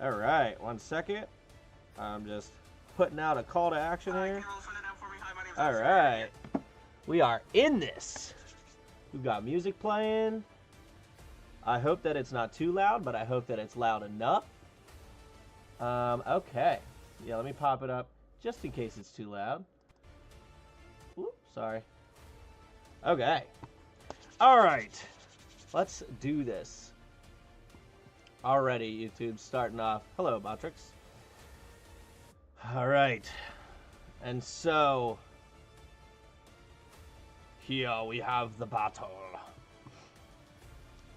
All right, 1 second. I'm just putting out a call to action here. All right, we are in this. We've got music playing. I hope that it's not too loud, but I hope that it's loud enough. Okay. Yeah, let me pop it up just in case it's too loud. Oops, sorry. Okay. All right. Let's do this. Alrighty, YouTube, starting off. Hello, Botrix. All right. And so, here we have the battle.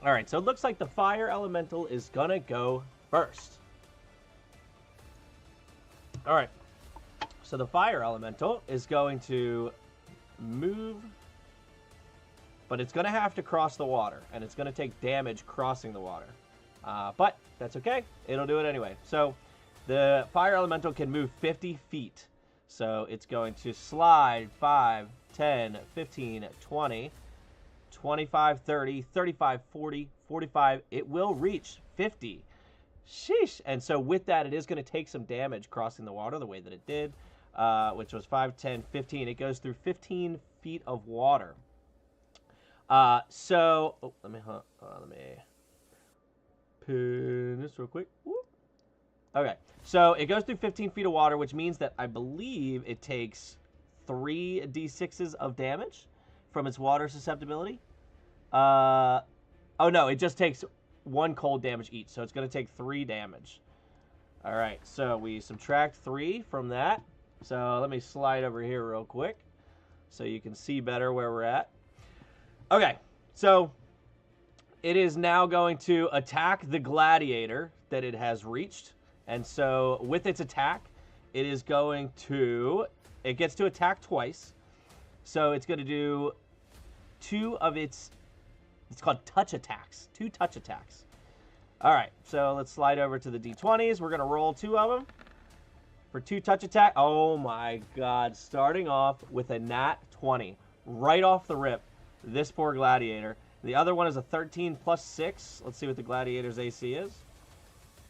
All right, so it looks like the fire elemental is gonna go first. All right, so the fire elemental is going to move, but it's gonna have to cross the water, and it's gonna take damage crossing the water. But that's okay, it'll do it anyway. So the fire elemental can move 50 feet. So it's going to slide 5, 10, 15, 20, 25, 30, 35, 40, 45. It will reach 50. Sheesh. And so with that, it is going to take some damage crossing the water the way that it did, which was 5, 10, 15. It goes through 15 feet of water. Let me pin this real quick. Whoop. Okay, so it goes through 15 feet of water, which means that I believe it takes 3 d6s of damage from its water susceptibility. Oh no, it just takes 1 cold damage each, so it's going to take 3 damage. All right, so we subtract 3 from that. So let me slide over here real quick so you can see better where we're at. Okay, so it is now going to attack the gladiator that it has reached. And so with its attack, it is going to, it gets to attack twice. So it's going to do 2 of its, it's called touch attacks, 2 touch attacks. All right, so let's slide over to the d20s. We're going to roll 2 of them for 2 touch attack. Oh my God, starting off with a nat 20 right off the rip. This poor gladiator. The other one is a 13 plus 6. Let's see what the gladiator's AC is.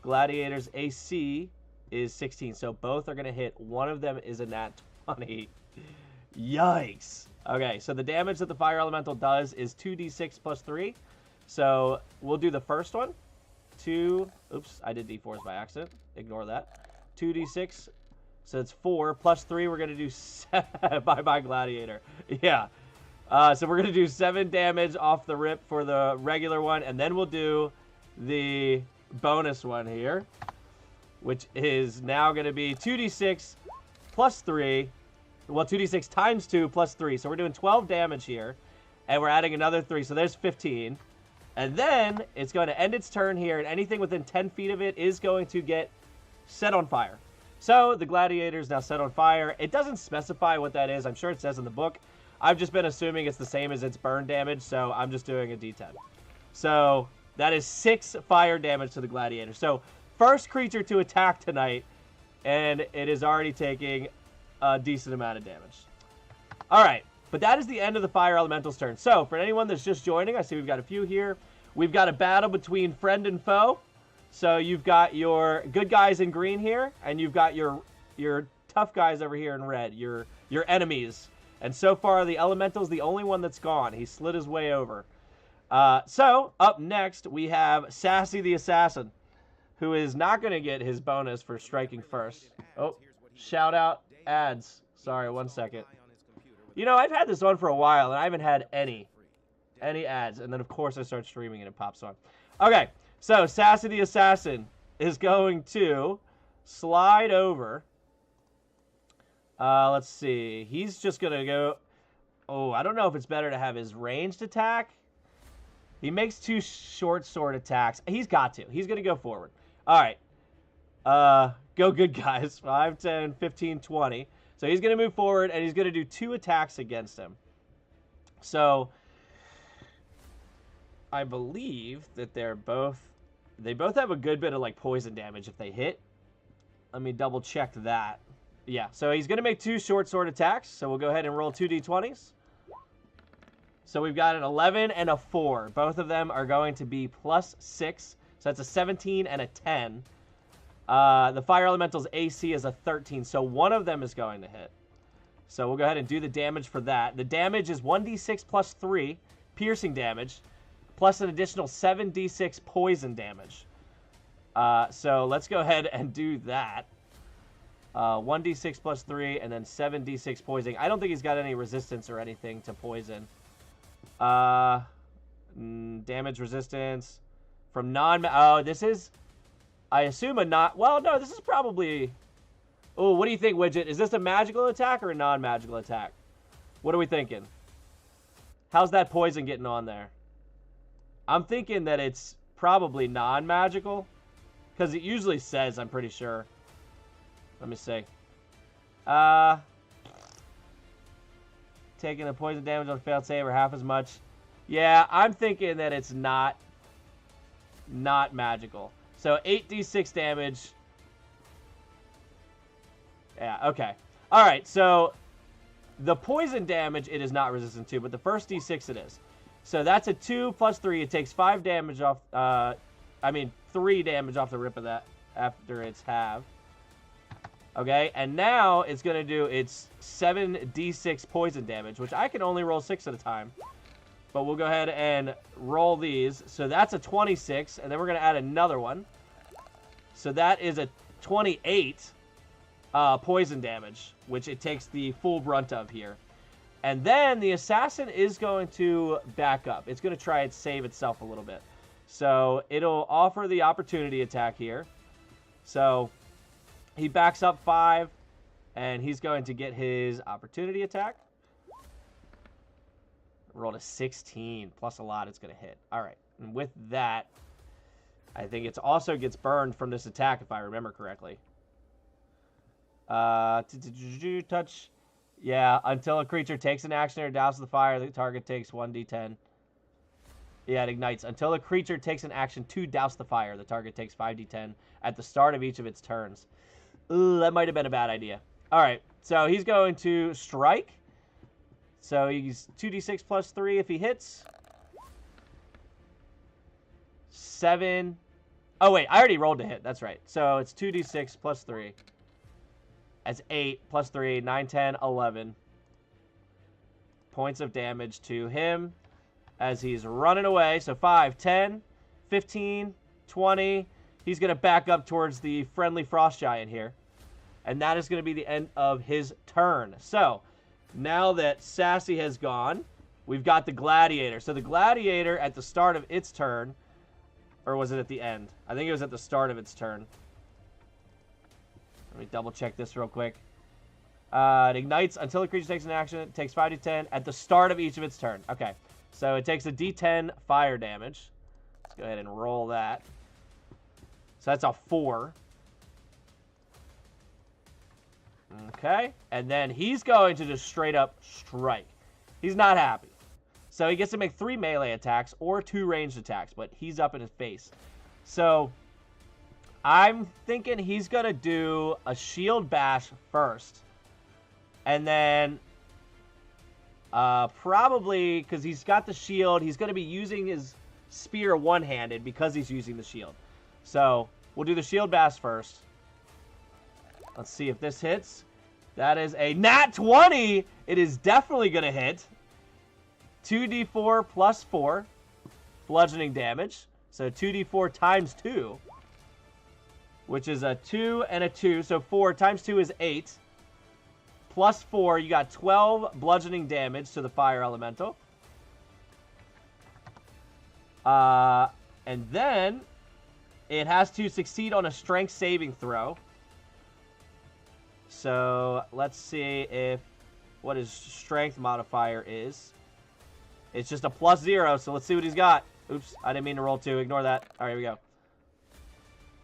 Gladiator's AC is 16, so both are going to hit. One of them is a nat 20. Yikes. Okay, so the damage that the fire elemental does is 2d6 plus 3. So we'll do the first one. Oops, I did d4s by accident. Ignore that. 2d6, so it's 4 plus 3. We're going to do 7. Bye-bye, gladiator. Yeah. So we're going to do 7 damage off the rip for the regular one, and then we'll do the bonus one here, which is now going to be 2d6 plus 3. Well, 2d6 times 2 plus 3. So we're doing 12 damage here, and we're adding another 3. So there's 15. And then it's going to end its turn here, and anything within 10 feet of it is going to get set on fire. So the gladiator is now set on fire. It doesn't specify what that is. I'm sure it says in the book. I've just been assuming it's the same as its burn damage, so I'm just doing a d10. So that is 6 fire damage to the gladiator. So first creature to attack tonight, and it is already taking a decent amount of damage. All right, but that is the end of the fire elemental's turn. So for anyone that's just joining, I see we've got a few here. We've got a battle between friend and foe. So you've got your good guys in green here, and you've got your tough guys over here in red, your enemies. And so far, the elemental's the only one that's gone. He slid his way over. So up next, we have Sassy the Assassin, who is not going to get his bonus for striking first. Oh, shout out ads. Sorry, 1 second. You know, I've had this on for a while, and I haven't had any ads. And then, of course, I start streaming, and it pops on. Okay, so Sassy the Assassin is going to slide over. Let's see. He's just going to go... Oh, I don't know if it's better to have his ranged attack. He makes 2 short sword attacks. He's got to. He's going to go forward. All right. Go good, guys. 5, 10, 15, 20. So he's going to move forward, and he's going to do 2 attacks against him. So I believe that they both have a good bit of like poison damage if they hit. Let me double check that. Yeah, so he's going to make 2 short sword attacks. So we'll go ahead and roll 2 d20s. So we've got an 11 and a 4. Both of them are going to be +6. So that's a 17 and a 10. The Fire Elemental's AC is a 13, so one of them is going to hit. So we'll go ahead and do the damage for that. The damage is 1d6 plus 3 piercing damage, plus an additional 7d6 poison damage. So let's go ahead and do that. 1d6 plus 3, and then 7d6 poisoning. I don't think he's got any resistance or anything to poison. Damage resistance from oh, this is, I assume, a not... Well, no, this is probably... Oh, what do you think, Widget? Is this a magical attack or a non-magical attack? What are we thinking? How's that poison getting on there? I'm thinking that it's probably non-magical. Because it usually says, I'm pretty sure. Let me see. Taking the poison damage on failed save or half as much. Yeah, I'm thinking that it's not magical. So 8d6 damage. Yeah, okay. All right, so the poison damage it is not resistant to, but the first d6 it is. So that's a 2 plus 3. It takes 5 damage off, 3 damage off the rip of that after its half. Okay, and now it's going to do its 7d6 poison damage, which I can only roll 6 at a time. But we'll go ahead and roll these. So that's a 26, and then we're going to add another one. So that is a 28 poison damage, which it takes the full brunt of here. And then the assassin is going to back up. It's going to try and save itself a little bit. So it'll offer the opportunity attack here. So he backs up 5, and he's going to get his opportunity attack. Rolled a 16, plus a lot, it's going to hit. All right, and with that, I think it also gets burned from this attack, if I remember correctly. Touch. Yeah, until a creature takes an action or douses the fire, the target takes 1d10. Yeah, it ignites. Until a creature takes an action to douse the fire, the target takes 5d10 at the start of each of its turns. Ooh, that might have been a bad idea. All right, so he's going to strike. So he's 2d6 plus 3 if he hits. 7. Oh, wait, I already rolled to hit. That's right. So it's 2d6 plus 3. That's 8 plus 3, 9, 10, 11 points of damage to him as he's running away. So 5, 10, 15, 20. He's going to back up towards the friendly frost giant here. And that is going to be the end of his turn. So now that Sassy has gone, we've got the gladiator. So the gladiator at the start of its turn, or was it at the end? I think it was at the start of its turn. Let me double check this real quick. It ignites until the creature takes an action. It takes 5d10 at the start of each of its turn. Okay, so it takes a d10 fire damage. Let's go ahead and roll that. So that's a 4. Okay, and then he's going to just straight up strike. He's not happy. So he gets to make 3 melee attacks or 2 ranged attacks, but he's up in his face. So I'm thinking he's going to do a shield bash first. And then probably, because he's got the shield, he's going to be using his spear one-handed because he's using the shield. So we'll do the shield bash first. Let's see if this hits. That is a nat 20. It is definitely going to hit. 2d4 plus 4 bludgeoning damage. So 2d4 times 2, which is a 2 and a 2. So 4 times 2 is 8. Plus 4, you got 12 bludgeoning damage to the fire elemental. And then it has to succeed on a strength saving throw. So let's see if what his strength modifier is. It's just a +0, so let's see what he's got. Oops, I didn't mean to roll 2. Ignore that. All right, here we go.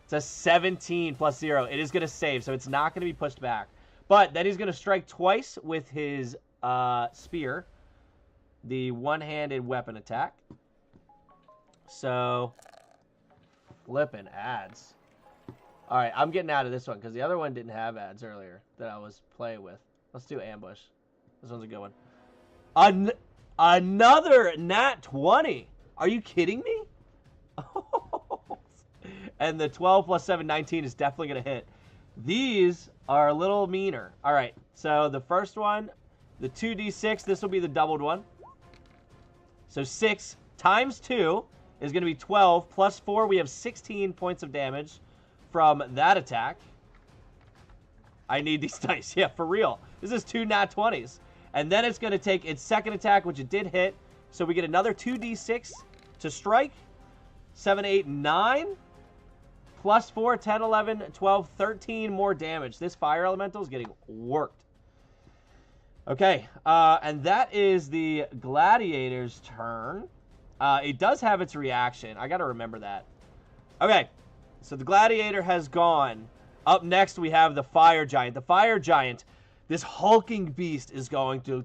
It's a 17 plus 0. It is going to save, so it's not going to be pushed back. But then he's going to strike twice with his spear, the one-handed weapon attack. So, flippin' adds. All right, I'm getting out of this one because the other one didn't have ads earlier that I was playing with. Let's do ambush. This one's a good one. Another nat 20. Are you kidding me? And the 12 plus 7, 19 is definitely going to hit. These are a little meaner. All right, so the first one, the 2d6, this will be the doubled one. So 6 times 2 is going to be 12. Plus 4, we have 16 points of damage from that attack. I need these dice. Yeah, for real. This is 2 nat 20s. And then it's going to take its second attack, which it did hit. So we get another 2d6 to strike. 7, 8, 9. Plus 4, 10, 11, 12, 13 more damage. This fire elemental is getting worked. Okay, and that is the gladiator's turn. It does have its reaction. I got to remember that. Okay, so the gladiator has gone. Up next, we have the fire giant. The fire giant, this hulking beast is going to...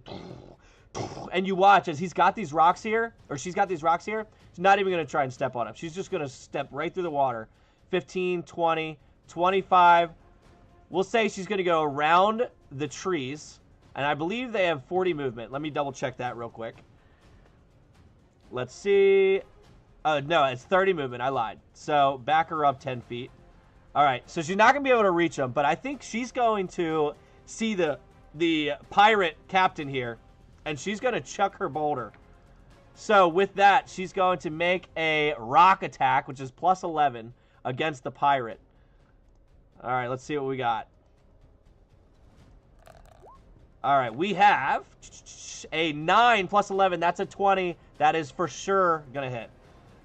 And you watch as he's got these rocks here, or she's got these rocks here. She's not even going to try and step on them. She's just going to step right through the water. 15, 20, 25. We'll say she's going to go around the trees. And I believe they have 40 movement. Let me double check that real quick. Let's see. No, it's 30 movement. I lied. So back her up 10 feet. All right. So she's not going to be able to reach them. But I think she's going to see the pirate captain here. And she's going to chuck her boulder. So with that, she's going to make a rock attack, which is plus 11. Against the pirate. All right, let's see what we got. All right, we have a 9 plus 11. That's a 20. That is for sure going to hit.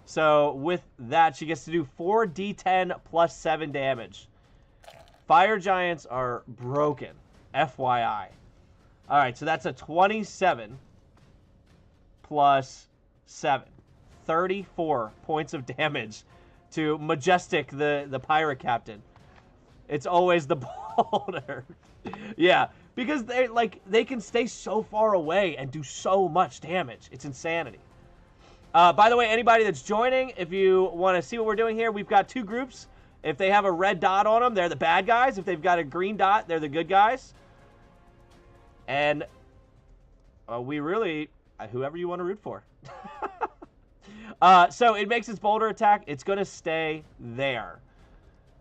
So with that, she gets to do 4d10 plus 7 damage. Fire giants are broken. FYI. All right, so that's a 27 plus 7. 34 points of damage to Majestic, the pirate captain. It's always the boulder. Yeah, because they can stay so far away and do so much damage. It's insanity. By the way, anybody that's joining, if you want to see what we're doing here, we've got 2 groups. If they have a red dot on them, they're the bad guys. If they've got a green dot, they're the good guys. And we really, whoever you want to root for. So it makes its boulder attack. It's going to stay there.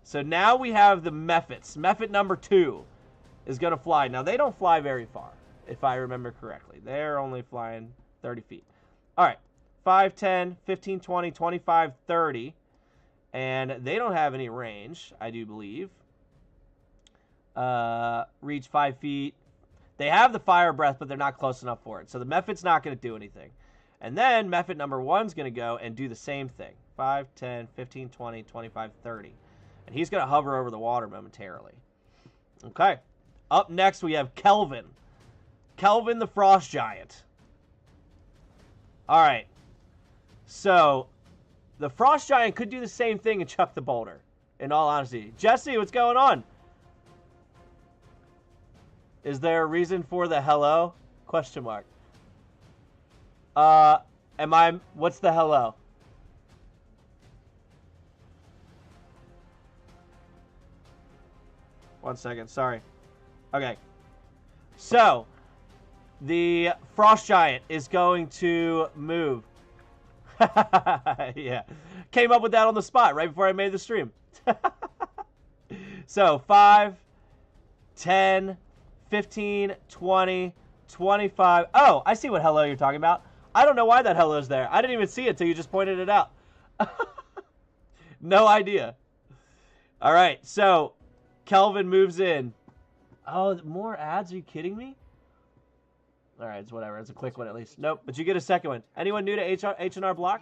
So now we have the Mephits. Mephit number 2 is going to fly. Now, they don't fly very far, if I remember correctly. They're only flying 30 feet. All right. 5, 10, 15, 20, 25, 30. And they don't have any range, I do believe. Reach 5 feet. They have the fire breath, but they're not close enough for it. So the Mephit's not going to do anything. And then Mephit number 1 is going to go and do the same thing. 5, 10, 15, 20, 25, 30. And he's going to hover over the water momentarily. Okay. Up next, we have Kelvin. Kelvin the Frost Giant. All right. So, the Frost Giant could do the same thing and chuck the boulder, in all honesty. Jesse, what's going on? Is there a reason for the hello? Question mark. What's the hello? One second, sorry. Okay. So, the Frost Giant is going to move. Yeah. Came up with that on the spot right before I made the stream. So, 5, 10, 15, 20, 25. Oh, I see what hello you're talking about. I don't know why that hello's there. I didn't even see it till you just pointed it out. No idea. All right, so Kelvin moves in. Oh, more ads? Are you kidding me? All right, it's whatever. It's a quick one at least. Nope, but you get a second one. Anyone new to H&R Block?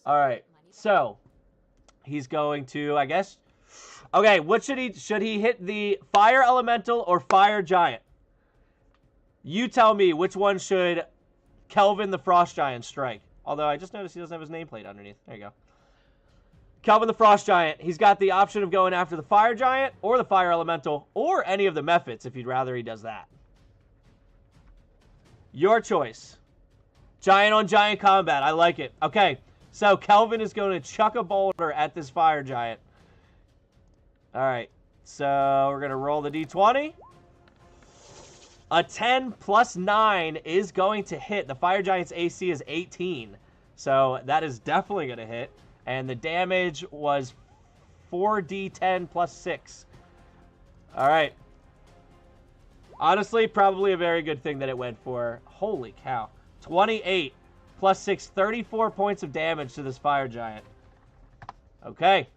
All right, so he's going to, I guess. Okay, what should he hit the fire elemental or fire giant? You tell me which one should Kelvin the Frost Giant strike. Although I just noticed he doesn't have his nameplate underneath. There you go. Kelvin the Frost Giant. He's got the option of going after the fire giant or the fire elemental or any of the Mephits if you'd rather he does that. Your choice. Giant on giant combat. I like it. Okay, so Kelvin is going to chuck a boulder at this fire giant. All right. So we're going to roll the d20. A 10 plus 9 is going to hit. The Fire Giant's AC is 18. So that is definitely going to hit. And the damage was 4d10 plus 6. All right. Honestly, probably a very good thing that it went for. Holy cow. 28 plus 6, 34 points of damage to this Fire Giant. Okay.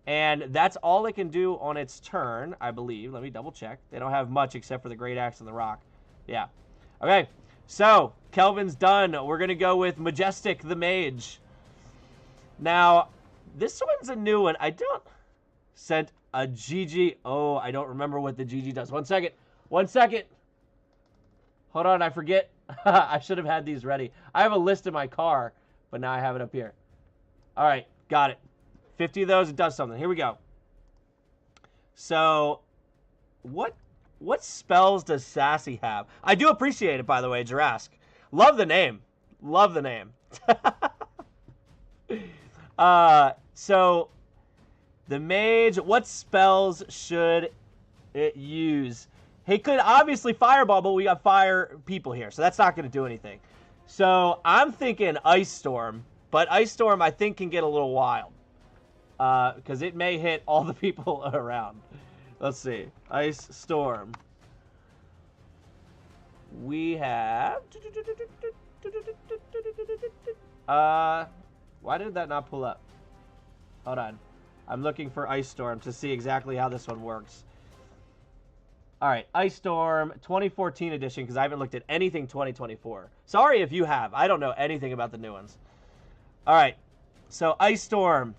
And that's all it can do on its turn, I believe. Let me double check. They don't have much except for the Great Axe and the Rock. Yeah. Okay. So, Kelvin's done. We're going to go with Majestic the Mage. Now, this one's a new one. I don't... Sent a GG. Oh, I don't remember what the GG does. 1 second. 1 second. Hold on, I forget. I should have had these ready. I have a list in my car, but now I have it up here. All right, got it. 50 of those, it does something. Here we go. So, what spells does Sassy have? I do appreciate it, by the way, Jurask. Love the name. Love the name. So, the mage, what spells should it use? He could obviously fireball, but we got fire people here, so that's not going to do anything. So, I'm thinking Ice Storm, but Ice Storm, I think, can get a little wild. Because it may hit all the people around. Let's see. Ice Storm. We have... why did that not pull up? Hold on. I'm looking for Ice Storm to see exactly how this one works. Alright, Ice Storm 2014 edition, because I haven't looked at anything 2024. Sorry if you have. I don't know anything about the new ones. Alright, so Ice Storm.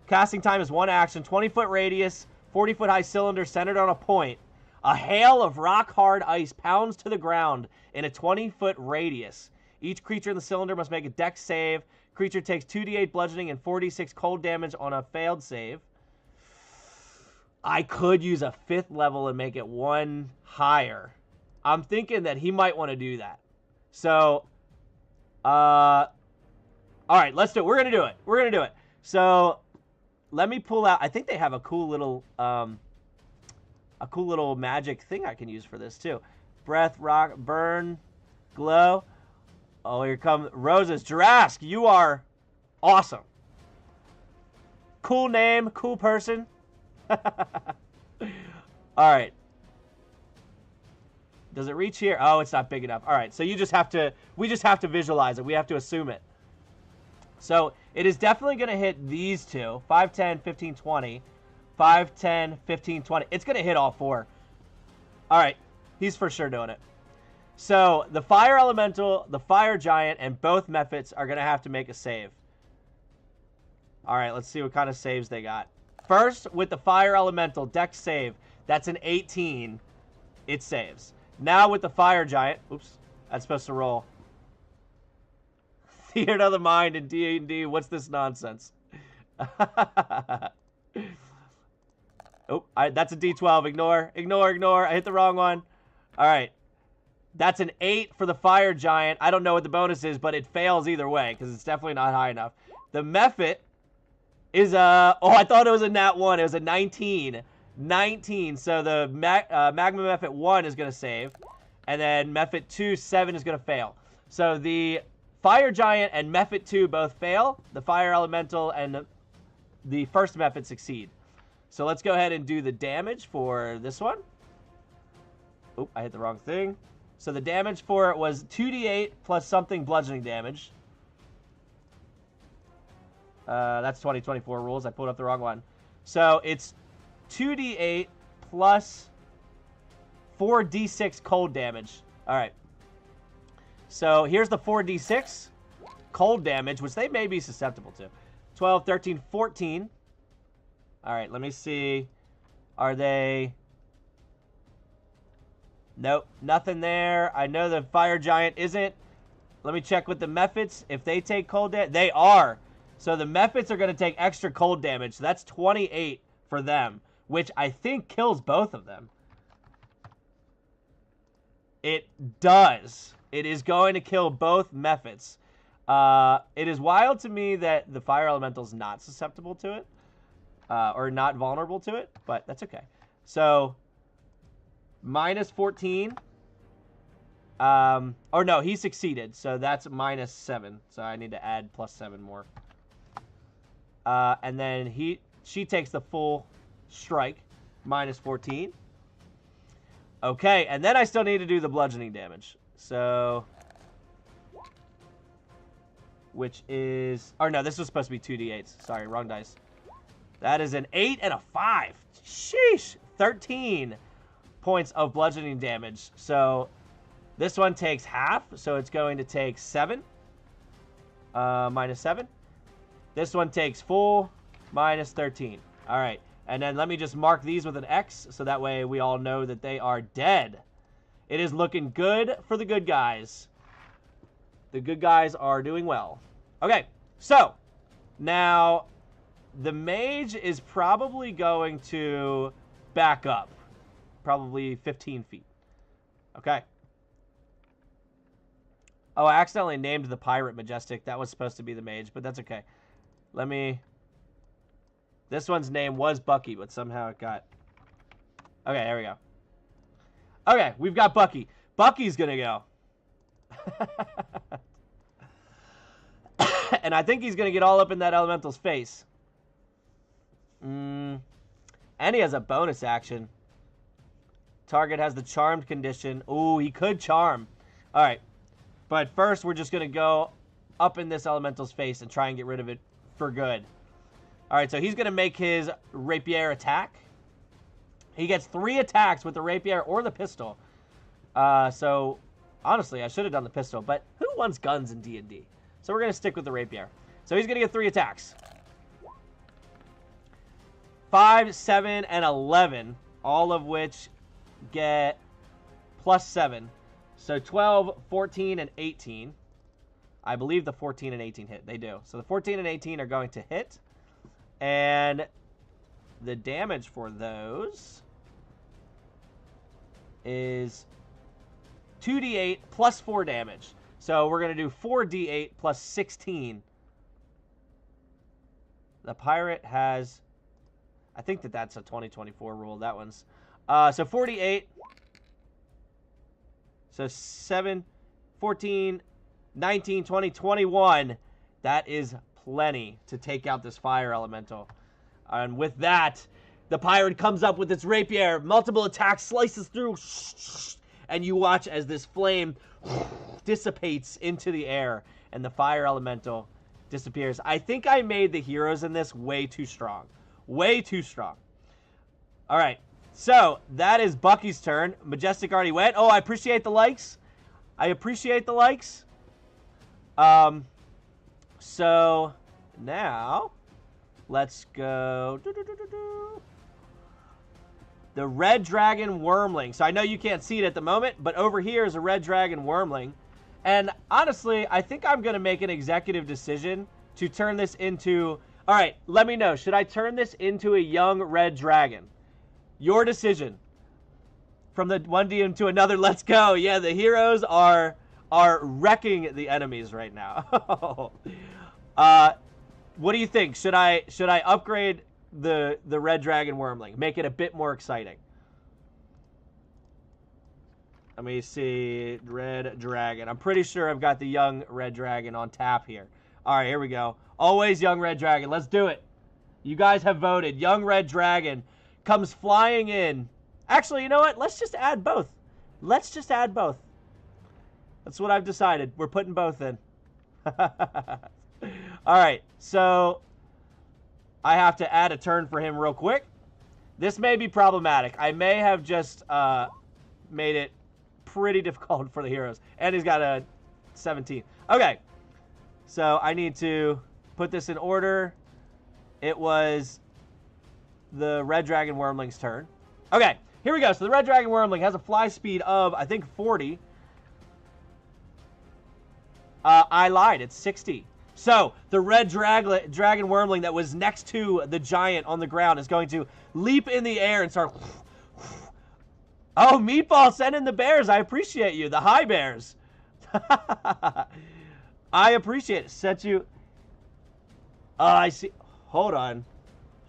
Casting time is 1 action, 20-foot radius, 40-foot high cylinder centered on a point. A hail of rock-hard ice pounds to the ground in a 20-foot radius. Each creature in the cylinder must make a dex save. Creature takes 2d8 bludgeoning and 4d6 cold damage on a failed save. I could use a 5th level and make it 1 higher. I'm thinking that he might want to do that. So, all right, let's do it. We're going to do it. We're going to do it. So, let me pull out. I think they have a cool little magic thing I can use for this too. Breath, rock, burn, glow. Oh, here come roses. Jurask, you are awesome. Cool name, cool person. All right. Does it reach here? Oh, it's not big enough. All right, so we just have to visualize it. We have to assume it. So it is definitely going to hit these two. 5, 10, 15, 20. 5, 10, 15, 20. It's going to hit all 4. All right. He's for sure doing it. So the Fire Elemental, the Fire Giant, and both Mephits are going to have to make a save. All right. Let's see what kind of saves they got. First, with the Fire Elemental, Dex save. That's an 18. It saves. Now with the Fire Giant. Oops. That's supposed to roll. Theater of the Mind in D&D. What's this nonsense? Oh, that's a D12. Ignore. Ignore, ignore. I hit the wrong one. All right. That's an 8 for the Fire Giant. I don't know what the bonus is, but it fails either way because it's definitely not high enough. The Mephit is a... Oh, I thought it was a nat 1. It was a 19. 19. So the Magma Mephit 1 is going to save. And then Mephit 2, 7 is going to fail. So the Fire Giant and Mephit 2 both fail. The Fire Elemental and the first Mephit succeed. So let's go ahead and do the damage for this one. Oop, I hit the wrong thing. So the damage for it was 2d8 plus something bludgeoning damage. That's 2024 rules. I pulled up the wrong one. So it's 2d8 plus 4d6 cold damage. All right. So here's the 4d6 cold damage, which they may be susceptible to. 12, 13, 14. All right, let me see. Are they... Nope, nothing there. I know the Fire Giant isn't. Let me check with the Mephits. If they take cold damage, they are. So the Mephits are going to take extra cold damage. So that's 28 for them, which I think kills both of them. It does. It is going to kill both Mephits. It is wild to me that the Fire Elemental's not susceptible to it. or not vulnerable to it, but that's okay. So, minus 14. Or no, he succeeded, so that's minus 7. So I need to add plus 7 more. And then she takes the full strike, minus 14. Okay, and then I still need to do the bludgeoning damage. So, which is, or no, this was supposed to be 2d8s. Sorry, wrong dice. That is an 8 and a 5. Sheesh, 13 points of bludgeoning damage. So this one takes half, so it's going to take 7, minus 7. This one takes full, minus 13. All right, and then let me just mark these with an X, so that way we all know that they are dead. It is looking good for the good guys. The good guys are doing well. Okay, so now the mage is probably going to back up, probably 15 feet. Okay. Oh, I accidentally named the pirate Majestic. That was supposed to be the mage, but that's okay. Let me... This one's name was Bucky, but somehow it got... Okay, there we go. Okay, we've got Bucky. Bucky's gonna go. And I think he's gonna get all up in that elemental's face. And he has a bonus action. Target has the charmed condition. Ooh, he could charm. All right. But first, we're just going to go up in this elemental's face and try and get rid of it for good. All right, so he's going to make his rapier attack. He gets 3 attacks with the rapier or the pistol. So, honestly, I should have done the pistol. But who wants guns in D&D? So we're going to stick with the rapier. So he's going to get 3 attacks. 5, 7, and 11, all of which get plus 7. So 12, 14, and 18. I believe the 14 and 18 hit. They do. So the 14 and 18 are going to hit. And the damage for those is 2d8 plus 4 damage. So we're going to do 4d8 plus 16. The pirate has... I think that's a 2024 rule. That one's... so 48... So 7, 14, 19, 20, 21. That is plenty to take out this fire elemental. And with that, the pirate comes up with its rapier. Multiple attacks, slices through. And you watch as this flame dissipates into the air. And the fire elemental disappears. I think I made the heroes in this way too strong. Way too strong. All right. So, that is Bucky's turn. Majestic already went. Oh, I appreciate the likes. I appreciate the likes. So, now, let's go. The red dragon wormling. So, I know you can't see it at the moment, but over here is a red dragon wormling. And, honestly, I think I'm going to make an executive decision to turn this into... All right, let me know. Should I turn this into a young red dragon? Your decision. From the one DM to another, let's go. Yeah, the heroes are wrecking the enemies right now. What do you think? Should I upgrade the red dragon wormling? Make it a bit more exciting. Let me see. Red dragon. I'm pretty sure I've got the young red dragon on tap here. All right, here we go. Always young red dragon. Let's do it. You guys have voted. Young red dragon comes flying in. Actually, you know what? Let's just add both. Let's just add both. That's what I've decided. We're putting both in. All right, so I have to add a turn for him real quick. This may be problematic. I may have just made it pretty difficult for the heroes. And he's got a 17. Okay, so I need to put this in order. It was the red dragon wormling's turn. Okay, here we go. So the red dragon wormling has a fly speed of, I think, 40. I lied. It's 60. So the red dragon wormling that was next to the giant on the ground is going to leap in the air and start... Oh, Meatball, send in the bears. I appreciate you. The high bears. I appreciate it. Set you... I see... Hold on.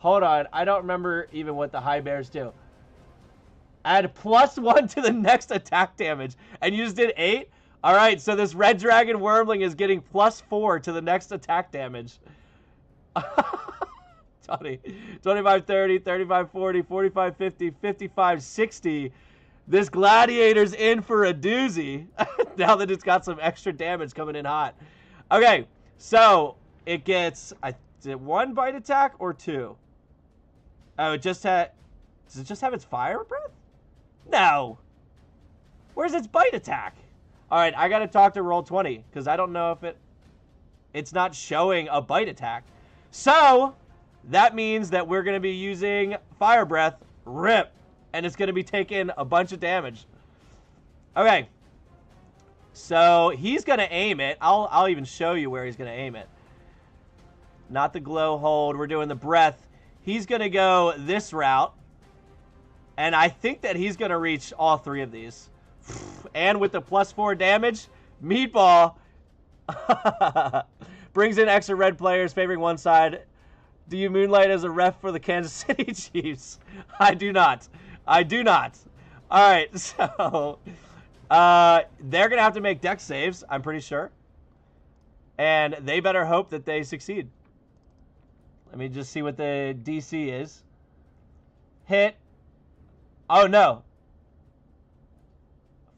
Hold on. I don't remember even what the high bears do. Add +1 to the next attack damage. And you just did 8? Alright, so this red dragon wormling is getting +4 to the next attack damage. 20, 25, 30, 35, 40, 45, 50, 55, 60. This gladiator's in for a doozy. Now that it's got some extra damage coming in hot. Okay, so it gets, is it 1 bite attack or 2? Oh, it just had, does it just have its fire breath? No. Where's its bite attack? All right, I got to talk to Roll20 because I don't know if it's not showing a bite attack. So that means that we're going to be using fire breath, rip, and it's going to be taking a bunch of damage. Okay. So he's going to aim it. I'll even show you where he's going to aim it. Not the glow hold. We're doing the breath. He's going to go this route. And I think that he's going to reach all 3 of these. And with the +4 damage, Meatball brings in extra red players favoring one side. Do you moonlight as a ref for the Kansas City Chiefs? I do not. I do not. All right, so they're going to have to make dex saves, I'm pretty sure. And they better hope that they succeed. Let me just see what the DC is. Hit. Oh, no.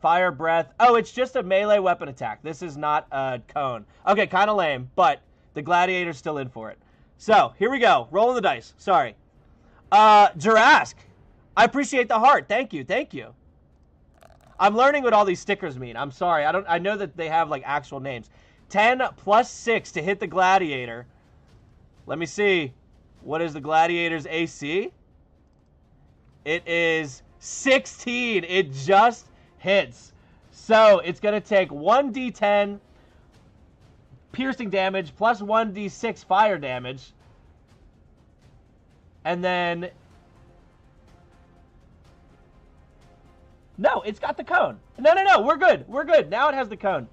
Fire breath. Oh, it's just a melee weapon attack. This is not a cone. Okay, kind of lame, but the gladiator's still in for it. So, here we go. Rolling the dice. Sorry. Jurask. I appreciate the heart. Thank you. Thank you. I'm learning what all these stickers mean. I'm sorry. I know that they have like actual names. 10 + 6 to hit the gladiator. Let me see. What is the gladiator's AC? It is 16. It just hits. So it's going to take 1d10 piercing damage plus 1d6 fire damage. And then... No, it's got the cone. No, we're good. We're good. Now it has the cone.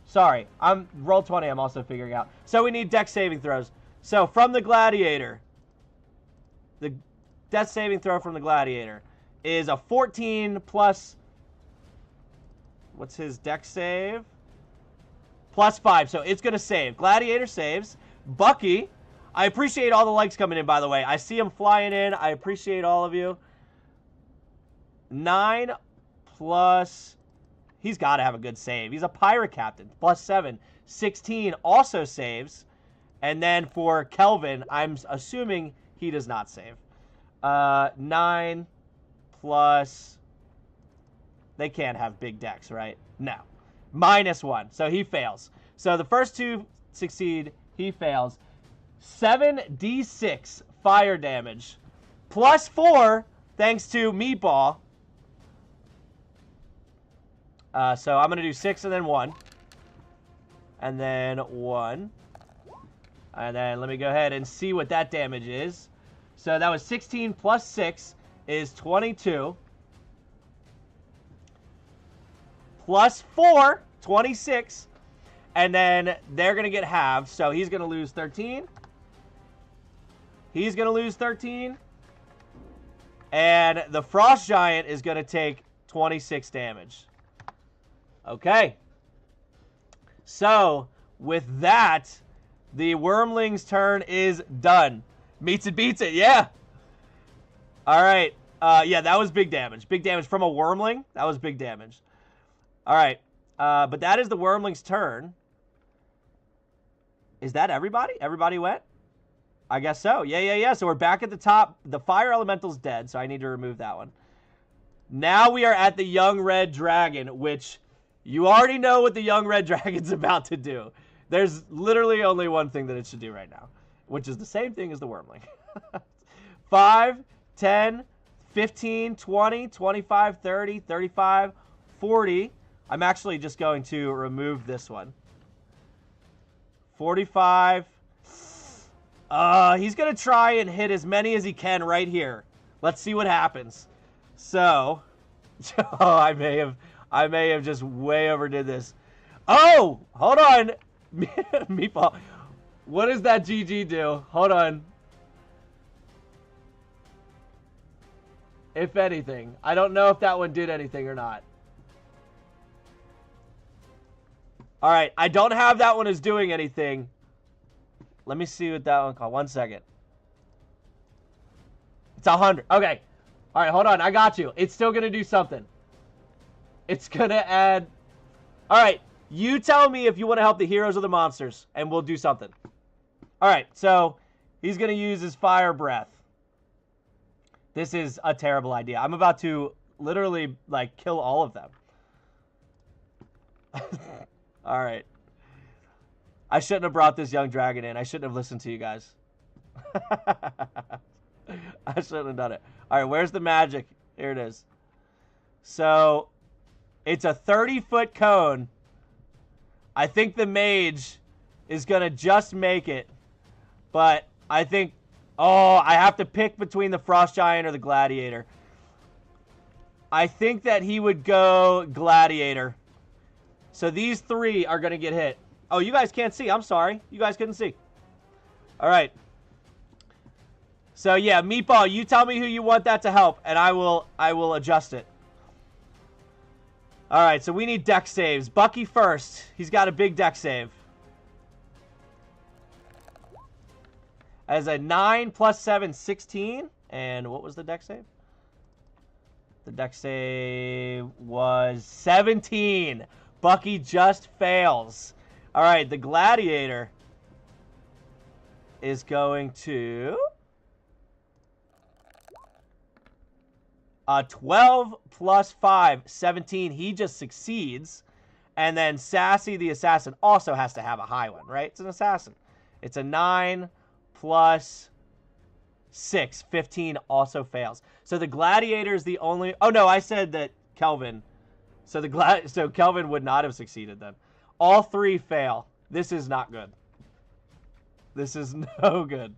Sorry. Roll20 I'm also figuring out. So we need dex saving throws. So from the gladiator, the death saving throw from the gladiator is a 14 plus... What's his dex save? +5. So it's going to save. Gladiator saves. Bucky. I appreciate all the likes coming in, by the way. I see them flying in. I appreciate all of you. 9 plus... He's got to have a good save. He's a pirate captain. +7. 16 also saves. And then for Kelvin, I'm assuming he does not save. 9 plus... They can't have big decks, right? No. -1. So he fails. So the first 2 succeed. He fails. 7d6 fire damage. +4 thanks to Meatball. So I'm going to do 6 and then 1. And then 1. And then let me go ahead and see what that damage is. So that was 16 plus 6 is 22. Plus 4, 26. And then they're going to get halved. So he's going to lose 13. He's going to lose 13. And the Frost Giant is going to take 26 damage. Okay. So, with that, the Wormling's turn is done. Meets it, beats it. Yeah. All right. Yeah, that was big damage. Big damage from a Wormling. That was big damage. All right. But that is the Wormling's turn. Is that everybody? Everybody went? I guess so. Yeah. So we're back at the top. The Fire Elemental's dead, so I need to remove that one. Now we are at the Young Red Dragon, which you already know what the Young Red Dragon's about to do. There's literally only one thing that it should do right now, which is the same thing as the Wormling. 5, 10, 15, 20, 25, 30, 35, 40. I'm actually just going to remove this one. 45. He's going to try and hit as many as he can right here. Let's see what happens. So, I may have just way overdid this. Oh, hold on. Meatball. What does that GG do? Hold on. if anything. I don't know if that one did anything or not. All right, I don't have that one as doing anything. Let me see what that one called. 1 second. It's 100. Okay. All right, hold on. I got you. It's still going to do something. It's going to add... All right, you tell me if you want to help the heroes or the monsters, and we'll do something. All right, so he's going to use his fire breath. This is a terrible idea. I'm about to literally, like, kill all of them. All right. I shouldn't have brought this young dragon in. I shouldn't have listened to you guys. I shouldn't have done it. All right, where's the magic? Here it is. So, it's a 30-foot cone. I think the mage is going to just make it. But I think... Oh, I have to pick between the Frost Giant or the Gladiator. I think that he would go Gladiator. So these three are going to get hit. Oh, you guys can't see. I'm sorry. You guys couldn't see. All right. So, yeah, Meatball, you tell me who you want that to help, and I will adjust it. All right, so we need deck saves. Bucky first. He's got a big deck save. As a 9 plus 7, 16. And what was the deck save? The deck save was 17. Bucky just fails. All right, the Gladiator is going to... 12 plus 5, 17. He just succeeds. And then Sassy the Assassin also has to have a high one, right? It's an assassin. It's a 9 plus 6, 15 also fails. So the Gladiator is the only... Oh, no, I said that Kelvin... So Kelvin would not have succeeded then. All three fail. This is not good. This is no good.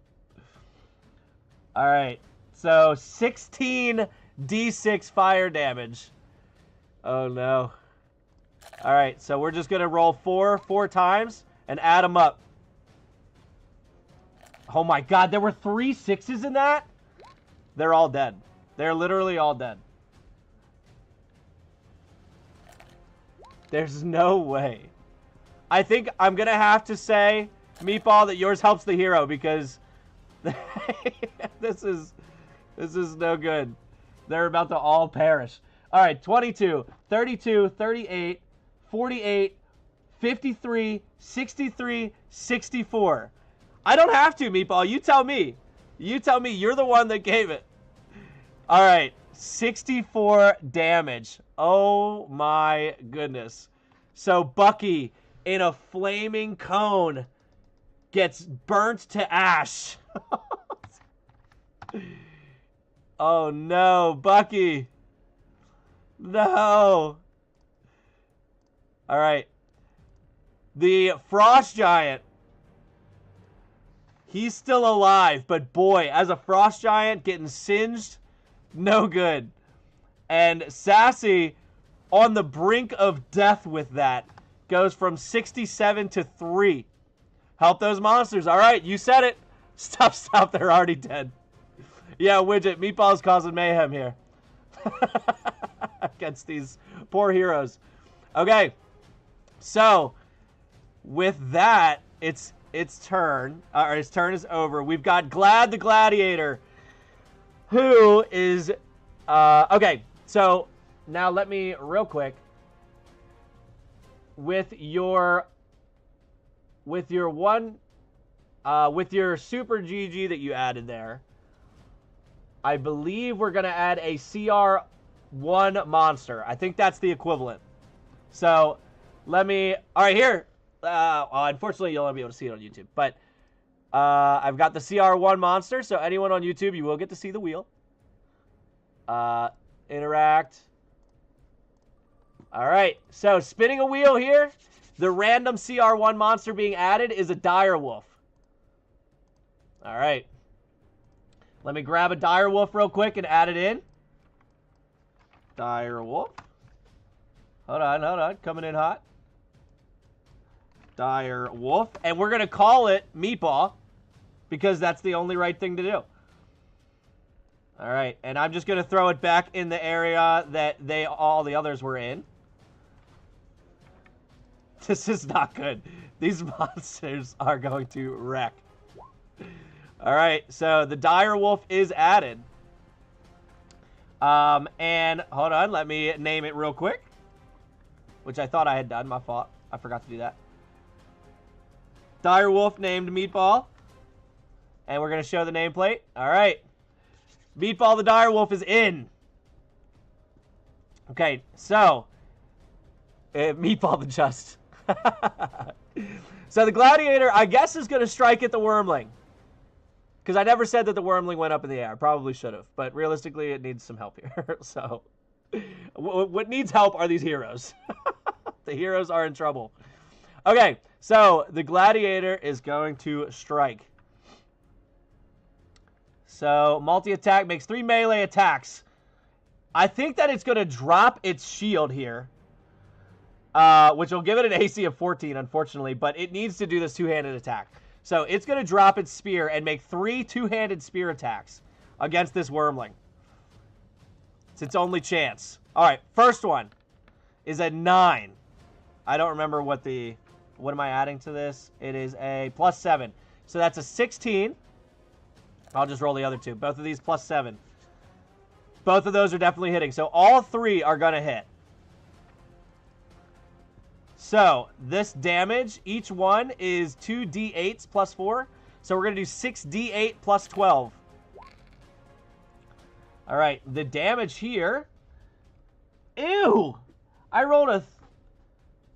All right. So 16 D6 fire damage. Oh, no. All right. So we're just going to roll four times and add them up. Oh, my God. There were 3 6s in that? They're all dead. They're literally all dead. There's no way. I think I'm going to have to say, Meatball, that yours helps the hero because this is no good. They're about to all perish. All right, 22, 32, 38, 48, 53, 63, 64. I don't have to, Meatball. You tell me. You tell me. You're the one that gave it. All right, 64 damage. Oh, my goodness. So Bucky, in a flaming cone, gets burnt to ash. Oh, no. Bucky. No. All right. The Frost Giant. He's still alive, but boy, as a Frost Giant getting singed, no good. And Sassy, on the brink of death with that, goes from 67 to 3. Help those monsters. All right, you said it. Stop. They're already dead. Yeah, Widget, Meatball's causing mayhem here. Against these poor heroes. Okay, so with that, its turn, or his turn is over. We've got Glad the Gladiator, who is, okay, so now let me, real quick, with your super GG that you added there, I believe we're going to add a CR1 monster. I think that's the equivalent. So, let me... All right, here. Well, unfortunately, you'll only be able to see it on YouTube. But I've got the CR1 monster. So, anyone on YouTube, you will get to see the wheel. Interact. All right. So, spinning a wheel here. The random CR1 monster being added is a dire wolf. All right. Let me grab a dire wolf real quick and add it in. Dire wolf. Hold on. Coming in hot. Dire wolf. And we're going to call it Meatball because that's the only right thing to do. All right, and I'm just going to throw it back in the area that all the others were in. This is not good. These monsters are going to wreck. All right, so the dire wolf is added. And hold on, let me name it real quick, which I thought I had done. My fault. I forgot to do that. Dire wolf named Meatball. And we're going to show the nameplate. All right. Meatball the dire wolf is in. Okay, so Meatball the just. So the gladiator, I guess, is going to strike at the wormling. Because I never said that the wormling went up in the air. I probably should have. But realistically, it needs some help here. So what needs help are these heroes. The heroes are in trouble. Okay, so the gladiator is going to strike. So multi-attack makes 3 melee attacks. I think that it's going to drop its shield here. Which will give it an AC of 14, unfortunately. But it needs to do this two-handed attack. So it's going to drop its spear and make 3 two-handed spear attacks against this wormling. It's its only chance. All right, first one is a 9. I don't remember what am I adding to this? It is a +7. So that's a 16. I'll just roll the other 2. Both of these +7. Both of those are definitely hitting. So all 3 are going to hit. So this damage, each one is 2d8s +4. So we're going to do 6d8 +12. All right, the damage here. Ew! I rolled a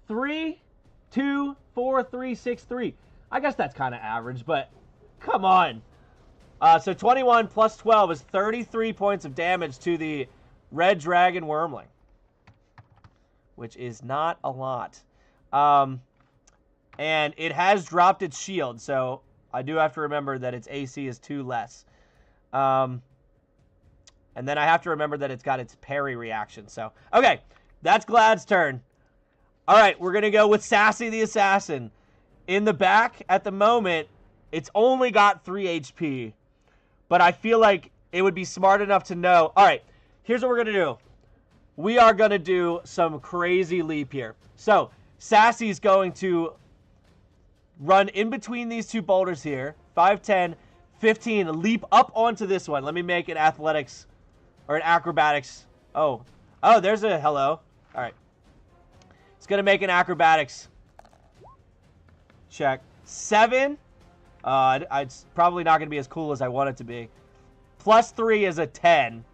3, 2, 4, 3, 6, 3. I guess that's kind of average, but come on. So 21 + 12 is 33 points of damage to the red dragon wormling, which is not a lot. And it has dropped its shield, so I do have to remember that its AC is 2 less. And then I have to remember that it's got its parry reaction. So, okay, that's Glad's turn. All right, we're going to go with Sassy the Assassin. In the back, at the moment, it's only got 3 HP. But I feel like it would be smart enough to know. All right, here's what we're going to do. We are going to do some crazy leap here. So, Sassy's going to run in between these 2 boulders here. 5, 10, 15. Leap up onto this one. Let me make an athletics or an acrobatics. Oh, there's a hello. All right. It's going to make an acrobatics check. 7. It's probably not going to be as cool as I want it to be. +3 is a 10.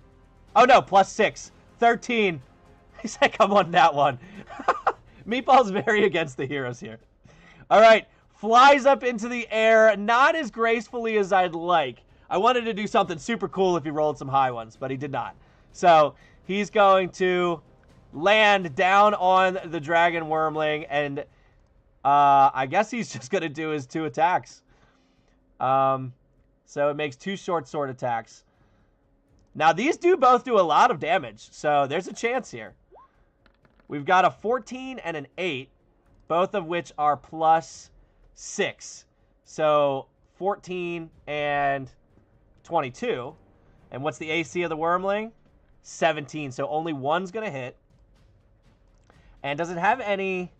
Oh, no, +6. 13. He said, come on, that one. Meatball's very against the heroes here. All right. Flies up into the air. Not as gracefully as I'd like. I wanted to do something super cool if he rolled some high ones, but he did not. So he's going to land down on the dragon wormling, and I guess he's just going to do his 2 attacks. So it makes 2 short sword attacks. Now, these both do a lot of damage, so there's a chance here. We've got a 14 and an 8, both of which are +6. So 14 and 22. And what's the AC of the wormling? 17. So only one's going to hit. And does it have any...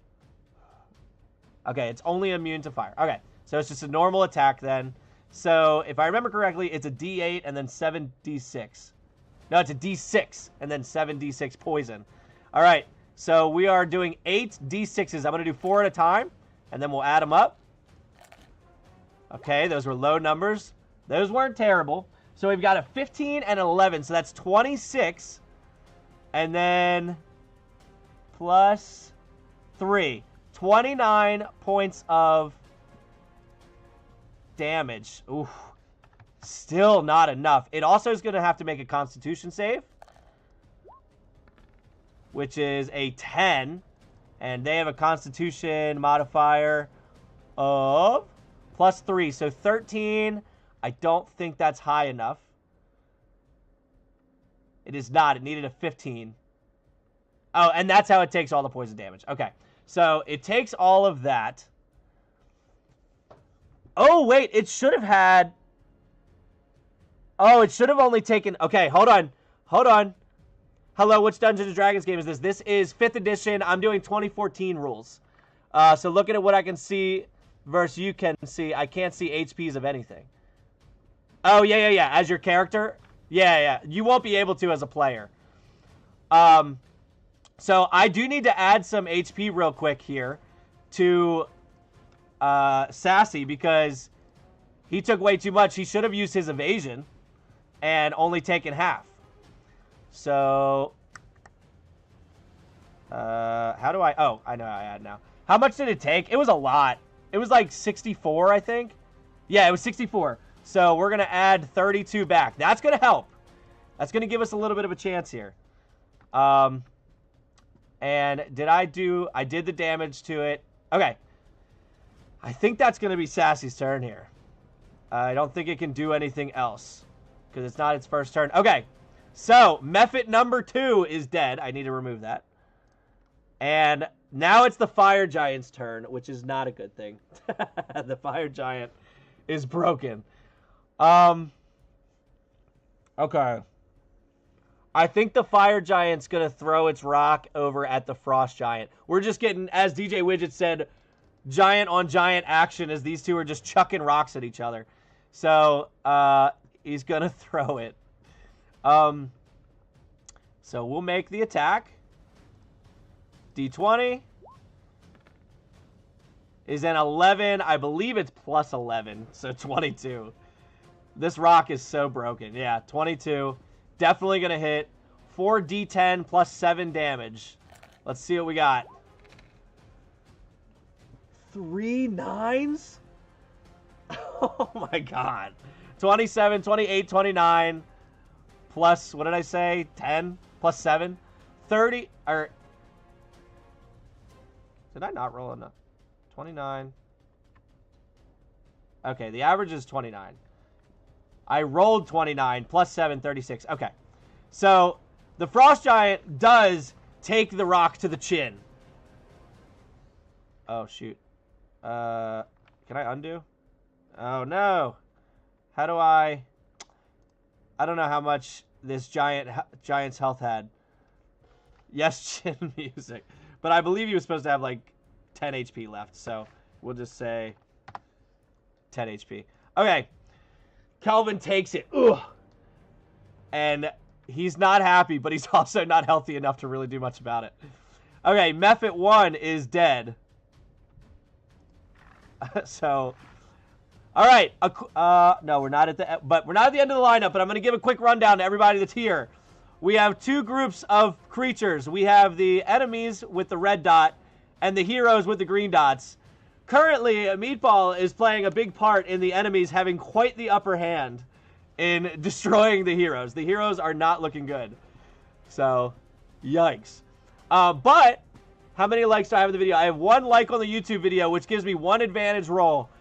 Okay, it's only immune to fire. Okay, so it's just a normal attack then. So if I remember correctly, it's a D8 and then 7d6. No, it's a D6 and then 7d6 poison. All right, so we are doing 8 d6s. I'm going to do 4 at a time, and then we'll add them up. Okay, those were low numbers. Those weren't terrible. So we've got a 15 and an 11, so that's 26. And then +3. 29 points of damage. Oof. Still not enough. It also is going to have to make a Constitution save, which is a 10. And they have a Constitution modifier of +3. So 13. I don't think that's high enough. It is not. It needed a 15. Oh, and that's how it takes all the poison damage. Okay. So it takes all of that. Oh, wait. It should have had... Oh, it should have only taken... Okay, hold on. Hold on. Hello, which Dungeons & Dragons game is this? This is 5th edition. I'm doing 2014 rules. So looking at what I can see versus you can see, I can't see HPs of anything. Oh, yeah. As your character? Yeah. You won't be able to as a player. So I do need to add some HP real quick here to Sassy because he took way too much. He should have used his evasion and only taken half. So, how do I... Oh, I know how I add now. How much did it take? It was a lot. It was like 64, I think. Yeah, it was 64. So we're going to add 32 back. That's going to help. That's going to give us a little bit of a chance here. And did I did the damage to it. Okay. I think that's going to be Sassy's turn here. I don't think it can do anything else because it's not its first turn. Okay. So, Mephit number 2 is dead. I need to remove that. And now it's the Fire Giant's turn, which is not a good thing. The Fire Giant is broken. Okay. I think the Fire Giant's going to throw its rock over at the Frost Giant. We're just getting, as DJ Widget said, giant on giant action as these two are just chucking rocks at each other. So, he's going to throw it. So we'll make the attack. D20 is an 11. I believe it's plus 11, so 22. This rock is so broken. Yeah, 22. Definitely going to hit. 4d10 plus 7 damage. Let's see what we got. 3 9s? Oh my god. 27, 28, 29. Plus, what did I say? 10 plus 7? 30, or... Did I not roll enough? 29. Okay, the average is 29. I rolled 29 plus 7, 36. Okay. So, the Frost Giant does take the rock to the chin. Oh, shoot. Can I undo? Oh, no. How do I don't know how much this giant's health had. Yes, chin music. But I believe he was supposed to have like 10 HP left. So we'll just say 10 HP. Okay. Kelvin takes it. Ugh. And he's not happy, but he's also not healthy enough to really do much about it. Okay, Mephit 1 is dead. So... All right, no, we're not at the end of the lineup, but I'm going to give a quick rundown to everybody that's here. We have 2 groups of creatures. We have the enemies with the red dot and the heroes with the green dots. Currently, Meatball is playing a big part in the enemies having quite the upper hand in destroying the heroes. The heroes are not looking good. So, yikes. But, how many likes do I have in the video? I have 1 like on the YouTube video, which gives me 1 advantage roll,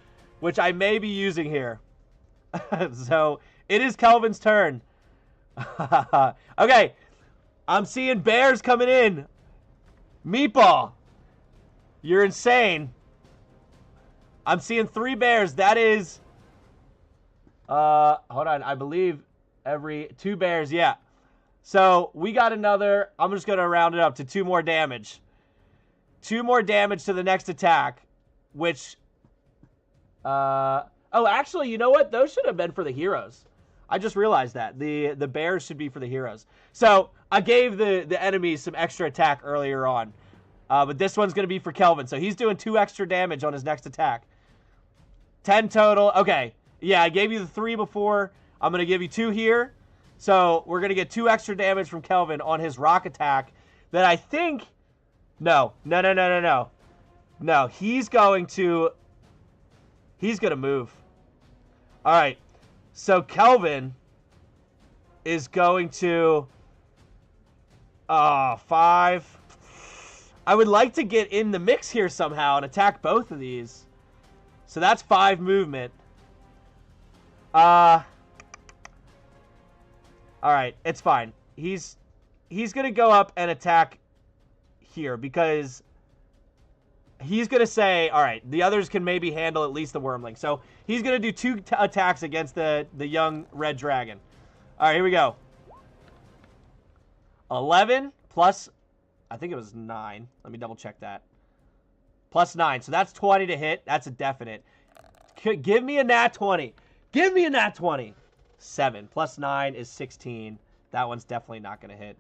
which I may be using here. So, it is Kelvin's turn. Okay. I'm seeing bears coming in. Meatball. You're insane. I'm seeing 3 bears. That is... hold on. I believe every 2 bears. Yeah. So, we got another... I'm just going to round it up to 2 more damage. 2 more damage to the next attack. Which... oh, actually, you know what? Those should have been for the heroes. I just realized that. The bears should be for the heroes. So, I gave the enemies some extra attack earlier on. But this one's going to be for Kelvin. So, he's doing 2 extra damage on his next attack. 10 total. Okay. Yeah, I gave you the 3 before. I'm going to give you 2 here. So, we're going to get 2 extra damage from Kelvin on his rock attack that I think... No, he's going to move. All right. So Kelvin is going to 5. I would like to get in the mix here somehow and attack both of these. So that's 5 movement. All right, it's fine. He's going to go up and attack here because he's going to say, all right, the others can maybe handle at least the Wormling. So he's going to do 2 attacks against the young red dragon. All right, here we go. 11 plus, I think it was 9. Let me double check that. Plus 9, so that's 20 to hit. That's a definite. Give me a nat 20. Give me a nat 20. 7 plus 9 is 16. That one's definitely not going to hit.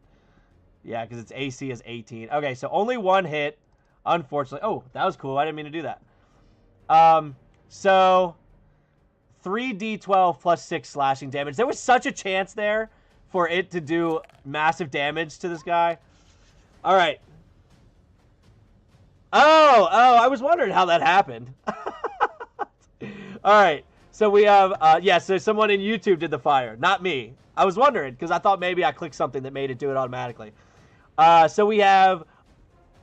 Yeah, because its AC is 18. Okay, so only one hit, unfortunately. Oh, that was cool. I didn't mean to do that. So 3d12 plus 6 slashing damage. There was such a chance there for it to do massive damage to this guy. All right. Oh, I was wondering how that happened. All right. So we have, yeah, so someone in YouTube did the fire, not me. I was wondering because I thought maybe I clicked something that made it do it automatically. So we have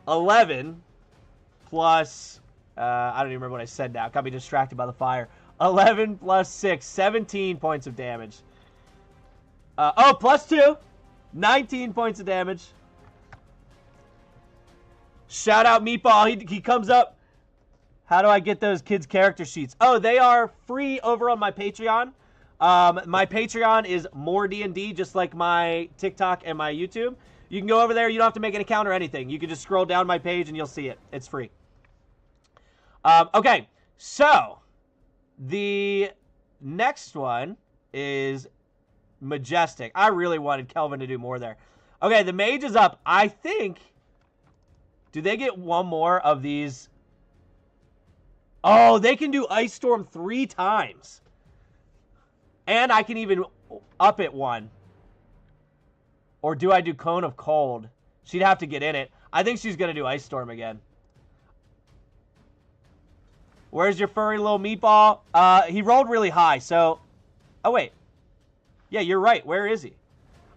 11 plus, I don't even remember what I said now. Got me distracted by the fire. 11 plus 6, 17 points of damage. Oh, plus 2, 19 points of damage. Shout out Meatball. He comes up. How do I get those kids' character sheets? Oh, they are free over on my Patreon. My Patreon is more D&D, just like my TikTok and my YouTube. You can go over there. You don't have to make an account or anything. You can just scroll down my page and you'll see it. It's free. Okay, so the next one is Majestic. I really wanted Kelvin to do more there. Okay, the mage is up. I think... Do they get one more of these? Oh, they can do Ice Storm 3 times. And I can even up it one. Or do I do Cone of Cold? She'd have to get in it. I think she's going to do Ice Storm again. Where's your furry little meatball? He rolled really high, so... Oh, wait. Yeah, you're right. Where is he?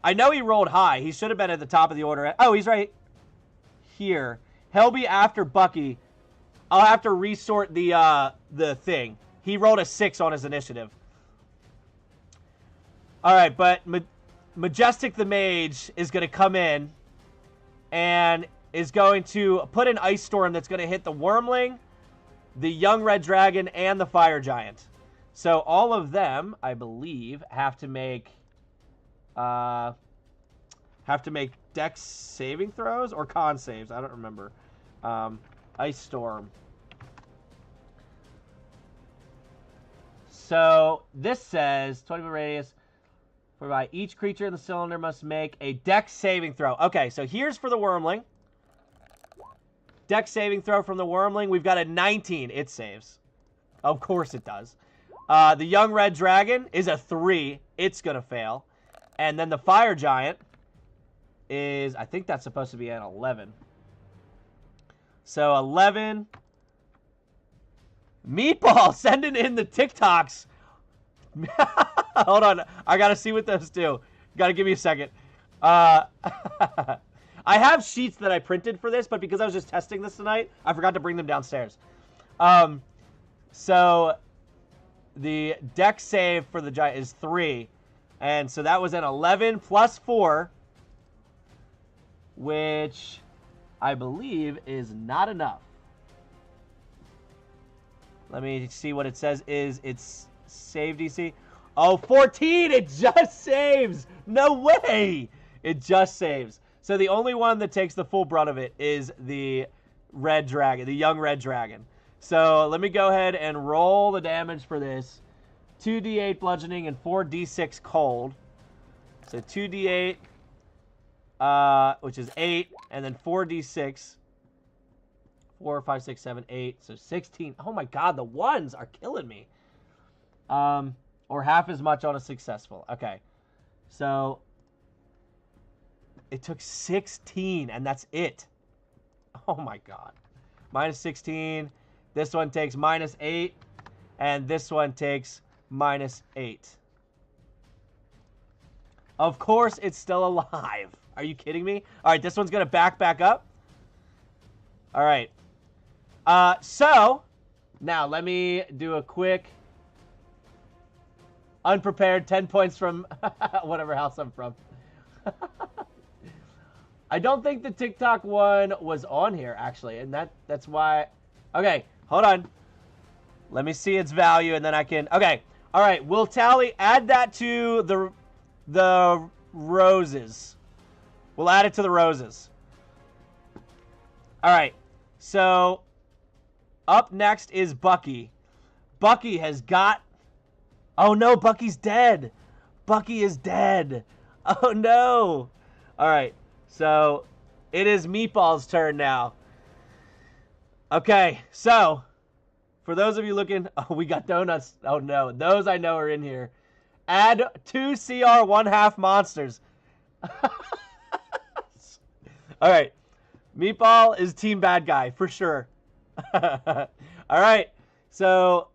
I know he rolled high. He should have been at the top of the order. Oh, he's right here. He'll be after Bucky. I'll have to resort the thing. He rolled a 6 on his initiative. All right, but Majestic the Mage is going to come in and is going to put an Ice Storm that's going to hit the Wormling, the Young Red Dragon, and the Fire Giant. So all of them, I believe, have to make Dex saving throws or con saves. I don't remember. Ice Storm. So this says 20-foot radius whereby each creature in the cylinder must make a Dex saving throw. Okay, so here's for the Wormling. Dex saving throw from the Wormling. We've got a 19. It saves. Of course it does. The Young Red Dragon is a 3. It's going to fail. And then the Fire Giant is, I think that's supposed to be an 11. So 11. Meatball sending in the TikToks. Hold on. I got to see what those do. Got to give me a second. I have sheets that I printed for this, but because I was just testing this tonight, I forgot to bring them downstairs. So the Dex save for the Giant is 3. And so that was an 11 plus 4, which I believe is not enough. Let me see what it says is its save DC. Oh, 14! It just saves! No way! It just saves. So the only one that takes the full brunt of it is the Red Dragon, the Young Red Dragon. So let me go ahead and roll the damage for this. 2d8 bludgeoning and 4d6 cold. So 2d8, which is 8, and then 4d6. 4, 5, 6, 7, 8. So 16. Oh my god, the ones are killing me. Or half as much on a successful. Okay. So it took 16, and that's it. Oh my god. Minus 16. This one takes minus 8, and this one takes minus 8. Of course, it's still alive. Are you kidding me? All right, this one's going to back up. All right. So, now let me do a quick unprepared 10 points from whatever house I'm from. I don't think the TikTok one was on here, actually, and that's why... Okay, hold on. Let me see its value, and then I can... Okay, all right, we'll tally, add that to the roses. We'll add it to the roses. All right. So up next is Bucky. Bucky has got... Oh, no. Bucky's dead. Bucky is dead. Oh, no. All right. So it is Meatball's turn now. Okay. So for those of you looking... Oh, we got donuts. Oh, no. Those I know are in here. Add 2 CR 1/2 monsters. All right. Meatball is team bad guy for sure. All right. So,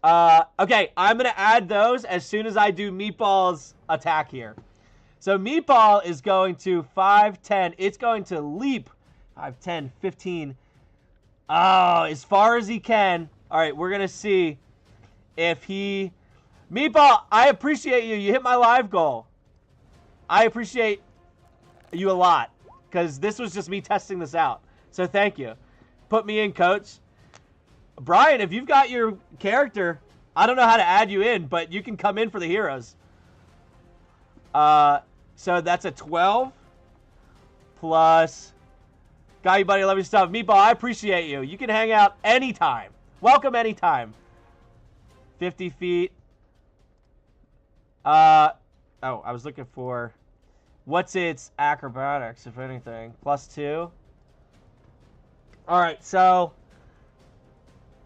okay. I'm going to add those as soon as I do Meatball's attack here. So Meatball is going to 5, 10. It's going to leap 5, 10, 15. Oh, as far as he can. All right. We're going to see if he... Meatball, I appreciate you. You hit my live goal. I appreciate you a lot because this was just me testing this out. So thank you. Put me in, coach. Brian, if you've got your character, I don't know how to add you in, but you can come in for the heroes. So that's a 12 plus... Got you, buddy. Love your stuff. Meatball, I appreciate you. You can hang out anytime. Welcome anytime. 50 feet. Oh, I was looking for... What's its acrobatics, if anything? +2. All right, so...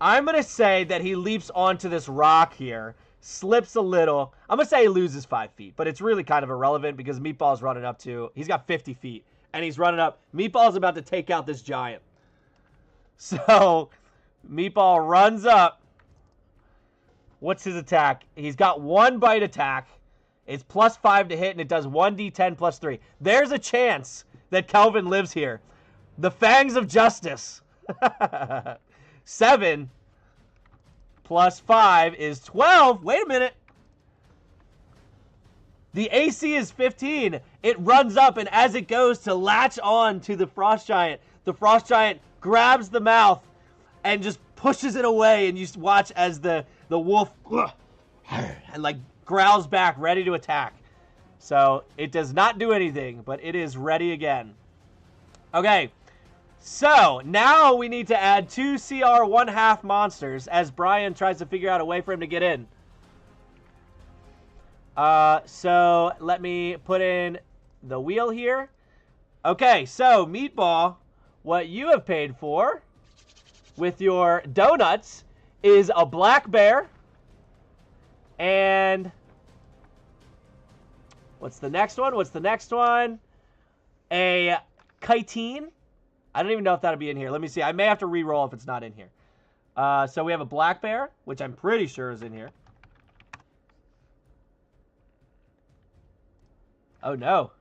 I'm going to say that he leaps onto this rock here, slips a little. I'm going to say he loses 5 feet, but it's really kind of irrelevant because Meatball's running up to... He's got 50 feet, and he's running up. Meatball's about to take out this giant. So, Meatball runs up. What's his attack? He's got 1 bite attack. It's +5 to hit, and it does 1d10 +3. There's a chance that Kelvin lives here. The Fangs of Justice. 7 plus 5 is 12. Wait a minute. The AC is 15. It runs up, and as it goes to latch on to the Frost Giant grabs the mouth and just pushes it away, and you watch as the wolf and like growls back, ready to attack. So it does not do anything, but it is ready again. Okay, so now we need to add 2 CR 1/2 monsters as Brian tries to figure out a way for him to get in. So let me put in the wheel here. Okay, so Meatball, what you have paid for with your donuts is a black bear. And what's the next one? What's the next one? A chitin. I don't even know if that'll be in here. Let me see. I may have to re-roll if it's not in here. So we have a black bear, which I'm pretty sure is in here. Oh, no.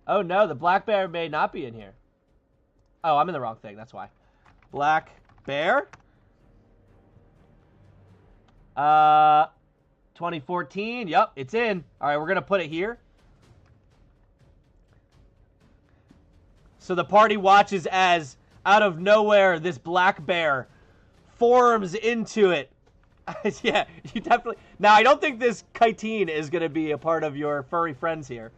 Oh, no. The black bear may not be in here. Oh, I'm in the wrong thing. That's why. Black bear. 2014. Yep, it's in. All right, we're going to put it here. So the party watches as, out of nowhere, this black bear forms into it. Yeah, you definitely... Now, I don't think this chitin is going to be a part of your furry friends here.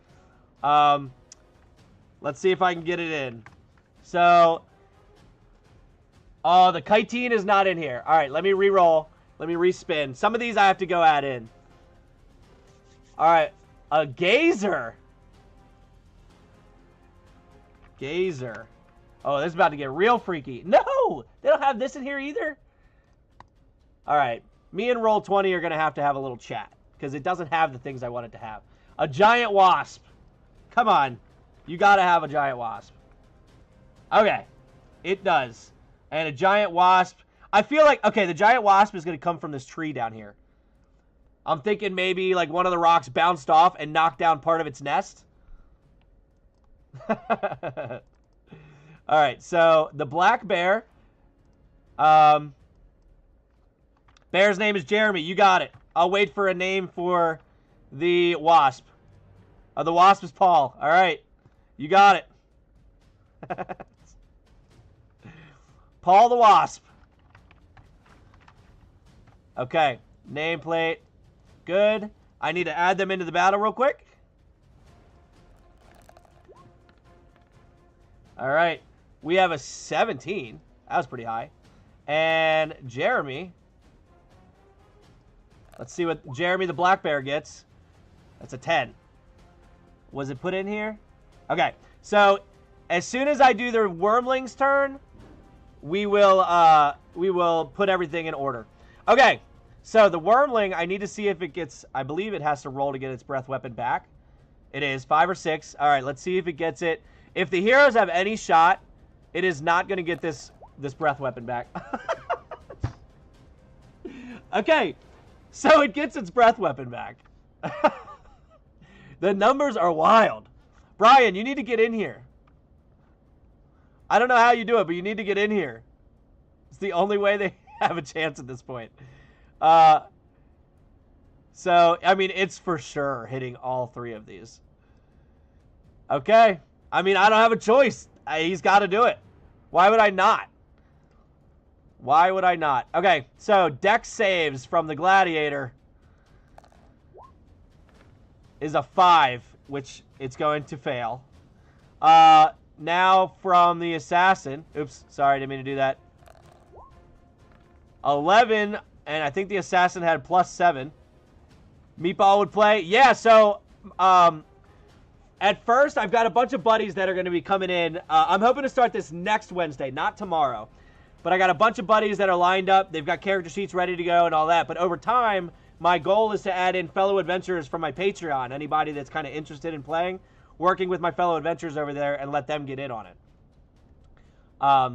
Let's see if I can get it in. So... Oh, the chitin is not in here. All right, let me re-roll. Let me respin. Some of these I have to go add in. All right, a gazer. Gazer. Oh, this is about to get real freaky. No, they don't have this in here either. All right, me and Roll20 are going to have a little chat because it doesn't have the things I want it to have. A giant wasp. Come on. You got to have a giant wasp. Okay, it does. And a giant wasp. I feel like, okay, the giant wasp is going to come from this tree down here. I'm thinking maybe like one of the rocks bounced off and knocked down part of its nest. All right, so the black bear. Bear's name is Jeremy. You got it. I'll wait for a name for the wasp. The wasp is Paul. All right, you got it. Paul the Wasp. Okay, nameplate. Good. I need to add them into the battle real quick. All right. We have a 17. That was pretty high. And Jeremy. Let's see what Jeremy the Black Bear gets. That's a 10. Was it put in here? Okay. So, as soon as I do the Wormling's turn, we will put everything in order. Okay. So, the Wormling, I need to see if it gets... I believe it has to roll to get its breath weapon back. It is 5 or 6. All right, let's see if it gets it. If the heroes have any shot, it is not going to get this breath weapon back. Okay, so it gets its breath weapon back. The numbers are wild. Brian, you need to get in here. I don't know how you do it, but you need to get in here. It's the only way they have a chance at this point. So, I mean, it's for sure hitting all 3 of these. Okay. I mean, I don't have a choice. He's got to do it. Why would I not? Why would I not? Okay, so dex saves from the Gladiator is a 5, which it's going to fail. Now from the Assassin. Oops, sorry, didn't mean to do that. 11, and I think the Assassin had +7. Meatball would play. Yeah, so at first, I've got a bunch of buddies that are going to be coming in. I'm hoping to start this next Wednesday, not tomorrow. But I got a bunch of buddies that are lined up. They've got character sheets ready to go and all that. But over time, my goal is to add in fellow adventurers from my Patreon. Anybody that's kind of interested in playing, working with my fellow adventurers over there and let them get in on it.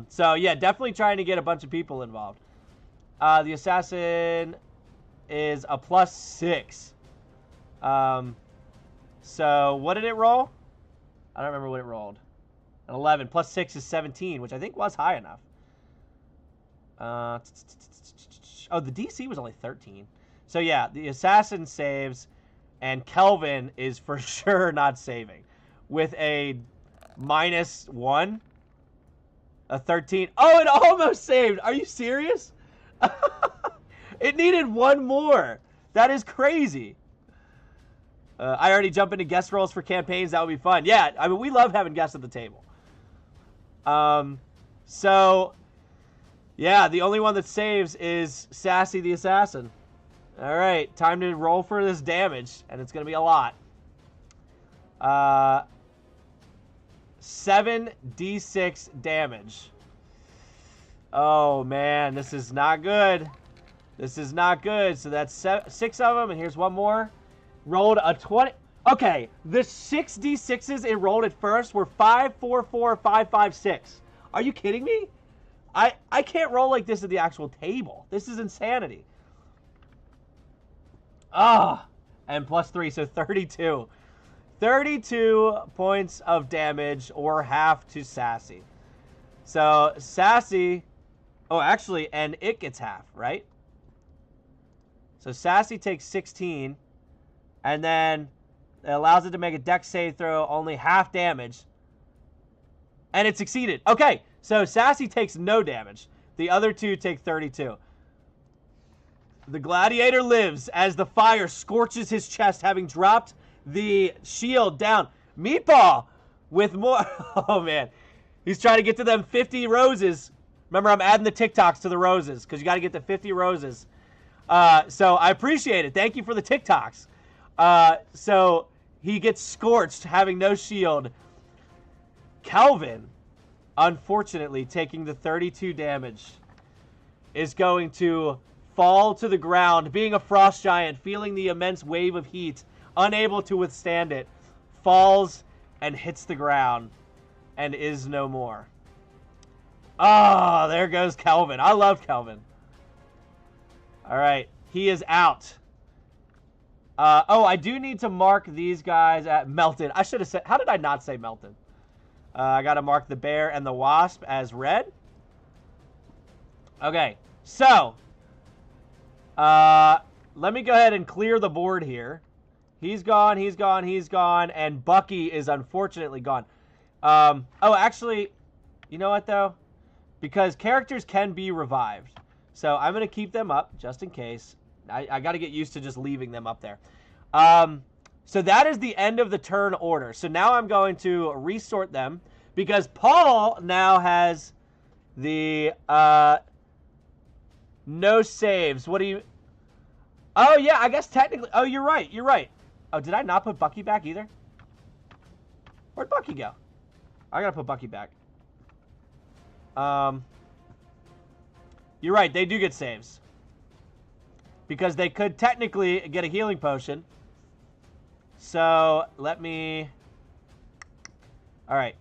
So, yeah, definitely trying to get a bunch of people involved. The Assassin is a +6. So, what did it roll? I don't remember what it rolled. An 11. +6 is 17, which I think was high enough. Oh, the DC was only 13. So, yeah, the Assassin saves, and Kelvin is for sure not saving. With a -1. A 13. Oh, it almost saved. Are you serious? It needed 1 more. That is crazy. I already jump into guest roles for campaigns. That would be fun. Yeah, I mean, we love having guests at the table. So, yeah, the only one that saves is Sassy the Assassin. All right, time to roll for this damage, and it's going to be a lot. 7d6 damage. Oh, man, this is not good. This is not good. So that's 6 of them, and here's 1 more. Rolled a 20. Okay, the 6d6s it rolled at first were 5, 4, 4, 5, 5, 6. Are you kidding me? I can't roll like this at the actual table. This is insanity. Ah, and +3, so 32. 32 points of damage, or half to Sassy. So, Sassy... Oh, actually, and it gets half, right? So, Sassy takes 16, and then it allows it to make a dex save throw, only half damage. And it succeeded. Okay, so Sassy takes no damage. The other 2 take 32. The Gladiator lives as the fire scorches his chest, having dropped the shield down. Meatball with more. Oh, man. He's trying to get to them 50 roses. Remember, I'm adding the TikToks to the roses because you got to get to 50 roses. So I appreciate it. Thank you for the TikToks. So he gets scorched, having no shield. Calvin, unfortunately, taking the 32 damage, is going to fall to the ground, being a frost giant, feeling the immense wave of heat, unable to withstand it, falls and hits the ground and is no more. Ah, there goes Kelvin. I love Kelvin. All right, he is out. Oh, I do need to mark these guys at melted. I should have said, how did I not say melted? I got to mark the bear and the wasp as red. Okay, so let me go ahead and clear the board here. He's gone, he's gone, he's gone, and Bucky is unfortunately gone. Oh, actually, you know what, though? Because characters can be revived. So I'm going to keep them up, just in case. I got to get used to just leaving them up there. So that is the end of the turn order. So now I'm going to resort them, because Paul now has the no saves. What do you... Oh, yeah, I guess technically... Oh, you're right. You're right. Oh, did I not put Bucky back either? Where'd Bucky go? I gotta put Bucky back. You're right. They do get saves. Because they could technically get a healing potion. So, let me... Alright.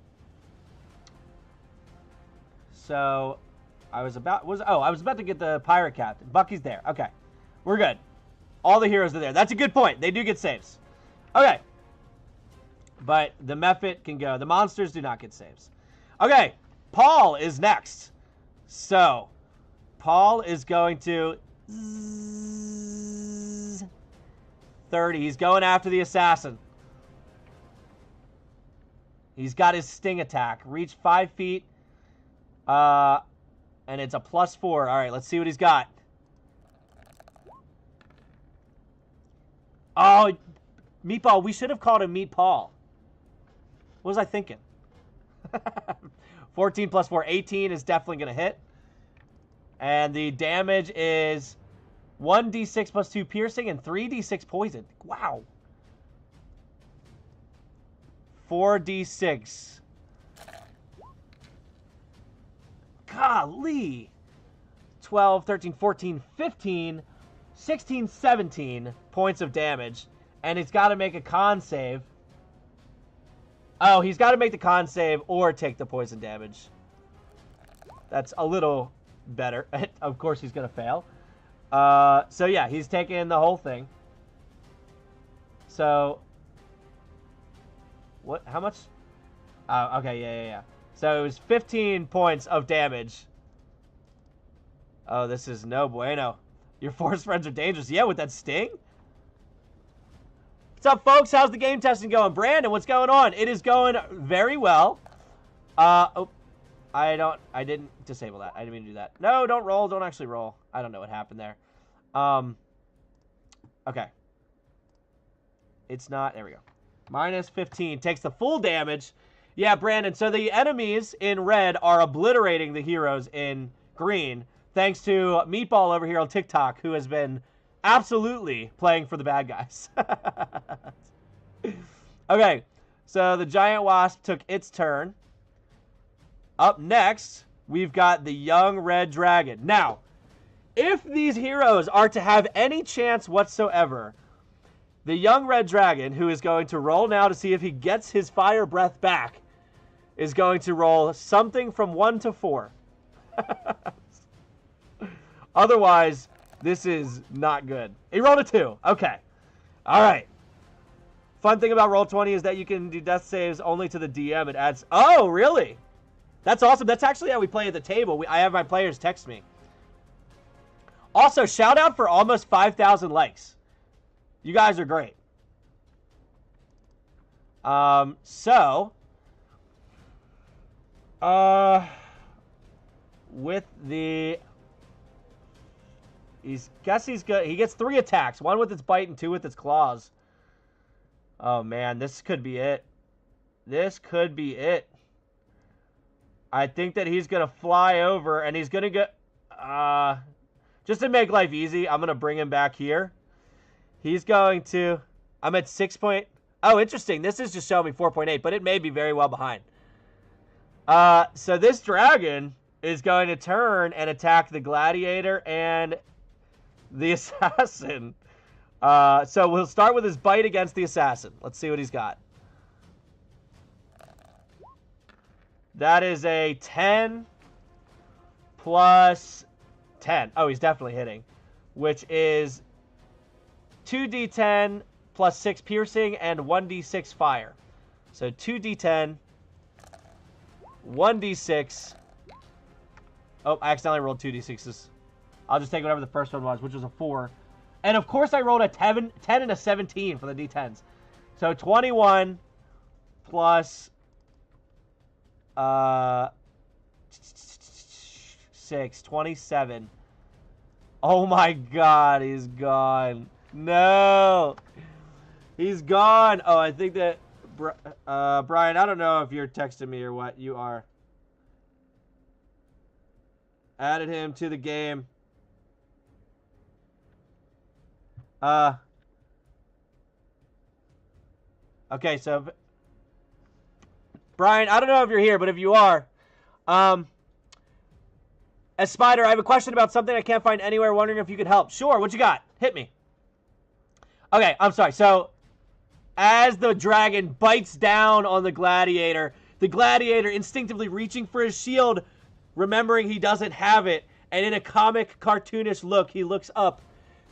So, I was about to get the pirate captain. Bucky's there. Okay. We're good. All the heroes are there. That's a good point. They do get saves. Okay. But the Mephit can go. The monsters do not get saves. Okay. Paul is next. So, Paul is going to... 30. He's going after the assassin. He's got his sting attack. Reach 5 feet. And it's a +4. All right, let's see what he's got. Oh, Meatball. We should have called him Meat Paul. What was I thinking? 14 + 4. 18 is definitely going to hit. And the damage is 1d6 + 2 piercing and 3d6 poison. Wow. 4d6. Golly. 12, 13, 14, 15, 16, 17 points of damage. And he's got to make a con save. Oh, he's got to make the con save or take the poison damage. That's a little better. Of course, he's going to fail. So, yeah, he's taking the whole thing. So, what? How much? Oh, okay, yeah. So, it was 15 points of damage. Oh, this is no bueno. Your forest friends are dangerous. Yeah, with that sting? What's up, folks? How's the game testing going? Brandon, what's going on? It is going very well. Oh, I didn't disable that. I didn't mean to do that. No, don't roll. Don't actually roll. I don't know what happened there. Okay. It's not. There we go. -15. Takes the full damage. Yeah, Brandon. So the enemies in red are obliterating the heroes in green. Thanks to Meatball over here on TikTok, who has been absolutely playing for the bad guys. Okay. So the giant wasp took its turn. Up next, we've got the young red dragon. Now, if these heroes are to have any chance whatsoever, the young red dragon, who is going to roll now to see if he gets his fire breath back, is going to roll something from 1 to 4. Otherwise, this is not good. He rolled a 2. Okay. All right. Fun thing about Roll20 is that you can do death saves only to the DM. It adds... Oh, really? That's awesome. That's actually how we play at the table. I have my players text me. Also, shout out for almost 5,000 likes. You guys are great. With the... He's good. He gets 3 attacks. 1 with its bite and 2 with its claws. Oh, man. This could be it. This could be it. I think that he's going to fly over, and he's going to get... just to make life easy, I'm going to bring him back here. He's going to... I'm at 6 point... Oh, interesting. This is just showing me 4.8, but it may be very well behind. So this dragon is going to turn and attack the gladiator and the assassin. So we'll start with his bite against the assassin. Let's see what he's got. That is a 10 plus 10. Oh, he's definitely hitting. Which is 2d10 plus 6 piercing and 1d6 fire. So 2d10, 1d6. Oh, I accidentally rolled 2d6s. I'll just take whatever the first one was, which was a 4. And of course I rolled a 10 and a 17 for the d10s. So 21 plus 6, 27. Oh my god, he's gone. No! He's gone. Oh, I think that Brian, I don't know if you're texting me or what. You are. Added him to the game. Okay, so Brian, I don't know if you're here, but if you are, as Spider, I have a question about something I can't find anywhere. Wondering if you could help. Sure, what you got? Hit me. Okay, I'm sorry. So, as the dragon bites down on the gladiator instinctively reaching for his shield, remembering he doesn't have it, and in a comic, cartoonish look, he looks up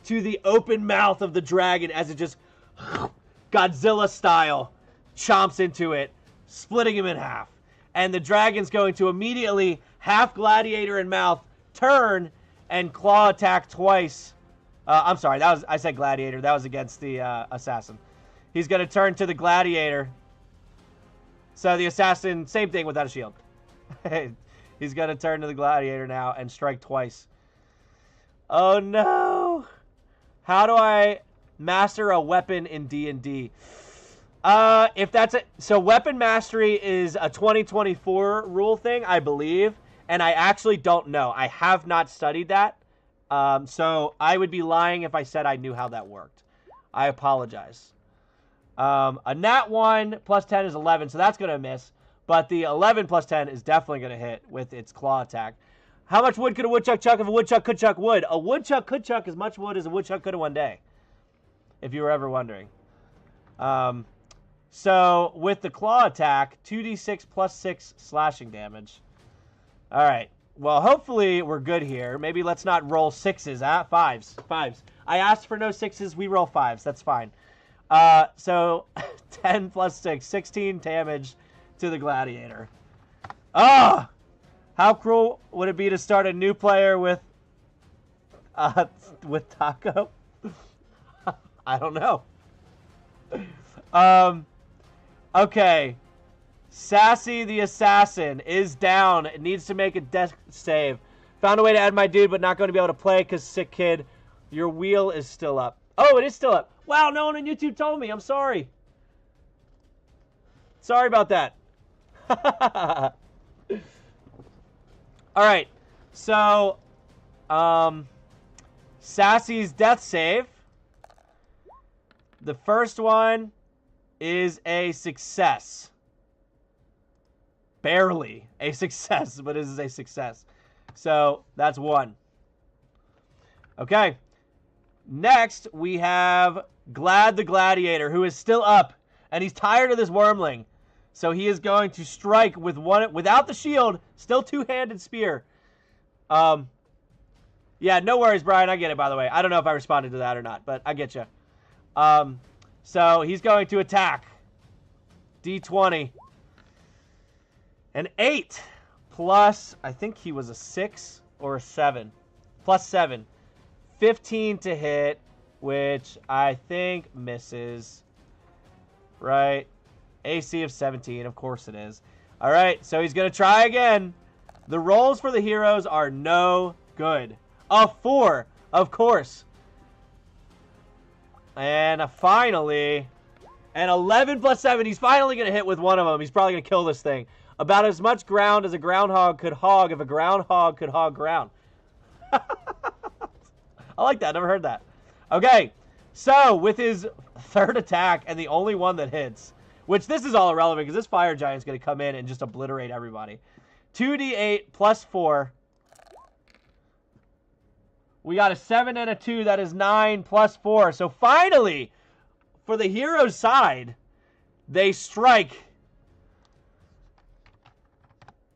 to the open mouth of the dragon as it just Godzilla style chomps into it, splitting him in half. And the dragon's going to immediately, half gladiator in mouth, turn and claw attack twice. I'm sorry, I said gladiator. That was against the assassin. He's going to turn to the gladiator. So the assassin, same thing without a shield. He's going to turn to the gladiator now and strike twice. Oh no! How do I master a weapon in D&D? If that's it, so weapon mastery is a 2024 rule thing, I believe, and I actually don't know. I have not studied that, so I would be lying if I said I knew how that worked. I apologize. A nat 1 plus 10 is 11, so that's going to miss, but the 11 plus 10 is definitely going to hit with its claw attack. How much wood could a woodchuck chuck if a woodchuck could chuck wood? A woodchuck could chuck as much wood as a woodchuck could in one day, if you were ever wondering. So, with the claw attack, 2d6 plus 6 slashing damage. Alright, well, hopefully we're good here. Maybe let's not roll 6s, Fives. I asked for no 6s, we roll 5s, that's fine. So, 10 plus 6, 16 damage to the gladiator. Ah! How cruel would it be to start a new player with Taco? I don't know. Okay. Sassy the assassin is down. It needs to make a death save. Found a way to add my dude, but not going to be able to play because sick kid. Your wheel is still up. Oh, it is still up. Wow, no one on YouTube told me. I'm sorry. Sorry about that. All right. So, Sassy's death save. The first one is a success. Barely a success, but it is a success. So, that's 1. Okay. Next, we have Glad the Gladiator, who is still up, and he's tired of this wormling. So he is going to strike with one without the shield, still two-handed spear. Yeah, no worries, Brian. I get it, by the way. I don't know if I responded to that or not, but I get you. So he's going to attack. D20. An 8 plus, I think he was a 6 or a 7. Plus 7. 15 to hit, which I think misses. Right? AC of 17, of course it is. All right, so he's going to try again. The rolls for the heroes are no good. A 4, of course. And finally, an 11 plus 7. He's finally going to hit with one of them. He's probably going to kill this thing. About as much ground as a groundhog could hog if a groundhog could hog ground. I like that. Never heard that. Okay, so with his third attack and the only one that hits, which this is all irrelevant because this fire giant's going to come in and just obliterate everybody. 2d8 plus 4. We got a 7 and a 2. That is 9 plus 4. So finally, for the hero's side, they strike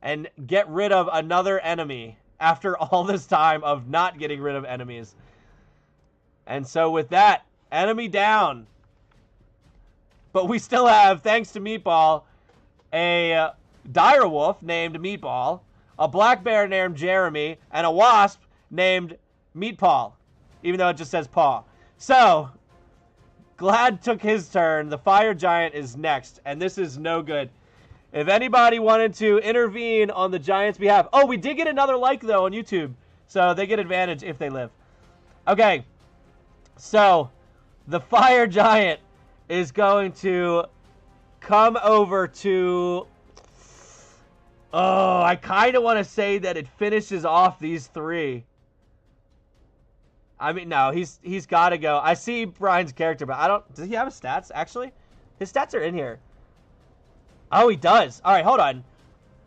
and get rid of another enemy after all this time of not getting rid of enemies. And so with that, enemy down. But we still have, thanks to Meatball, a dire wolf named Meatball, a black bear named Jeremy, and a wasp named Meatpaw, even though it just says paw. So, Glad took his turn. The fire giant is next, and this is no good. If anybody wanted to intervene on the giant's behalf. Oh, we did get another like, though, on YouTube. So they get advantage if they live. Okay. So, the fire giant is going to come over to... Oh, I kind of want to say that it finishes off these 3. I mean, no, he's got to go. I see Brian's character, but I don't... Does he have his stats, actually? His stats are in here. Oh, he does. All right, hold on.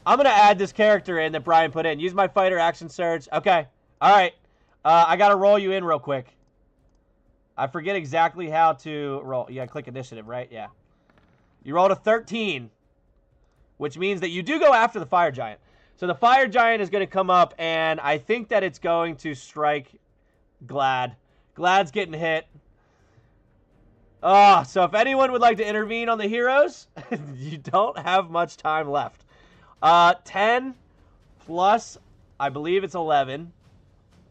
I'm going to add this character in that Brian put in. Use my fighter action surge. Okay. All right. I got to roll you in real quick. I forget exactly how to roll. You got to click initiative, right? Yeah. You rolled a 13, which means that you do go after the fire giant. So the fire giant is going to come up, and I think that it's going to strike Glad. Glad's getting hit. Oh, so if anyone would like to intervene on the heroes, you don't have much time left. 10 plus, I believe it's 11,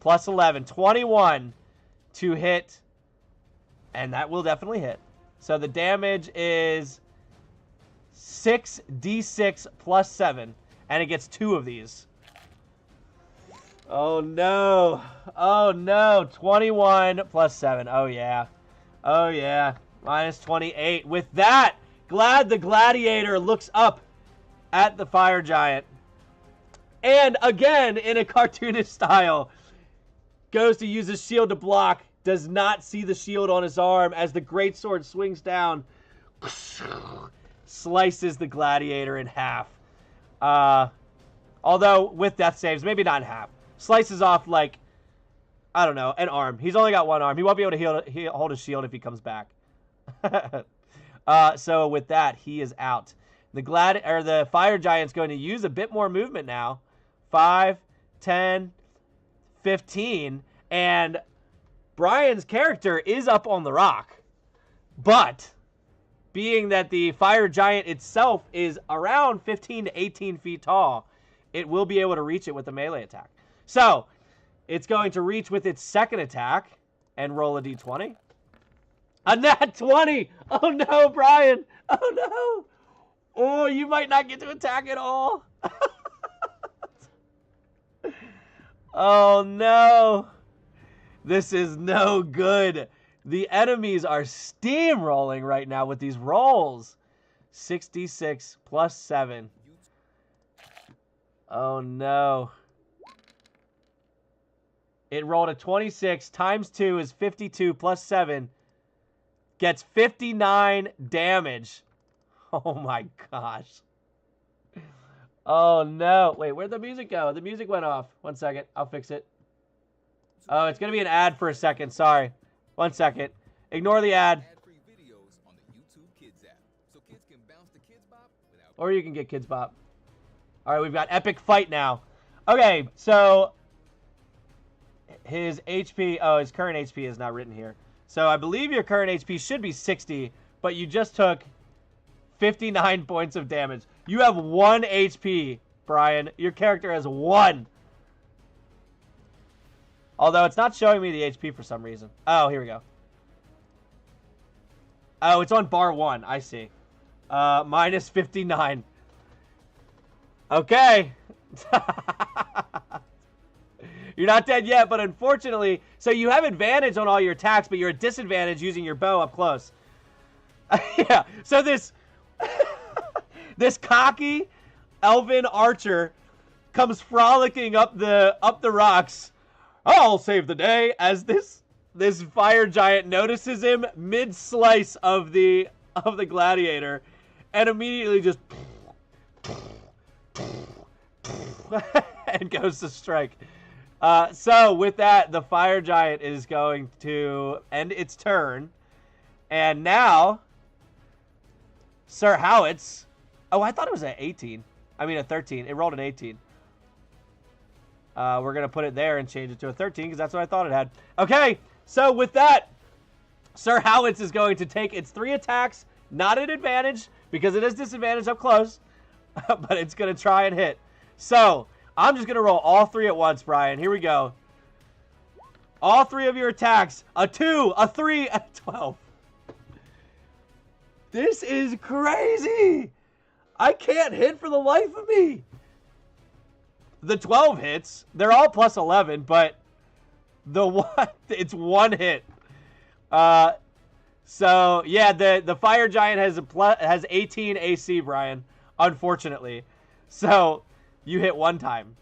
plus 11, 21 to hit, and that will definitely hit. So the damage is 6d6 plus 7, and it gets 2 of these. Oh no. Oh no. 21 plus 7. Oh yeah. Oh yeah. Minus 28. With that, Glad the Gladiator looks up at the fire giant. And again, in a cartoonish style, goes to use his shield to block. Does not see the shield on his arm as the greatsword swings down. Slices the gladiator in half. Although with death saves, maybe not in half. Slices off, like, I don't know, an arm. He's only got one arm. He won't be able to hold his shield if he comes back. So with that, he is out. The fire giant's going to use a bit more movement now. 5, 10, 15, and Brian's character is up on the rock. But being that the fire giant itself is around 15 to 18 feet tall, it will be able to reach it with a melee attack. So it's going to reach with its second attack and roll a d20. A nat 20! Oh no, Brian! Oh no! Oh, you might not get to attack at all. Oh no. This is no good. The enemies are steamrolling right now with these rolls. 66 plus 7. Oh no. It rolled a 26 times 2 is 52 plus 7. Gets 59 damage. Oh my gosh. Oh no. Wait, where'd the music go? The music went off. 1 second. I'll fix it. Oh, it's going to be an ad for a second. Sorry. 1 second. Ignore the ad. Or you can get Kids Bop. All right, we've got Epic Fight now. Okay, so his HP, oh, his current HP is not written here. So I believe your current HP should be 60, but you just took 59 points of damage. You have 1 HP, Brian. Your character has 1. Although it's not showing me the HP for some reason. Oh, here we go. Oh, it's on bar 1. I see. Minus 59. Okay. You're not dead yet, but unfortunately, so you have advantage on all your attacks, but you're at disadvantage using your bow up close. Yeah, so this this cocky elven archer comes frolicking up the rocks. I'll save the day as this fire giant notices him mid-slice of the gladiator and immediately just and goes to strike. So with that, the fire giant is going to end its turn. And now, Sir Howitz. Oh, I thought it was an 18. I mean a 13. It rolled an 18. We're going to put it there and change it to a 13 because that's what I thought it had. Okay, so with that, Sir Howitz is going to take its 3 attacks, not at advantage because it is disadvantage up close, but it's going to try and hit. So I'm just going to roll all 3 at once, Brian. Here we go. All 3 of your attacks. A 2, a 3, and a 12. This is crazy. I can't hit for the life of me. The 12 hits. They're all plus 11, but the one, it's 1 hit. So yeah, the fire giant has 18 AC, Brian. Unfortunately, so you hit one time,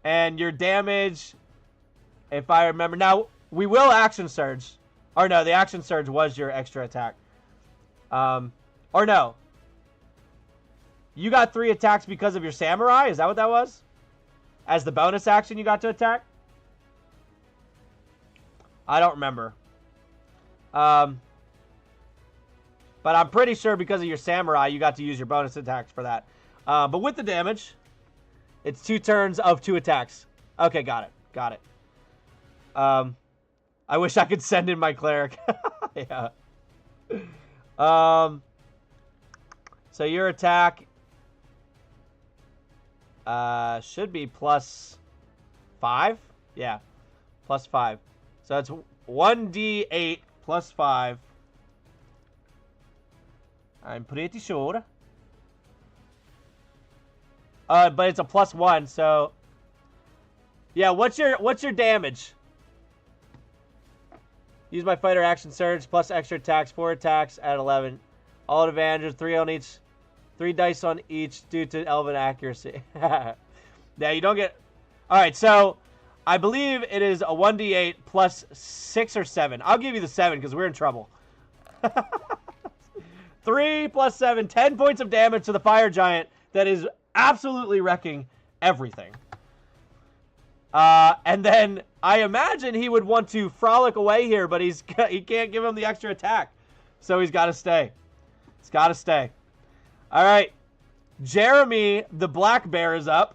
and your damage, if I remember, now we will action surge, or no, the action surge was your extra attack, or no, you got 3 attacks because of your samurai. Is that what that was? As the bonus action, you got to attack. I don't remember. But I'm pretty sure because of your samurai, you got to use your bonus attacks for that. But with the damage, it's 2 turns of 2 attacks. Okay, got it. Got it. I wish I could send in my cleric. Yeah. So your attack should be +5. Yeah, +5. So it's 1d8 +5. I'm pretty sure. But it's a +1, so yeah. What's your damage? Use my fighter action surge plus extra attacks, 4 attacks at 11. All advantages, 3 on each, 3 dice on each due to elven accuracy. Yeah, you don't get. All right, so I believe it is a 1d8 plus 6 or 7. I'll give you the 7 because we're in trouble. 3 plus 7, 10 points of damage to the fire giant that is absolutely wrecking everything. And then I imagine he would want to frolic away here, but he can't give him the extra attack. So he's got to stay. He's got to stay. All right. Jeremy the Black Bear is up.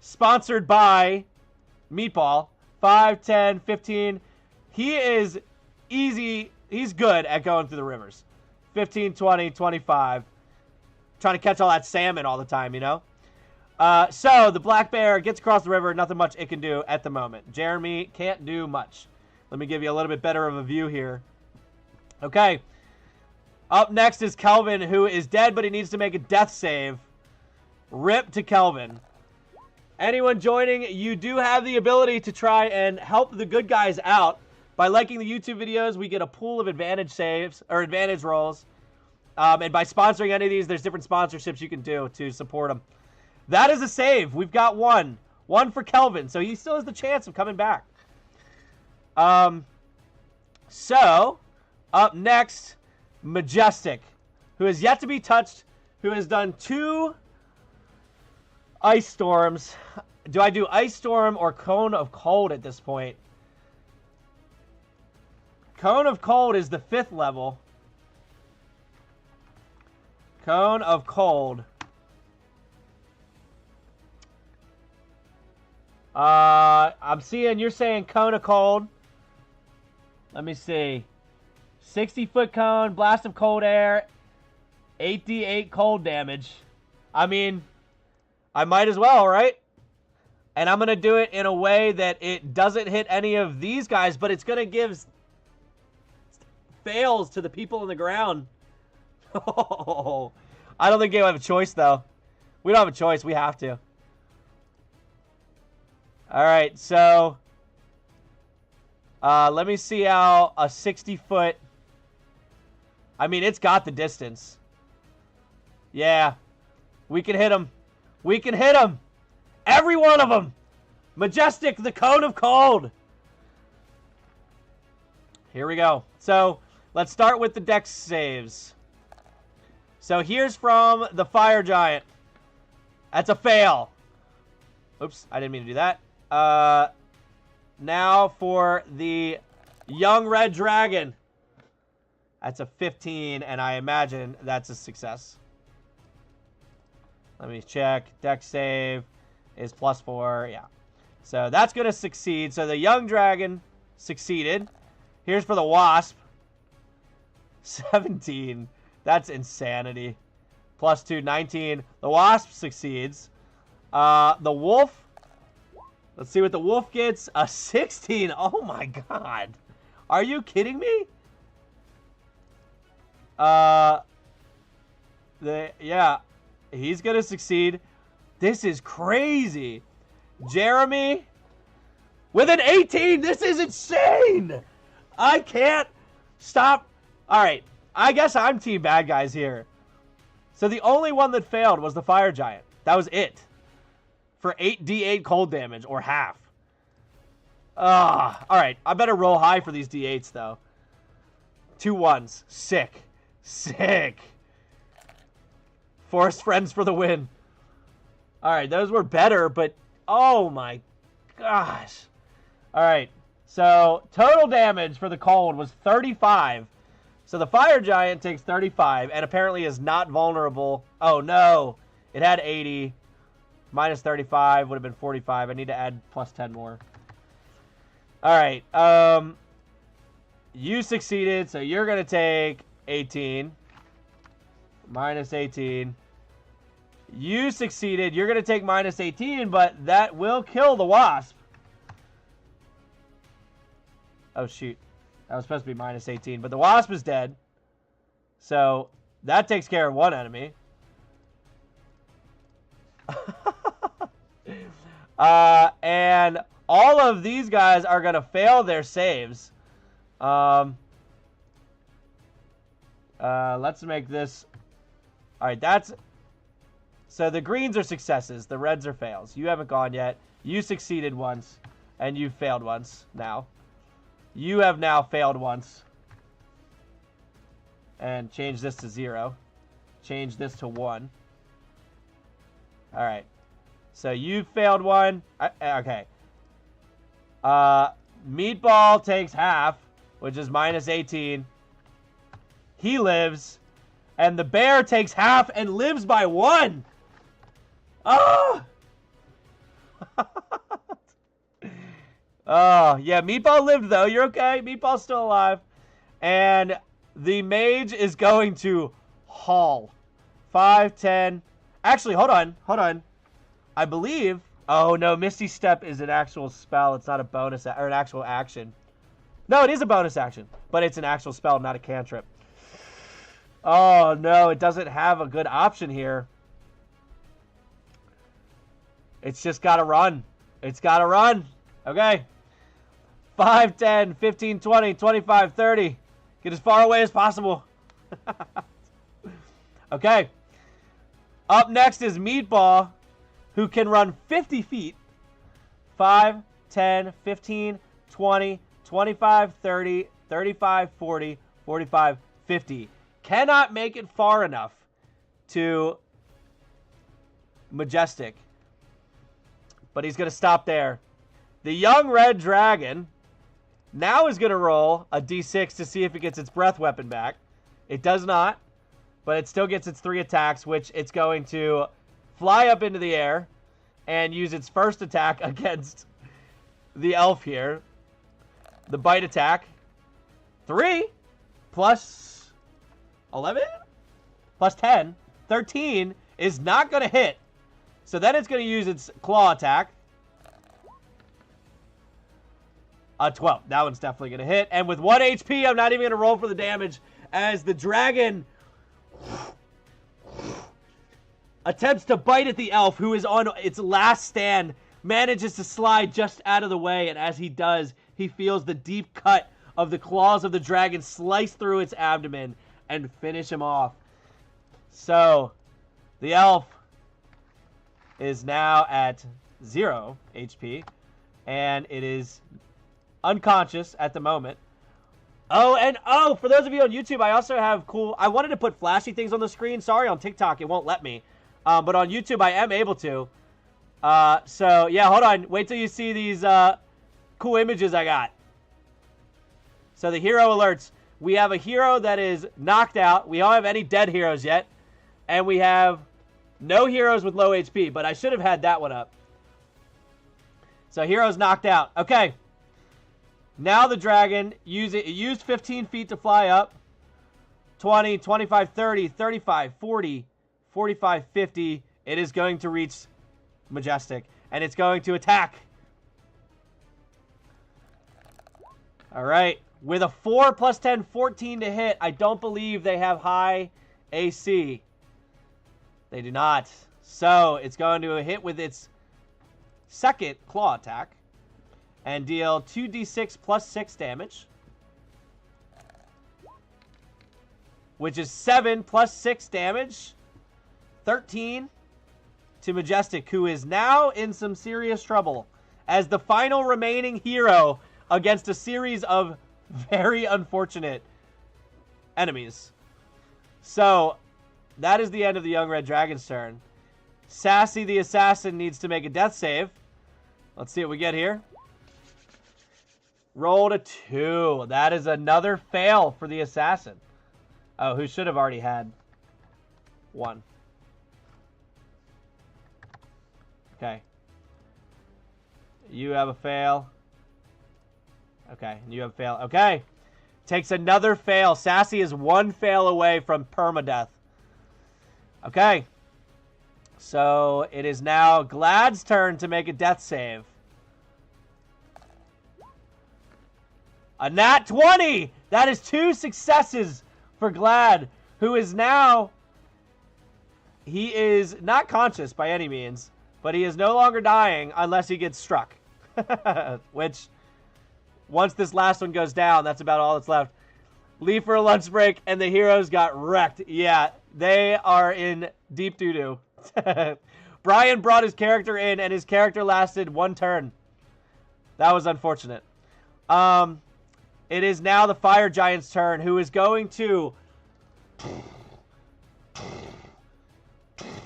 Sponsored by Meatball. 5, 10, 15. He is easy. He's good at going through the rivers. 15, 20, 25. Trying to catch all that salmon all the time, you know? So the black bear gets across the river. Nothing much it can do at the moment. Jeremy can't do much. Let me give you a little bit better of a view here. Okay. Up next is Kelvin, who is dead, but he needs to make a death save. Rip to Kelvin. Anyone joining, you do have the ability to try and help the good guys out. By liking the YouTube videos, we get a pool of advantage saves, or advantage rolls. And by sponsoring any of these, there's different sponsorships you can do to support them. That is a save. We've got one. One for Kelvin, so he still has the chance of coming back. So, up next, Majestic, who has yet to be touched, who has done 2 ice storms. Do I do ice storm or cone of cold at this point? Cone of cold is the 5th level. Cone of cold. I'm seeing you're saying cone of cold. Let me see. 60-foot cone, blast of cold air, 8d8 cold damage. I mean, I might as well, right? And I'm going to do it in a way that it doesn't hit any of these guys, but it's going to give fails to the people on the ground. Oh, I don't think they have a choice, though. We don't have a choice. We have to. All right, so let me see how a 60-foot... I mean, it's got the distance. Yeah, we can hit him. We can hit him. Every one of them. Majestic, the cone of cold. Here we go. So let's start with the dex saves. So here's from the fire giant. That's a fail. Oops, I didn't mean to do that. Now for the young red dragon. That's a 15, and I imagine that's a success. Let me check. Dex save is +4. Yeah. So that's going to succeed. So the young dragon succeeded. Here's for the wasp. 17. That's insanity. +2, 19. The wasp succeeds. The wolf. Let's see what the wolf gets. A 16. Oh my god. Are you kidding me? Yeah. He's going to succeed. This is crazy. Jeremy with an 18. This is insane. I can't stop All right. I guess I'm team bad guys here. So the only one that failed was the fire giant. That was it. For 8d8 cold damage, or half. All right. I better roll high for these d8s, though. 2 1s. Sick. Sick. Forest friends for the win. All right. Those were better, but oh my gosh. All right. So total damage for the cold was 35. So the fire giant takes 35 and apparently is not vulnerable. Oh, no. It had 80. Minus 35 would have been 45. I need to add plus 10 more. All right. You succeeded, so you're going to take 18. Minus 18. You succeeded. You're going to take minus 18, but that will kill the wasp. Oh, shoot. That was supposed to be minus 18, but the wasp is dead. So that takes care of one enemy. And all of these guys are going to fail their saves. Let's make this... All right, that's... So the greens are successes. The reds are fails. You haven't gone yet. You succeeded once, and you failed once now. You have now failed once. And change this to 0. Change this to 1. All right. So you failed one. Okay. Meatball takes half, which is minus 18. He lives. And the bear takes half and lives by 1. Oh! Oh, yeah, Meatball lived, though. You're okay. Meatball's still alive. And the mage is going to haul. 5, 10. Actually, hold on. Hold on. I believe... Oh, no, Misty Step is an actual spell. It's not a bonus or an actual action. No, it is a bonus action. But it's an actual spell, not a cantrip. Oh, no, it doesn't have a good option here. It's just got to run. It's got to run. Okay. 5, 10, 15, 20, 25, 30. Get as far away as possible. Okay. Up next is Meatball, who can run 50 feet. 5, 10, 15, 20, 25, 30, 35, 40, 45, 50. Cannot make it far enough to Majestic. But he's going to stop there. The young red dragon now is going to roll a d6 to see if it gets its breath weapon back. It does not, but it still gets its 3 attacks, which it's going to fly up into the air and use its first attack against the elf here. The bite attack. 3 plus 11 plus 10. 13 is not going to hit. So then it's going to use its claw attack. A 12. That one's definitely going to hit. And with 1 HP, I'm not even going to roll for the damage as the dragon attempts to bite at the elf, who is on its last stand, manages to slide just out of the way. And as he does, he feels the deep cut of the claws of the dragon slice through its abdomen and finish him off. So the elf is now at 0 HP, and it is unconscious at the moment. Oh, and for those of you on YouTube, I also have cool... I wanted to put flashy things on the screen. Sorry, on TikTok, it won't let me. But on YouTube, I am able to. So, yeah, hold on. Wait till you see these cool images I got. So, the hero alerts. We have a hero that is knocked out. We don't have any dead heroes yet. And we have no heroes with low HP, but I should have had that one up. So, hero's knocked out. Okay. Now the dragon used 15 feet to fly up. 20, 25, 30, 35, 40, 45, 50. It is going to reach Majestic. And it's going to attack. All right. With a 4 plus 10, 14 to hit. I don't believe they have high AC. They do not. So it's going to hit with its second claw attack. And deal 2d6 plus 6 damage. which is 7 plus 6 damage. 13 to Majestic, who is now in some serious trouble as the final remaining hero against a series of very unfortunate enemies. So, that is the end of the Young Red Dragon's turn. Sassy the Assassin needs to make a death save. Let's see what we get here. Rolled a 2. That is another fail for the Assassin. Oh, who should have already had 1. Okay. You have a fail. Okay, you have a fail. Okay. Takes another fail. Sassy is 1 fail away from permadeath. Okay. So, it is now Glad's turn to make a death save. A nat 20! That is 2 successes for Glad, who is now... He is not conscious by any means, but he is no longer dying unless he gets struck. Which, once this last one goes down, that's about all that's left. Leave for a lunch break, and the heroes got wrecked. Yeah, they are in deep doo-doo. Brian brought his character in, and his character lasted 1 turn. That was unfortunate. It is now the Fire Giant's turn, who is going to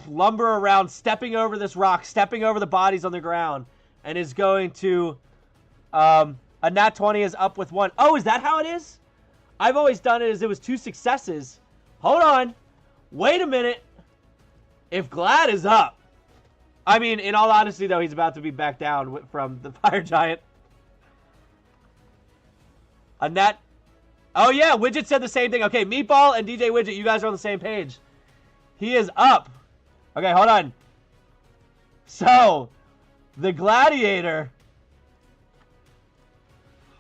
lumber around, stepping over this rock, stepping over the bodies on the ground, and is going to... a nat 20 is up with 1. Oh, is that how it is? I've always done it as it was 2 successes. Hold on. Wait a minute. If Glad is up... I mean, in all honesty, though, he's about to be back down from the Fire Giant. A nat... Oh, yeah, Widget said the same thing. Okay, Meatball and DJ Widget, you guys are on the same page. He is up. Okay, hold on. So, the Gladiator...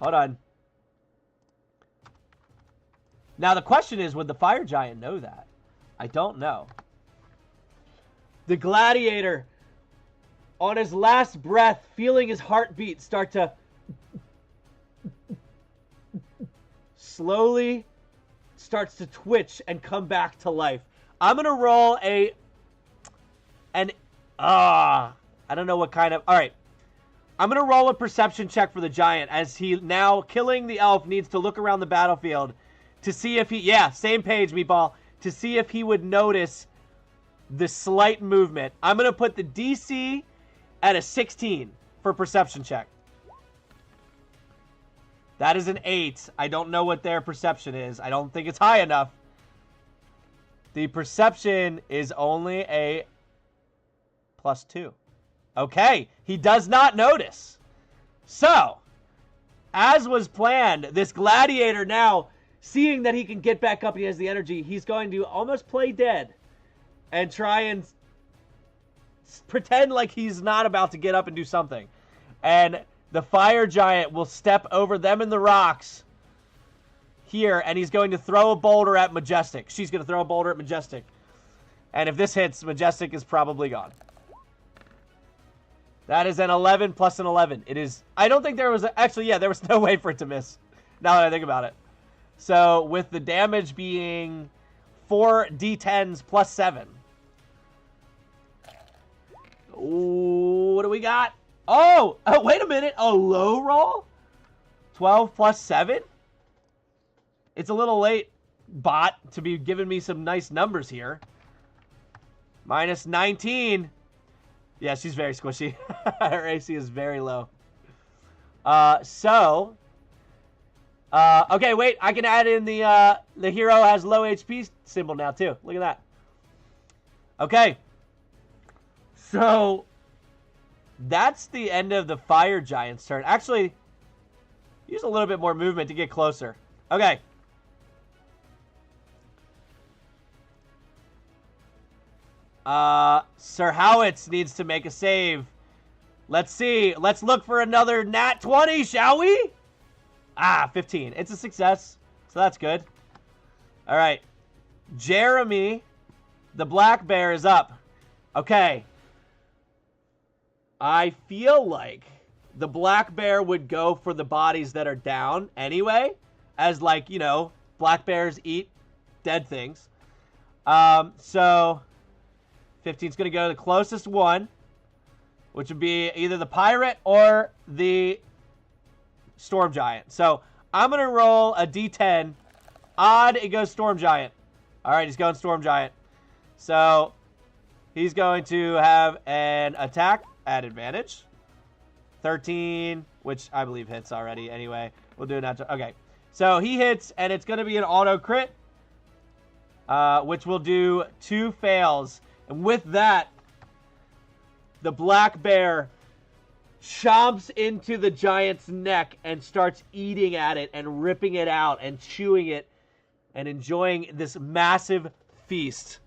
Hold on. Now, the question is, would the Fire Giant know that? I don't know. The Gladiator, on his last breath, feeling his heartbeat start to slowly starts to twitch and come back to life. I'm going to roll I don't know what kind of... All right. I'm going to roll a perception check for the giant as he now, killing the elf, needs to look around the battlefield to see if he... Yeah, same page, Meatball. To see if he would notice the slight movement. I'm going to put the DC at a 16 for perception check. That is an 8. I don't know what their perception is. I don't think it's high enough. The perception is only a +2. Okay, he does not notice. So, as was planned, this Gladiator now, seeing that he can get back up and he has the energy, he's going to almost play dead and try and pretend like he's not about to get up and do something. And the Fire Giant will step over them in the rocks here, and he's going to throw a boulder at Majestic. She's going to throw a boulder at Majestic. And if this hits, Majestic is probably gone. That is an 11 plus an 11. It is... I don't think there was... Actually, yeah, there was no way for it to miss, now that I think about it. So, with the damage being 4 d10s plus 7. Ooh, what do we got? Oh, wait a minute. A low roll? 12 plus 7? It's a little late, bot, to be giving me some nice numbers here. Minus 19. Yeah, she's very squishy. Her AC is very low. Okay, wait. I can add in the hero has low HP symbol now, too. Look at that. Okay. So, that's the end of the Fire Giant's turn. Actually, use a little bit more movement to get closer. Okay. Sir Howitz needs to make a save. Let's see. Let's look for another nat 20, shall we? 15. It's a success, so that's good. All right. Jeremy, the black bear, is up. Okay. I feel like the black bear would go for the bodies that are down anyway, as, like, you know, black bears eat dead things. So 15 is going to go to the closest one, which would be either the pirate or the storm giant. So I'm going to roll a d10. Odd, it goes storm giant. All right, he's going storm giant. So he's going to have an attack at advantage. 13, which I believe hits already anyway. We'll do it natural. Okay, so he hits, and it's going to be an auto crit, which will do 2 fails. And with that, the black bear chomps into the giant's neck and starts eating at it and ripping it out and chewing it and enjoying this massive feast.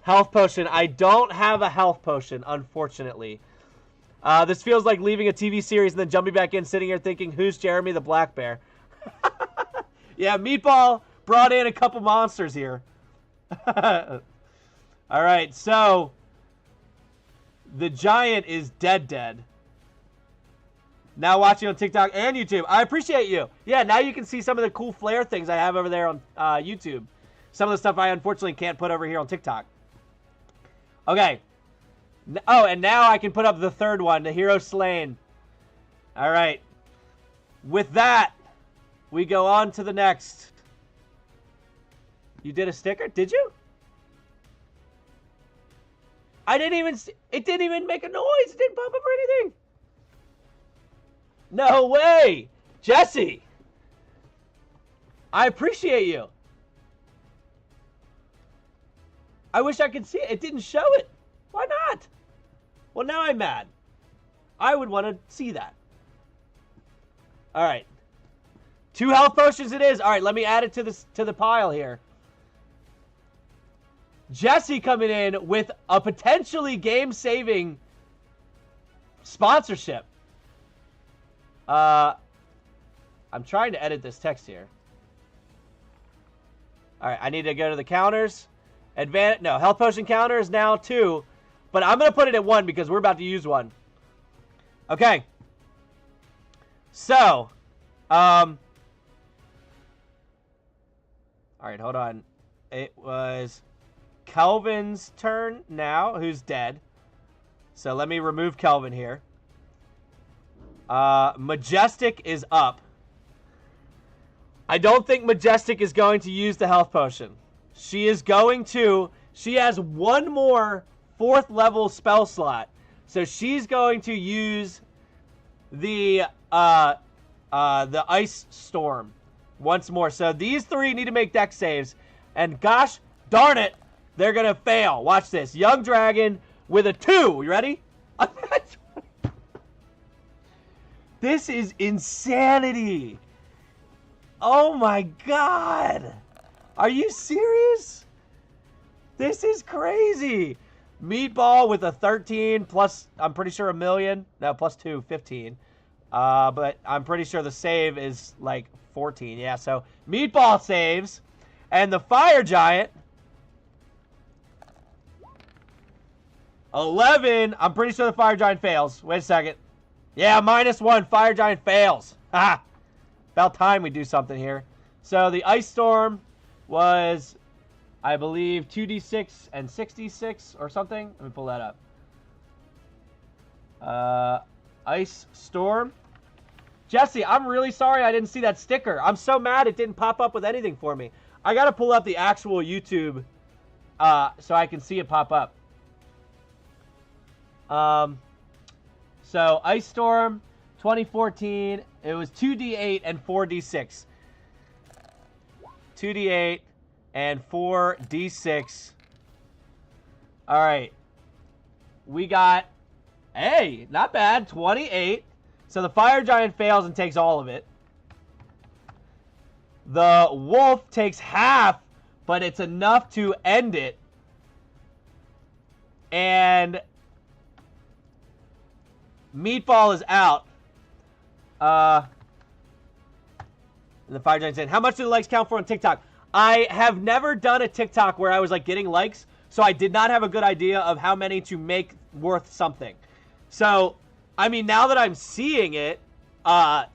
Health potion. I don't have a health potion, unfortunately. This feels like leaving a TV series and then jumping back in, sitting here thinking, who's Jeremy the Black Bear? Yeah, Meatball brought in a couple monsters here. All right, so the giant is dead. Now watching on TikTok and YouTube. I appreciate you. Yeah, now you can see some of the cool flare things I have over there on YouTube. Some of the stuff I unfortunately can't put over here on TikTok. Okay. Oh, and now I can put up the third one, the hero slain. All right. With that, we go on to the next. You did a sticker? Did you? I didn't even see, it didn't even make a noise. It didn't pop up or anything. No way. Jesse. I appreciate you. I wish I could see it. It didn't show it. Why not? Well, now I'm mad. I would want to see that. All right. 2 health potions it is. All right, let me add it to the pile here. Jesse coming in with a potentially game-saving sponsorship. I'm trying to edit this text here. All right, I need to go to the counters. No, health potion counter is now 2, but I'm going to put it at 1 because we're about to use one. Okay. So, all right, hold on. It was Kelvin's turn now, who's dead. So let me remove Kelvin here. Majestic is up. I don't think Majestic is going to use the health potion. She is going to. She has 1 more 4th level spell slot. So she's going to use the ice storm once more. So these 3 need to make dex saves. And gosh darn it, they're going to fail. Watch this. Young Dragon with a 2. You ready? This is insanity. Oh my god. Are you serious? This is crazy. Meatball with a 13 plus, I'm pretty sure, a million. No, plus 2, 15. But I'm pretty sure the save is like 14. Yeah, so Meatball saves. And the Fire Giant, 11. I'm pretty sure the Fire Giant fails. Wait a second. Yeah, -1. Fire Giant fails. Ah, about time we do something here. So the Ice Storm was, I believe, 2d6 and 6d6 or something. Let me pull that up. Ice Storm. Jesse, I'm really sorry I didn't see that sticker. I'm so mad it didn't pop up with anything for me. I got to pull up the actual YouTube so I can see it pop up. So Ice Storm 2014, it was 2d8 and 4d6. 2d8 and 4d6. All right. We got, hey, not bad, 28. So the Fire Giant fails and takes all of it. The Wolf takes half, but it's enough to end it. And Meatball is out. And the Fire Giant said, how much do the likes count for on TikTok? I have never done a TikTok where I was like getting likes, so I did not have a good idea of how many to make worth something. So, I mean, now that I'm seeing it, I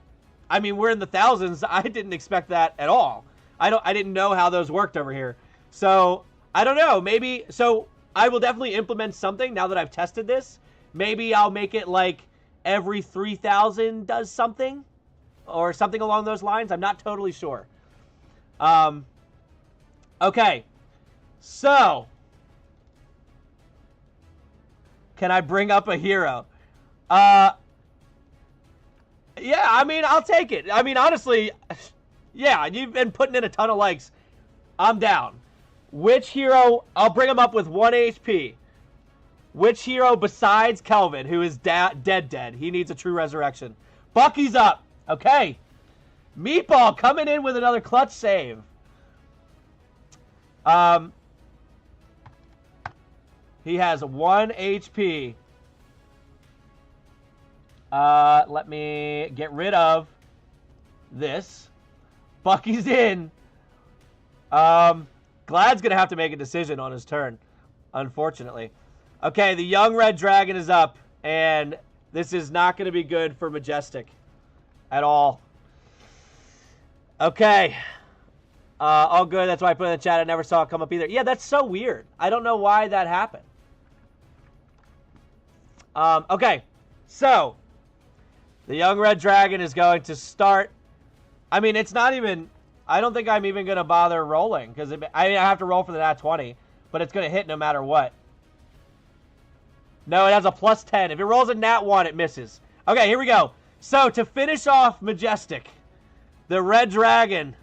mean, we're in the thousands. I didn't expect that at all. I didn't know how those worked over here. So I don't know. Maybe so. I will definitely implement something now that I've tested this. Maybe I'll make it like every 3,000 does something, or something along those lines. I'm not totally sure. Okay, so can I bring up a hero? Yeah, I mean, I'll take it. I mean, honestly, yeah, you've been putting in a ton of likes. I'm down. Which hero? I'll bring him up with 1 HP. Which hero besides Kelvin, who is dead? He needs a true resurrection. Bucky's up. Okay. Meatball coming in with another clutch save. He has 1 HP. Let me get rid of this. Bucky's in. Glad's going to have to make a decision on his turn, unfortunately. Okay, the young red dragon is up, and this is not going to be good for Majestic at all. Okay. All good. That's why I put in the chat. I never saw it come up either. Yeah, that's so weird. I don't know why that happened. Okay, so the young red dragon is going to start. I mean, it's not even... I don't think I'm even going to bother rolling, because I have to roll for the nat 20, but it's going to hit no matter what. No, it has a plus 10. If it rolls a nat 1, it misses. Okay, here we go. So, to finish off Majestic, the red dragon...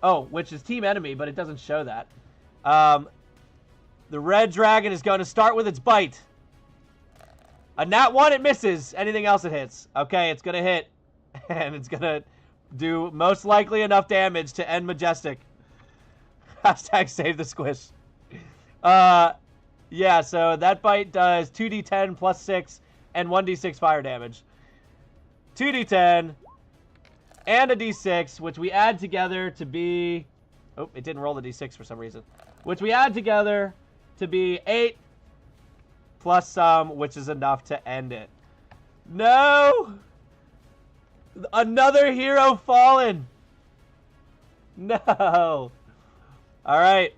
Oh, which is team enemy, but it doesn't show that. The red dragon is going to start with its bite. A nat 1, it misses. Anything else it hits. Okay, it's going to hit. And it's going to do most likely enough damage to end Majestic. Hashtag save the squish. Yeah, so that bite does 2d10 plus 6 and 1d6 fire damage. 2d10 and a d6, which we add together to be... Oh, it didn't roll the d6 for some reason. Which we add together to be 8 plus some, which is enough to end it. No! Another hero fallen! No! Alright.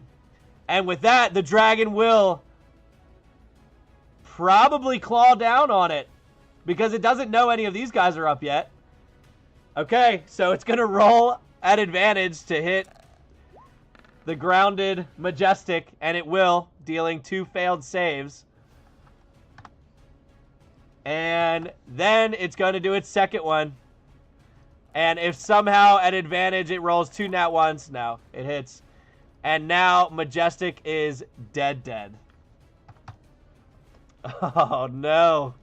And with that, the dragon will probably claw down on it, because it doesn't know any of these guys are up yet. Okay, so it's going to roll at advantage to hit the grounded Majestic, and it will, dealing 2 failed saves. And then it's going to do its second one. And if somehow at advantage it rolls 2 nat 1s, no, it hits. And now Majestic is dead. Oh, no.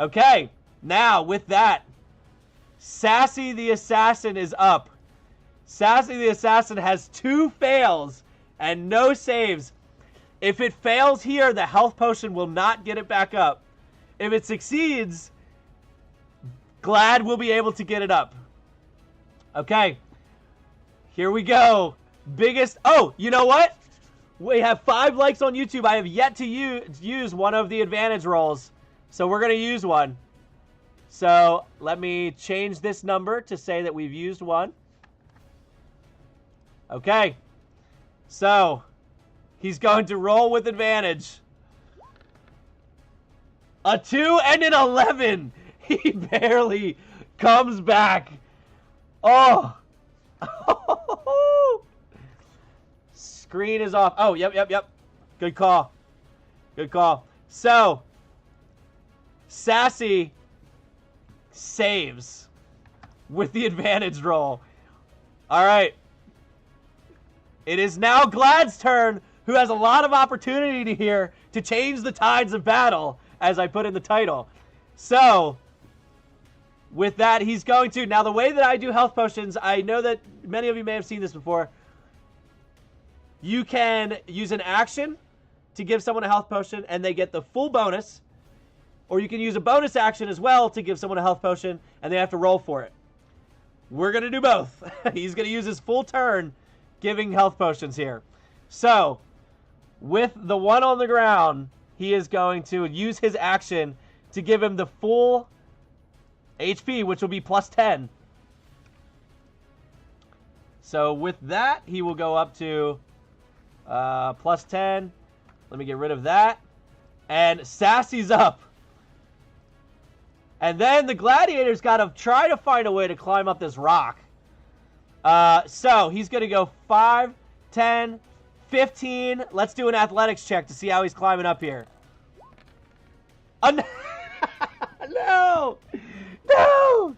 Okay, now with that, Sassy the Assassin is up. Sassy the Assassin has 2 fails and no saves. If it fails here, the health potion will not get it back up. If it succeeds, Glad will be able to get it up. Okay, here we go. Biggest... Oh, you know what? We have 5 likes on YouTube. I have yet to use one of the advantage rolls, so we're going to use one. So let me change this number to say that we've used one. Okay, so he's going to roll with advantage. A 2 and an 11. He barely comes back. Oh. Screen is off. Oh, yep. Good call. Good call. So, Sassy saves with the advantage roll. All right. It is now Glad's turn, who has a lot of opportunity here to change the tides of battle, as I put in the title. So, with that, he's going to... Now, the way that I do health potions, I know that many of you may have seen this before. You can use an action to give someone a health potion, and they get the full bonus. Or you can use a bonus action as well to give someone a health potion, and they have to roll for it. We're going to do both. He's going to use his full turn giving health potions here. So, with the one on the ground, he is going to use his action to give him the full HP, which will be plus 10. So with that, he will go up to plus 10. Let me get rid of that. And Sassy's up. And then the Gladiator's got to try to find a way to climb up this rock. So he's going to go 5, 10, 15. Let's do an athletics check to see how he's climbing up here. No! No!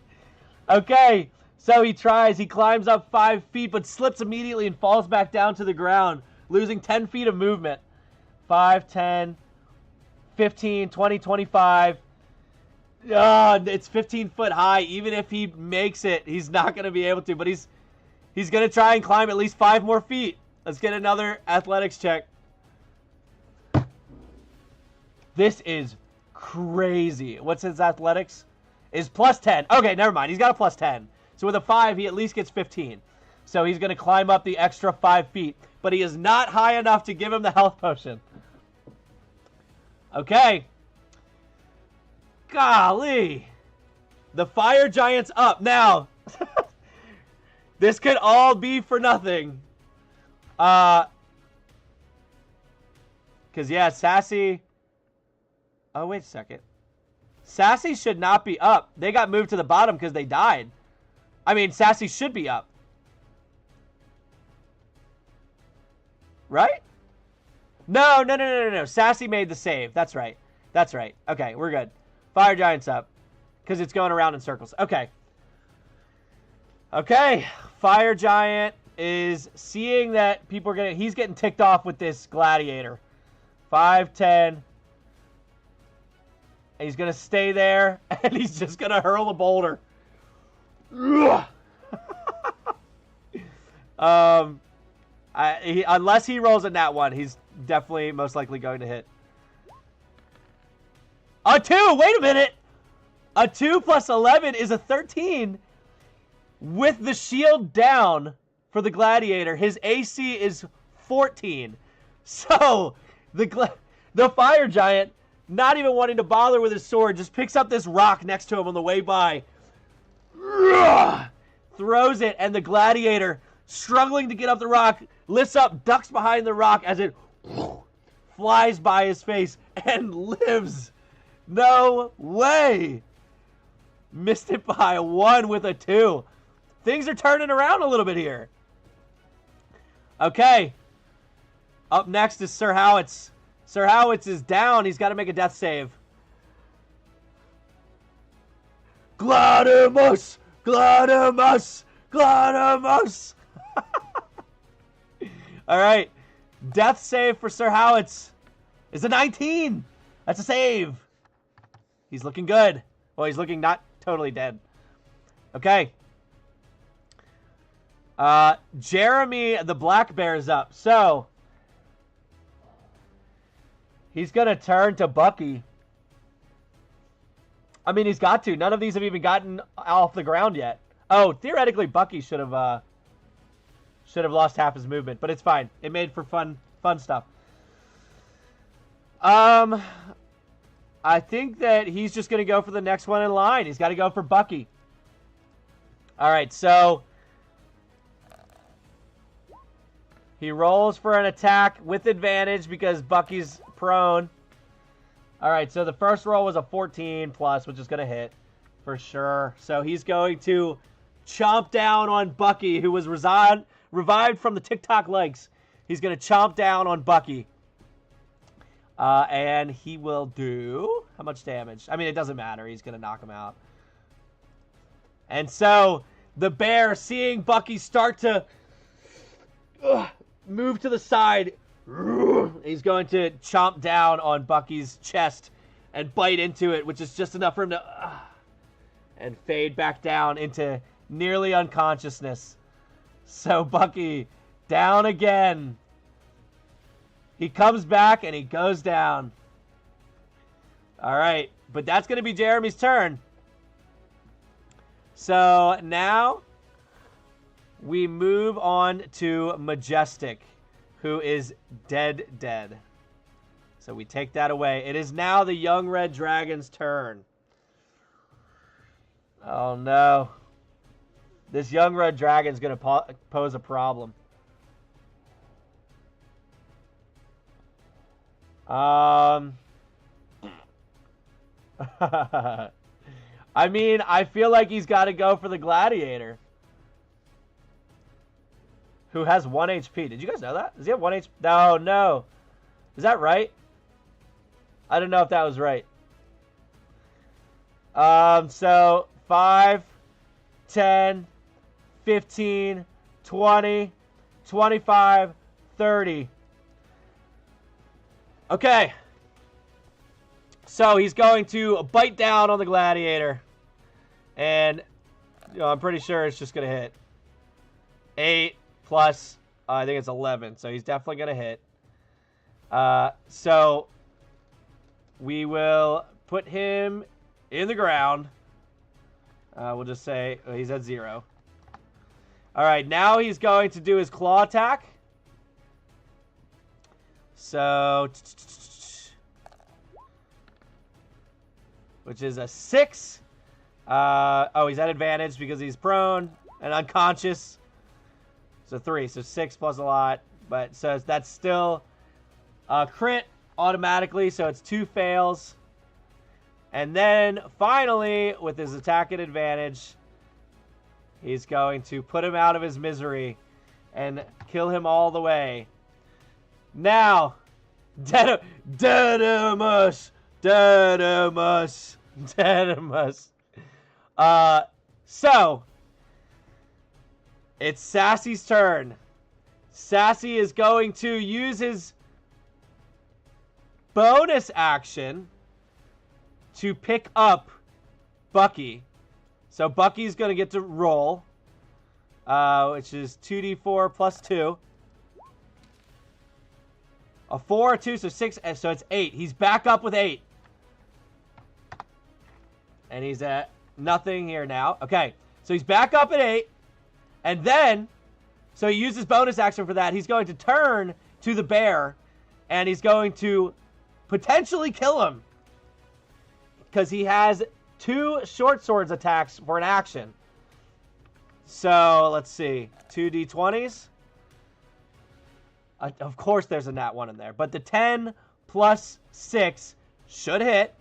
Okay, so he tries. He climbs up 5 feet, but slips immediately and falls back down to the ground, losing 10 feet of movement. 5, 10, 15, 20, 25. It's 15 foot high. Even if he makes it, he's not going to be able to. But he's going to try and climb at least 5 more feet. Let's get another athletics check. This is crazy. What's his athletics? Is plus 10. Okay, never mind. He's got a plus 10. So with a 5, he at least gets 15. So he's going to climb up the extra 5 feet. But he is not high enough to give him the health potion. Okay. Golly. The fire giant's up. Now, this could all be for nothing. Because, yeah, Sassy... Oh, wait a second. Sassy should not be up. They got moved to the bottom because they died. I mean, Sassy should be up. Right? No. Sassy made the save. That's right. That's right. Okay, we're good. Fire Giant's up. Because it's going around in circles. Okay. Okay. Fire Giant is seeing that people are getting... He's getting ticked off with this Gladiator. 5, 10... He's going to stay there, and he's just going to hurl a boulder. Unless he rolls in that one, he's definitely most likely going to hit. A 2! Wait a minute! A 2 plus 11 is a 13. With the shield down for the Gladiator, his AC is 14. So, the Fire Giant... Not even wanting to bother with his sword, just picks up this rock next to him on the way by. Throws it, and the Gladiator, struggling to get up the rock, lifts up, ducks behind the rock as it flies by his face and lives. No way. Missed it by a 1 with a 2. Things are turning around a little bit here. Okay. Up next is Sir Howitz. Sir Howitz is down. He's got to make a death save. Gladimus! Gladimus! Gladimus! All right. Death save for Sir Howitz is a 19. That's a save. He's looking good. Well, he's looking not totally dead. Okay. Jeremy the Black Bear is up. So... He's going to turn to Bucky. I mean, he's got to. None of these have even gotten off the ground yet. Oh, theoretically, Bucky should have lost half his movement, but it's fine. It made for fun stuff. I think that he's just going to go for the next one in line. He's got to go for Bucky. All right, so he rolls for an attack with advantage because Bucky's prone. All right, so the first roll was a 14 plus, which is going to hit for sure. So he's going to chomp down on Bucky, who was revived from the TikTok legs. He's going to chomp down on Bucky. And he will do... How much damage? I mean, it doesn't matter. He's going to knock him out. And so the bear, seeing Bucky start to move to the side... He's going to chomp down on Bucky's chest and bite into it, which is just enough for him to and fade back down into nearly unconsciousness. So Bucky down again. He comes back and he goes down. All right, but that's going to be Jeremy's turn. So now we move on to Majestic, who is dead. So we take that away. It is now the young red dragon's turn. Oh no. This young red dragon's going to pose a problem. I mean, I feel like he's got to go for the gladiator. Who has 1 HP. Did you guys know that? Does he have 1 HP? No, no. Is that right? I don't know if that was right. So 5, 10, 15, 20, 25, 30. Okay. So he's going to bite down on the gladiator. And I'm pretty sure it's just going to hit. 8 plus, I think it's 11. So he's definitely going to hit. So we will put him in the ground. We'll just say he's at 0. All right, now he's going to do his claw attack. So, which is a 6. Oh, he's at advantage because he's prone and unconscious. So 3, so 6 plus a lot. But so that's still a crit automatically, so it's 2 fails. And then finally, with his attack at advantage, he's going to put him out of his misery and kill him all the way. Now, Dedimus. So, it's Sassy's turn. Sassy is going to use his bonus action to pick up Bucky. So Bucky's going to get to roll, which is 2d4 plus 2. A 4, a 2, so 6, so it's 8. He's back up with 8. And he's at nothing here now. Okay, so he's back up at 8. And then, so he uses bonus action for that. He's going to turn to the bear, and he's going to potentially kill him. Because he has 2 short swords attacks for an action. So, let's see. 2d20s. Of course there's a nat 1 in there. But the 10 plus 6 should hit.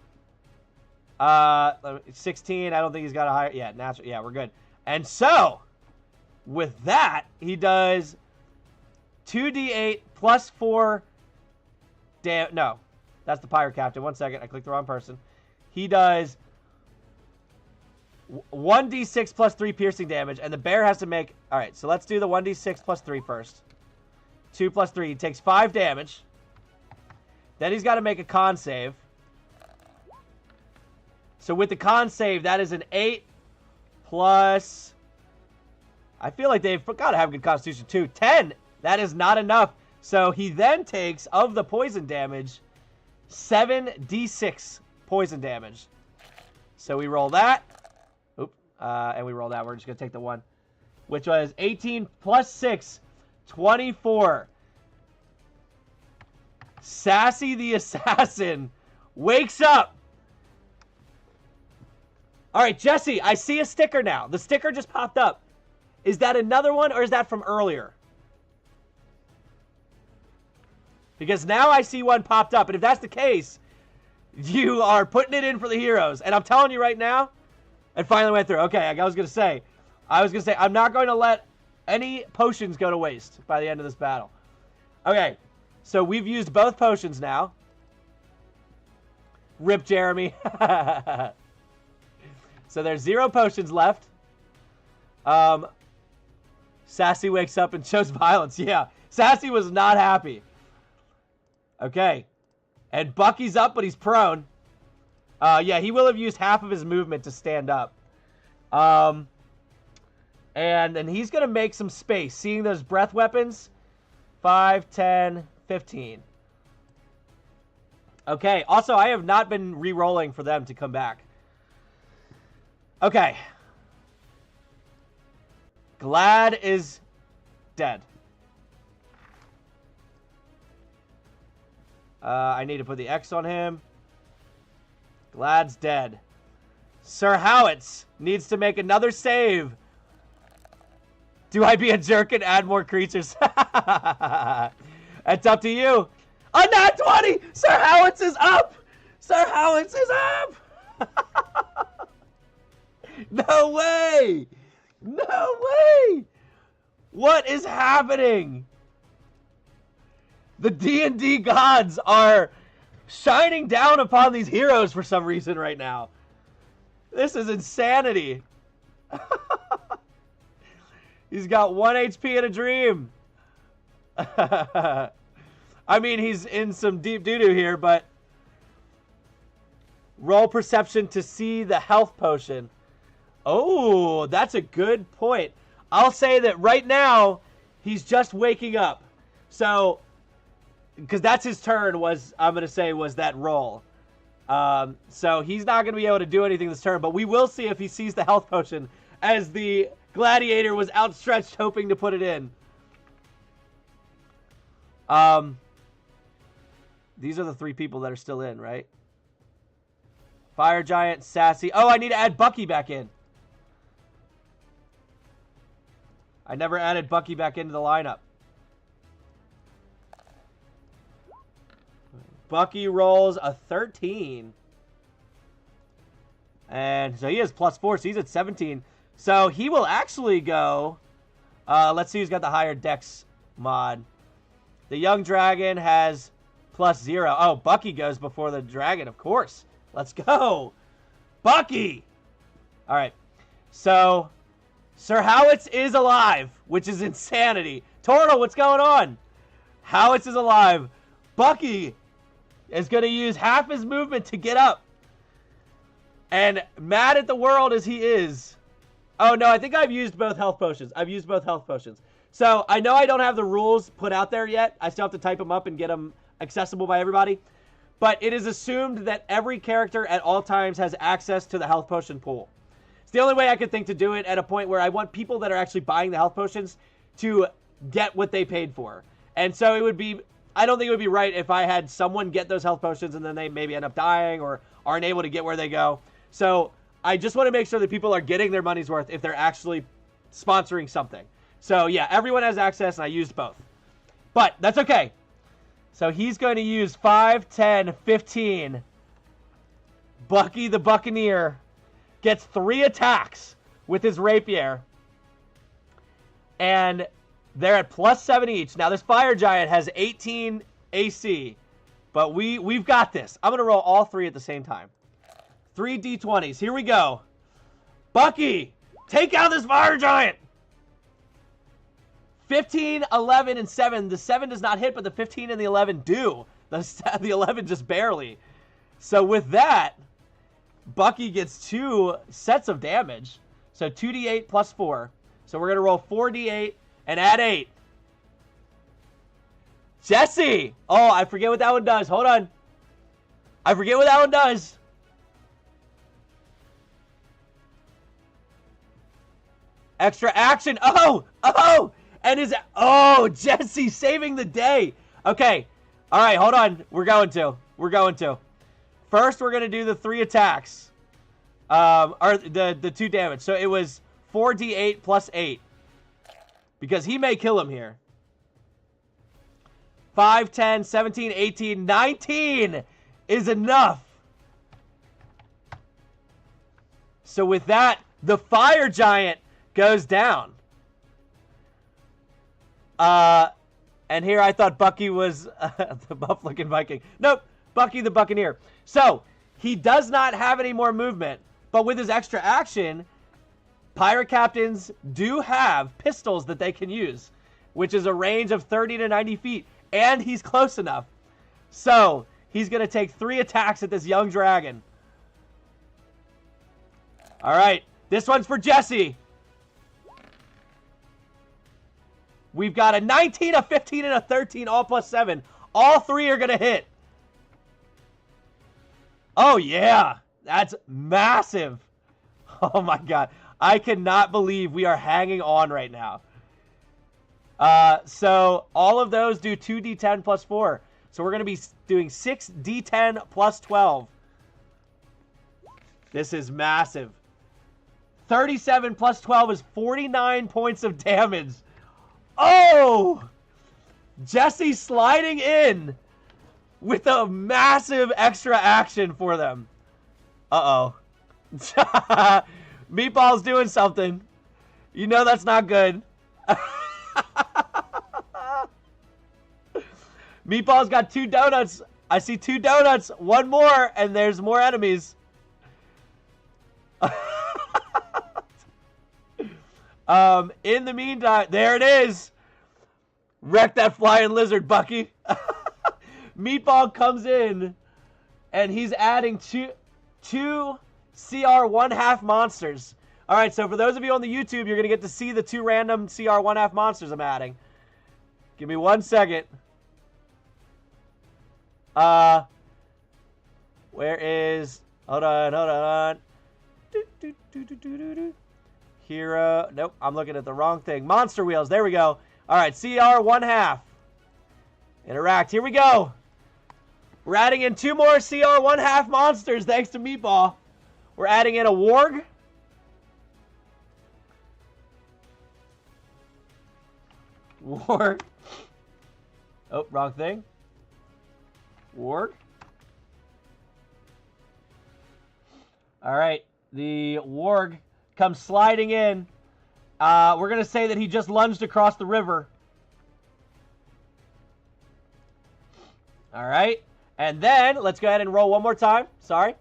16, I don't think he's got a higher... Yeah, natural. Yeah, we're good. And so, with that, he does 2d8 plus 4... No, that's the pirate captain. 1 second, I clicked the wrong person. He does 1d6 plus 3 piercing damage, and the bear has to make... Alright, so let's do the 1d6 plus 3 first. 2 plus 3. He takes 5 damage. Then he's got to make a con save. So with the con save, that is an 8 plus... I feel like they've got to have good constitution too. 10! That is not enough. So he then takes, of the poison damage, 7d6 poison damage. So we roll that. Oop. And we roll that. We're just going to take the 1. Which was 18 plus 6. 24. Sassy the Assassin wakes up. All right, Jesse, I see a sticker now. The sticker just popped up. Is that another one, or is that from earlier? Because now I see one popped up, and if that's the case, you are putting it in for the heroes. And I'm telling you right now, it finally went through. Okay, I was going to say, I'm not going to let any potions go to waste by the end of this battle. Okay, so we've used both potions now. Rip Jeremy. So there's 0 potions left. Sassy wakes up and shows violence. Yeah, Sassy was not happy. Okay, and Bucky's up, but he's prone. Yeah, he will have used half of his movement to stand up. And then he's going to make some space. Seeing those breath weapons. 5, 10, 15. Okay. Also, I have not been re-rolling for them to come back. Okay. Glad is dead. I need to put the X on him. Glad's dead. Sir Howitz needs to make another save Do I be a jerk and add more creatures? It's up to you. A nat 20! Sir Howitz is up! Sir Howitz is up! No way! No way! What is happening? The D&D gods are shining down upon these heroes for some reason right now. This is insanity. He's got 1 HP and a dream. I mean, he's in some deep doo-doo here, but roll perception to see the health potion. Oh, that's a good point. I'll say that right now, he's just waking up. So, because that's his turn, I'm going to say, was that roll. So he's not going to be able to do anything this turn, but we will see if he sees the health potion as the gladiator was outstretched hoping to put it in. These are the 3 people that are still in, right? Fire Giant, Sassy. Oh, I need to add Bucky back in. I never added Bucky back into the lineup. Bucky rolls a 13. And so he has +4, so he's at 17. So he will actually go... let's see who's got the higher dex mod. The young dragon has +0. Oh, Bucky goes before the dragon, of course. Let's go. Bucky! All right. So, Sir Howitz is alive, which is insanity. Tortle, what's going on? Howitz is alive. Bucky is going to use half his movement to get up. And mad at the world as he is. Oh, no, I think I've used both health potions. So, I know I don't have the rules put out there yet. I still have to type them up and get them accessible by everybody. But it is assumed that every character at all times has access to the health potion pool. It's the only way I could think to do it at a point where I want people that are actually buying the health potions to get what they paid for. And so it would be... I don't think it would be right if I had someone get those health potions and then they maybe end up dying or aren't able to get where they go. So I just want to make sure that people are getting their money's worth if they're actually sponsoring something. So yeah, everyone has access and I used both. But that's okay. So he's going to use 5, 10, 15. Bucky the Buccaneer gets 3 attacks with his rapier. And they're at +7 each. Now this Fire Giant has 18 AC. But we've got this. I'm going to roll all 3 at the same time. 3 D20s. Here we go. Bucky, take out this Fire Giant. 15, 11, and 7. The 7 does not hit, but the 15 and the 11 do. The 11 just barely. So with that, Bucky gets 2 sets of damage. So 2d8 plus 4. So we're going to roll 4d8 and add 8. Jesse! Oh, I forget what that one does. Hold on. I forget what that one does. Extra action. Oh! Oh! And Jesse saving the day. Okay. All right, hold on. We're going to. First, we're going to do the 3 attacks. Or the 2 damage. So it was 4d8 plus 8. Because he may kill him here. 5, 10, 17, 18, 19 is enough. So with that, the Fire Giant goes down. And here I thought Bucky was the buff-looking Viking. Nope, Bucky the Buccaneer. So, he does not have any more movement, but with his extra action, pirate captains do have pistols that they can use, which is a range of 30 to 90 feet, and he's close enough. So, he's going to take 3 attacks at this young dragon. All right, this one's for Jesse. We've got a 19, a 15, and a 13, all +7. All 3 are going to hit. Oh, yeah. That's massive. Oh, my God. I cannot believe we are hanging on right now. So all of those do 2d10 plus 4. So we're going to be doing 6d10 plus 12. This is massive. 37 plus 12 is 49 points of damage. Oh! Jesse sliding in with a massive extra action for them. Uh-oh. Meatball's doing something. You know that's not good. Meatball's got 2 donuts. I see 2 donuts. 1 more, and there's more enemies. In the meantime, there it is. Wreck that flying lizard, Bucky. Meatball comes in, and he's adding two CR 1/2 monsters. All right, so for those of you on the YouTube, you're going to get to see the 2 random CR 1/2 monsters I'm adding. Give me 1 second. Where is... Hold on. Hero... Nope, I'm looking at the wrong thing. Monster wheels, there we go. All right, CR 1/2. Interact, here we go. We're adding in 2 more CR 1/2 monsters, thanks to Meatball. We're adding in a warg. Warg. Oh, wrong thing. Warg. All right, the warg comes sliding in. We're going to say that he just lunged across the river. All right, and then let's go ahead and roll one more time. Sorry.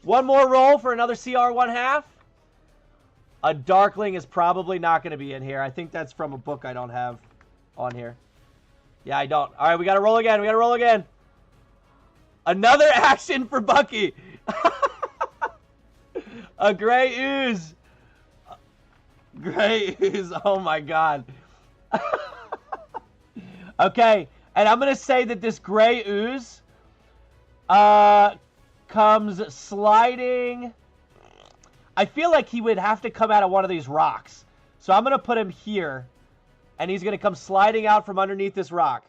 One more roll for another CR 1/2. A Darkling is probably not going to be in here. I think that's from a book I don't have on here. Yeah, I don't. All right, we got to roll again. We got to roll again. Another action for Bucky. A gray ooze. Gray ooze. Oh, my God. Okay, and I'm going to say that this gray ooze comes sliding. I feel like he would have to come out of one of these rocks. So I'm going to put him here, and he's going to come sliding out from underneath this rock.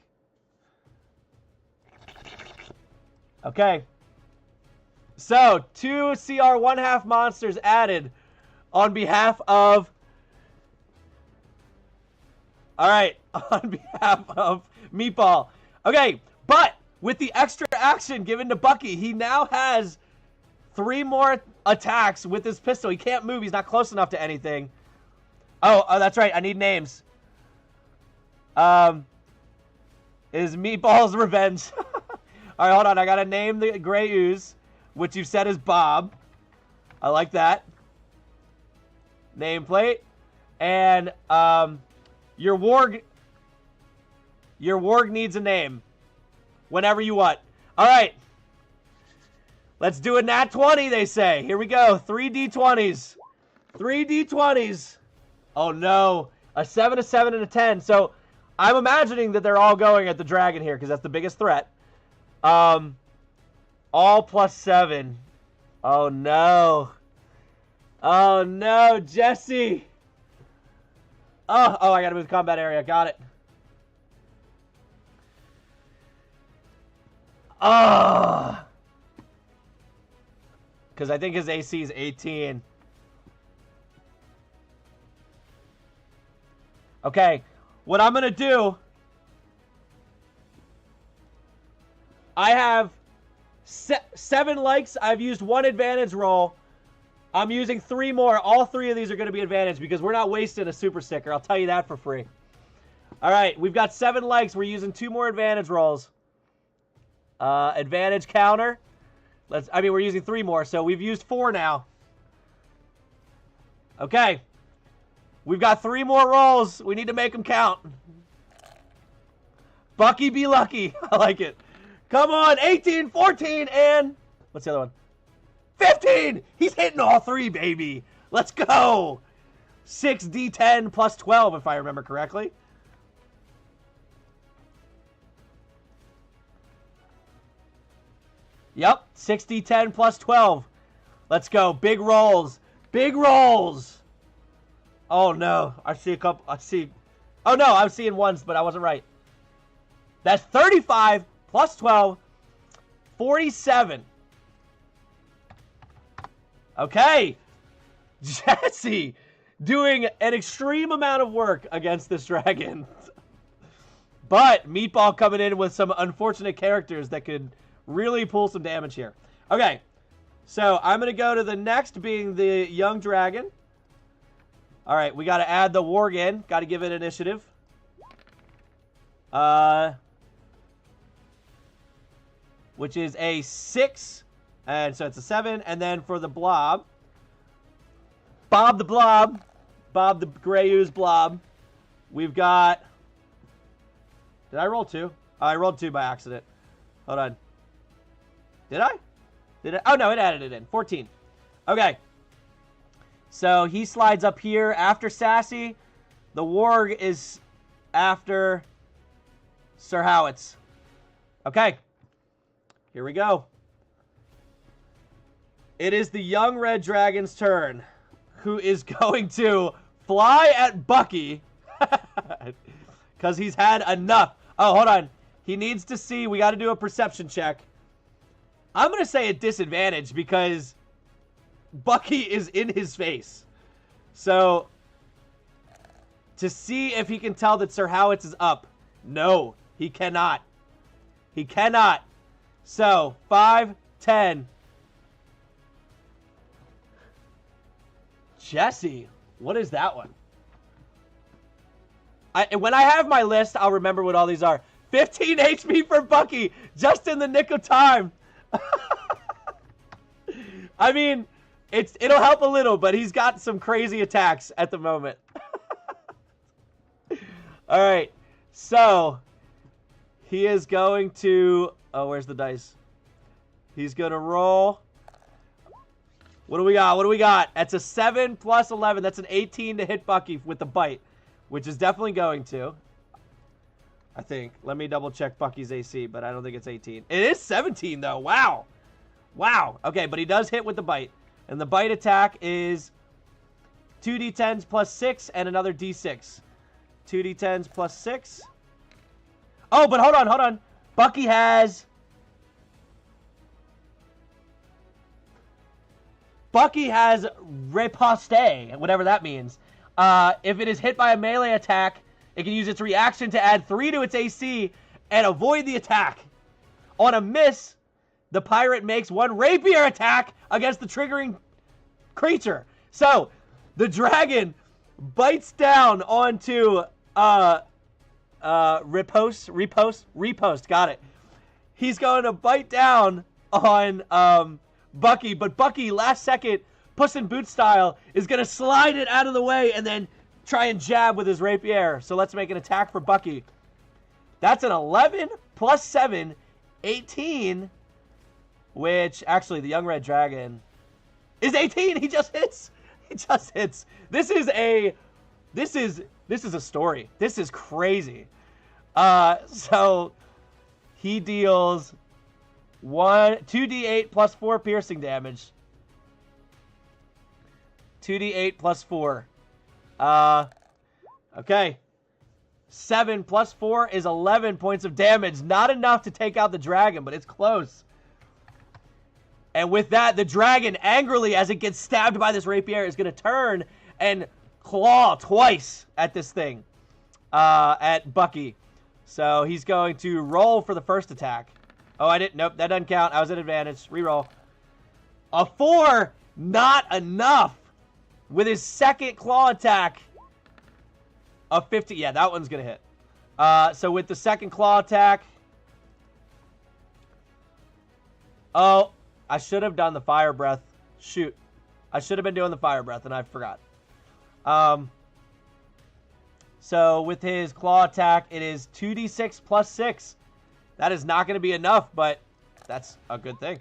Okay. So, 2 CR 1/2 monsters added on behalf of... Alright, on behalf of Meatball. Okay, but with the extra action given to Bucky, he now has 3 more attacks with his pistol. He can't move. He's not close enough to anything. Oh, that's right. I need names. Is Meatball's Revenge. All right, hold on. I got to name the gray ooze, which you've said is Bob. I like that. Nameplate. And your warg needs a name whenever you want. All right. Let's do a nat 20, they say. Here we go. 3 D20s. 3 D20s. Oh, no. A 7, a 7, and a 10. So I'm imagining that they're all going at the dragon here because that's the biggest threat. All +7. Oh, no. Oh, no. Jesse. Oh, I got to move the combat area. Got it. Oh. Because I think his AC is 18. Okay, what I'm going to do... I have 7 likes. I've used 1 advantage roll. I'm using 3 more. All 3 of these are going to be advantage because we're not wasting a super sticker. I'll tell you that for free. All right, we've got 7 likes. We're using 2 more advantage rolls. Advantage counter. We're using 3 more, so we've used 4 now. Okay. We've got 3 more rolls. We need to make them count. Bucky be lucky. I like it. Come on, 18, 14, and... What's the other one? 15! He's hitting all 3, baby. Let's go. 6d10 plus 12, if I remember correctly. Yep, 6d10 plus 12. Let's go. Big rolls. Big rolls. Oh, no. I see a couple. Oh, no. I was seeing ones, but I wasn't right. That's 35 plus 12. 47. Okay. Jesse doing an extreme amount of work against this dragon. But Meatball coming in with some unfortunate characters that could really pull some damage here. Okay, so I'm going to go to the next, being the young dragon. All right, we got to add the warg in. Got to give it initiative. Which is a 6, and so it's a 7. And then for the blob, Bob the Blob, Bob the Gray Ooze Blob, we've got... Did I roll 2? Oh, I rolled 2 by accident. Hold on. Did I? Oh, no, it added it in. 14. Okay. So he slides up here after Sassy. The warg is after Sir Howitz. Okay. Here we go. It is the young red dragon's turn, who is going to fly at Bucky because he's had enough. Oh, hold on. He needs to see. We got to do a perception check. I'm going to say a disadvantage because Bucky is in his face. So, to see if he can tell that Sir Howitz is up. No, he cannot. He cannot. So, 5, 10. Jesse, what is that one? When I have my list, I'll remember what all these are. 15 HP for Bucky, just in the nick of time. I mean, it'll help a little, but he's got some crazy attacks at the moment. All right, so he is going to... Oh, where's the dice? He's going to roll... What do we got? What do we got? That's a 7 plus 11. That's an 18 to hit Bucky with the bite, which is definitely going to. I think. Let me double check Bucky's AC, but I don't think it's 18. It is 17, though. Wow. Wow. Okay, but he does hit with the bite. And the bite attack is 2d10s plus 6 and another d6. 2d10s plus 6. Oh, but hold on, hold on. Bucky has... Bucky has riposte, whatever that means. If it is hit by a melee attack, it can use its reaction to add 3 to its AC and avoid the attack. On a miss, the pirate makes 1 rapier attack against the triggering creature. So, the dragon bites down onto riposte, got it. He's going to bite down on Bucky, but Bucky, last second, Puss in Boots style, is going to slide it out of the way and then try and jab with his rapier. So let's make an attack for Bucky. That's an 11 plus 7, 18, which actually the young red dragon is 18. He just hits. He just hits. This is a story. This is crazy. So he deals 2d8 plus 4 piercing damage. 2d8 plus 4. Okay. 7 plus 4 is 11 points of damage. Not enough to take out the dragon, but it's close. And with that, the dragon, angrily, as it gets stabbed by this rapier, is going to turn and claw twice at this thing. At Bucky. So he's going to roll for the first attack. Oh, I didn't. Nope, that doesn't count. I was at advantage. Reroll. A 4, not enough. With his second claw attack of 50. Yeah, that one's going to hit. So with the second claw attack. Oh, I should have done the fire breath. Shoot. I should have been doing the fire breath, and I forgot. So with his claw attack, it is 2d6 plus 6. That is not going to be enough, but that's a good thing.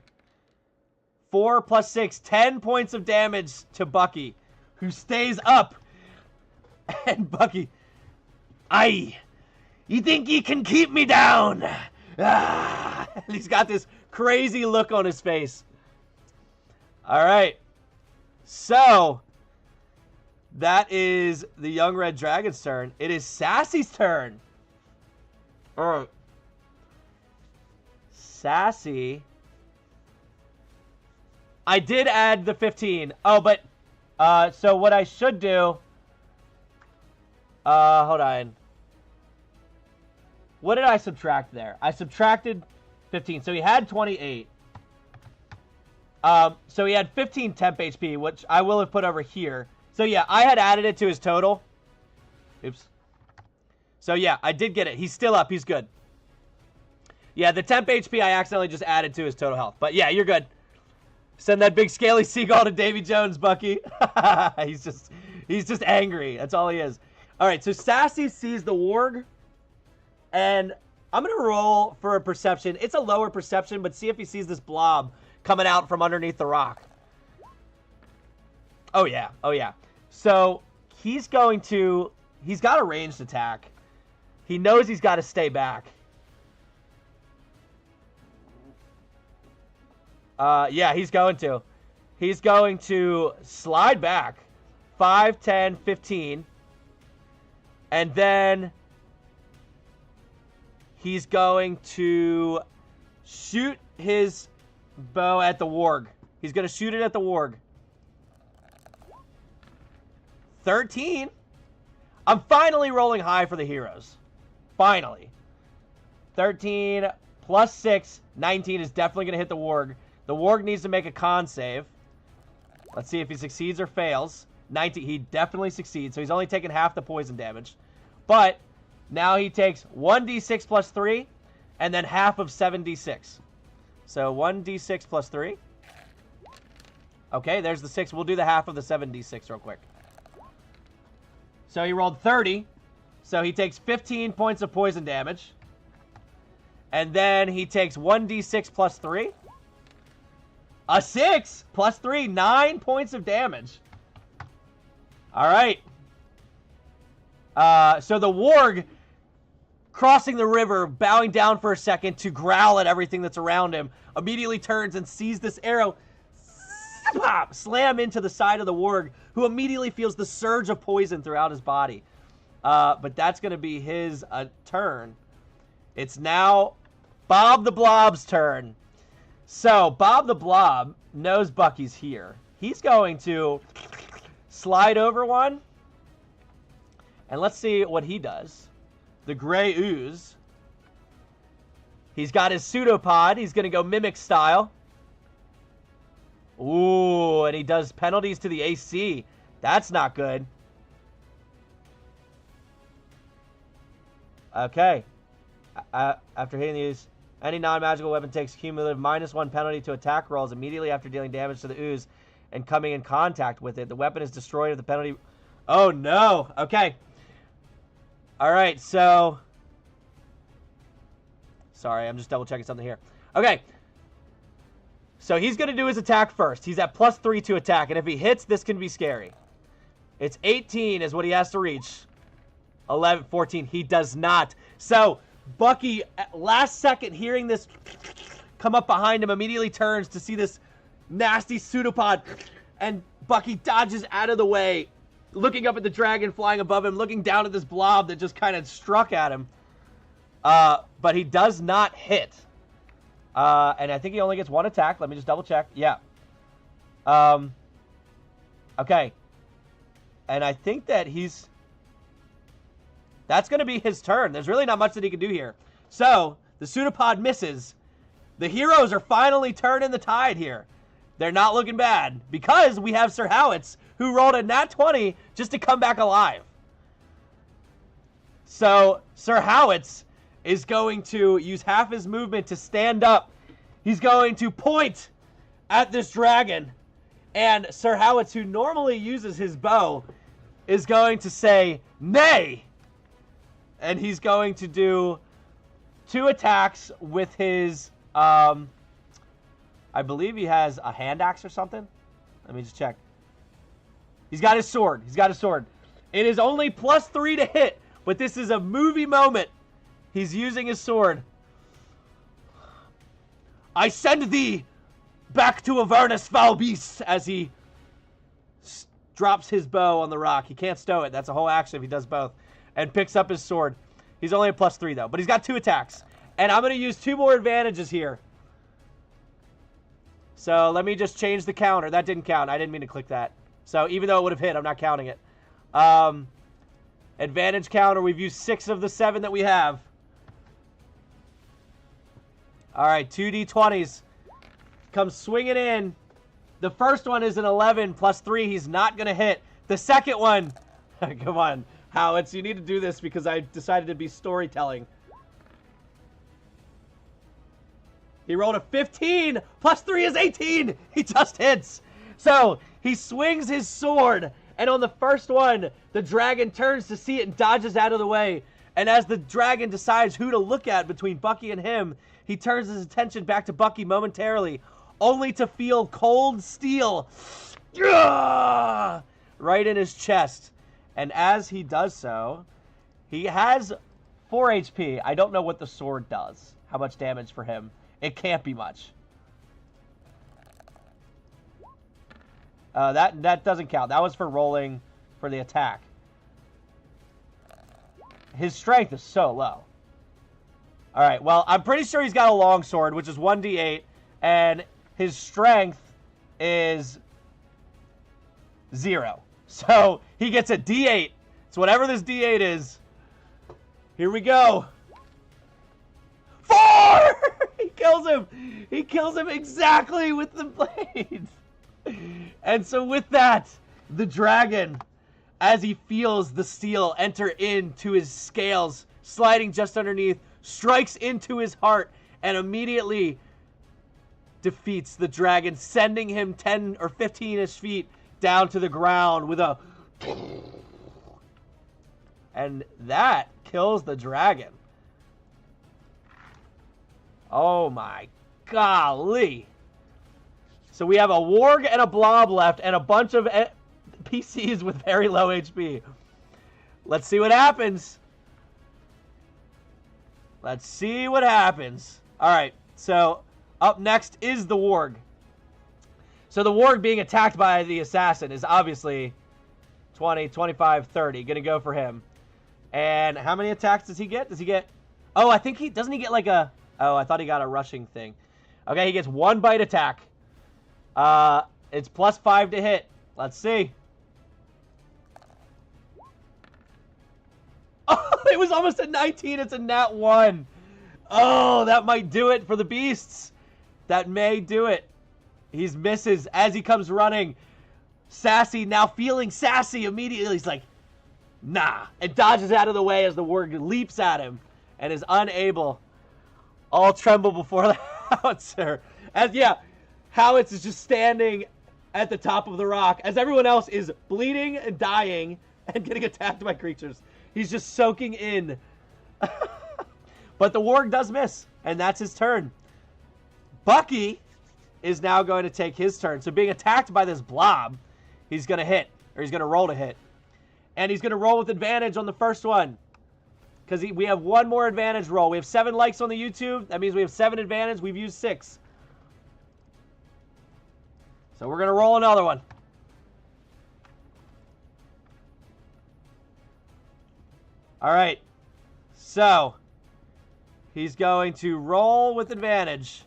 4 plus 6, 10 points of damage to Bucky, who stays up. And Bucky, aye, you think you can keep me down? Ah. And he's got this crazy look on his face. All right. So, that is the young red dragon's turn. It is Sassy's turn. All right. Sassy. I did add the 15. Oh, but So what I should do... hold on. What did I subtract there? I subtracted 15. So he had 28. So he had 15 temp HP, which I will have put over here. So yeah, I had added it to his total. Oops. So yeah, I did get it. He's still up. He's good. Yeah, the temp HP I accidentally just added to his total health. But yeah, you're good. Send that big scaly seagull to Davy Jones, Bucky. he's just angry. That's all he is. All right, so Sassy sees the warg. And I'm going to roll for a perception. It's a lower perception, but see if he sees this blob coming out from underneath the rock. Oh, yeah. Oh, yeah. So he's got a ranged attack. He knows he's got to stay back. Yeah, he's going to. He's going to slide back 5, 10, 15. And then he's going to shoot his bow at the warg. He's going to shoot it at the warg. 13. I'm finally rolling high for the heroes. Finally. 13 plus 6, 19 is definitely going to hit the warg. The warg needs to make a con save. Let's see if he succeeds or fails. 19, he definitely succeeds, so he's only taking half the poison damage. But now he takes 1d6 plus 3, and then half of 7d6. So 1d6 plus 3. Okay, there's the 6. We'll do the half of the 7d6 real quick. So he rolled 30. So he takes 15 points of poison damage. And then he takes 1d6 plus 3. A 6 plus 3, 9 points of damage. All right. So the warg, crossing the river, bowing down for a second to growl at everything that's around him, immediately turns and sees this arrow slam into the side of the warg, who immediately feels the surge of poison throughout his body. But that's going to be his turn. It's now Bob the Blob's turn. So Bob the Blob knows Bucky's here. He's going to slide over one. And let's see what he does. The gray ooze. He's got his pseudopod. He's going to go mimic style. Ooh, and he does penalties to the AC. That's not good. Okay. After hitting these, any non-magical weapon takes cumulative -1 penalty to attack rolls immediately after dealing damage to the ooze and coming in contact with it. The weapon is destroyed if the penalty... Oh, no. Okay. All right, so... Sorry, I'm just double-checking something here. Okay. So he's going to do his attack first. He's at +3 to attack, and if he hits, this can be scary. It's 18 is what he has to reach. 11, 14. He does not. So Bucky, at last second, hearing this come up behind him, immediately turns to see this nasty pseudopod, and Bucky dodges out of the way, looking up at the dragon flying above him, looking down at this blob that just kind of struck at him. But he does not hit. And I think he only gets one attack. Let me just double check. Yeah. Okay. And I think that that's going to be his turn. There's really not much that he can do here. So, the pseudopod misses. The heroes are finally turning the tide here. They're not looking bad because we have Sir Howitz, who rolled a nat 20 just to come back alive. So, Sir Howitz is going to use half his movement to stand up. He's going to point at this dragon. And Sir Howitz, who normally uses his bow, is going to say, "Nay!" And he's going to do 2 attacks with his, I believe he has a hand axe or something. Let me just check. He's got his sword. He's got his sword. It is only +3 to hit, but this is a movie moment. He's using his sword. "I send thee back to Avernus, foul beast," as he drops his bow on the rock. He can't stow it. That's a whole action if he does both. And picks up his sword. He's only at +3 though, but he's got 2 attacks. And I'm going to use 2 more advantages here. So let me just change the counter. That didn't count. I didn't mean to click that. So even though it would have hit, I'm not counting it. Advantage counter, we've used 6 of the 7 that we have. All right, 2d20s. Comes swinging in. The first one is an 11 plus 3. He's not going to hit. The second one, come on, Howitz, you need to do this because I decided to be storytelling. He rolled a 15, plus 3 is 18. He just hits. So he swings his sword, and on the first one, the dragon turns to see it and dodges out of the way. And as the dragon decides who to look at between Bucky and him, he turns his attention back to Bucky momentarily, only to feel cold steel right in his chest. And as he does so, he has 4 HP. I don't know what the sword does, how much damage for him. It can't be much. That doesn't count. That was for rolling for the attack. His strength is so low. All right, well, I'm pretty sure he's got a long sword, which is 1d8, and his strength is 0. So he gets a d8. It's whatever this d8 is. Here we go. 4! He kills him. He kills him exactly with the blades. And so with that, the dragon, as he feels the steel enter into his scales, sliding just underneath, strikes into his heart and immediately defeats the dragon, sending him 10 or 15-ish feet down to the ground with a... And that kills the dragon. Oh my golly. So we have a warg and a blob left and a bunch of PCs with very low HP. Let's see what happens. Let's see what happens. All right, so up next is the warg. So the warg being attacked by the assassin is obviously 20, 25, 30. Gonna go for him. And how many attacks does he get? Does he get... Oh, I think he... Doesn't he get like a... Oh, I thought he got a rushing thing. Okay, he gets 1 bite attack. It's plus 5 to hit. Let's see. Oh, it was almost a 19. It's a nat 1. Oh, that might do it for the beasts. That may do it. He misses as he comes running. Sassy, now feeling sassy immediately. He's like, nah. And dodges out of the way as the warg leaps at him and is unable. All tremble before the howitzer. As, yeah, Howitz is just standing at the top of the rock as everyone else is bleeding and dying and getting attacked by creatures. He's just soaking in. But the warg does miss, and that's his turn. Bucky is now going to take his turn. So being attacked by this blob, he's going to hit, or he's going to roll to hit. And he's going to roll with advantage on the first one. Because we have 1 more advantage roll. We have 7 likes on the YouTube. That means we have 7 advantage. We've used 6. So we're going to roll another one. All right. So he's going to roll with advantage.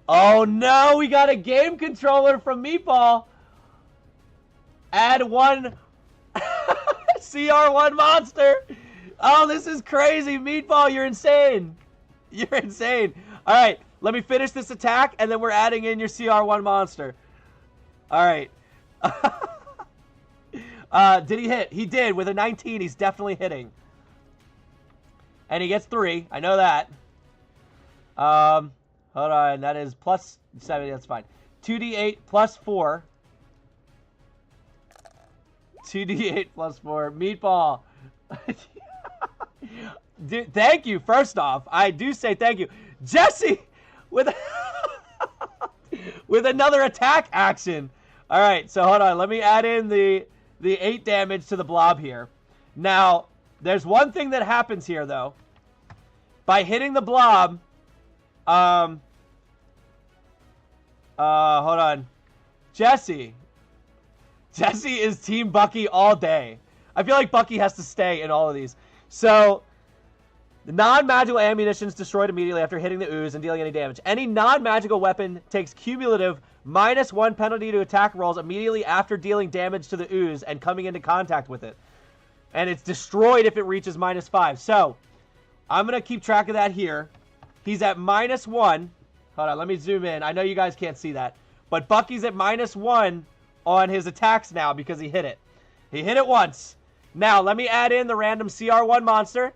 Oh no, we got a game controller from Meatball. Add 1 CR1 monster. Oh, this is crazy. Meatball, you're insane. You're insane. All right, let me finish this attack, and then we're adding in your CR1 monster. All right. Did he hit? He did. With a 19, he's definitely hitting. And he gets 3. I know that. Hold on. That is plus 7. That's fine. 2d8 plus 4. 2d8 plus 4. Meatball. Dude, thank you. First off, I do say thank you. Jesse with with another attack action. All right, so hold on. Let me add in the 8 damage to the blob here. Now, there's one thing that happens here, though. By hitting the blob, hold on. Jesse is Team Bucky all day. I feel like Bucky has to stay in all of these. So, the non-magical ammunition is destroyed immediately after hitting the ooze and dealing any damage. Any non-magical weapon takes cumulative -1 penalty to attack rolls immediately after dealing damage to the ooze and coming into contact with it. And it's destroyed if it reaches -5. So, I'm going to keep track of that here. He's at -1. Hold on, let me zoom in. I know you guys can't see that. But Bucky's at -1 on his attacks now because he hit it. He hit it once. Now, let me add in the random CR1 monster.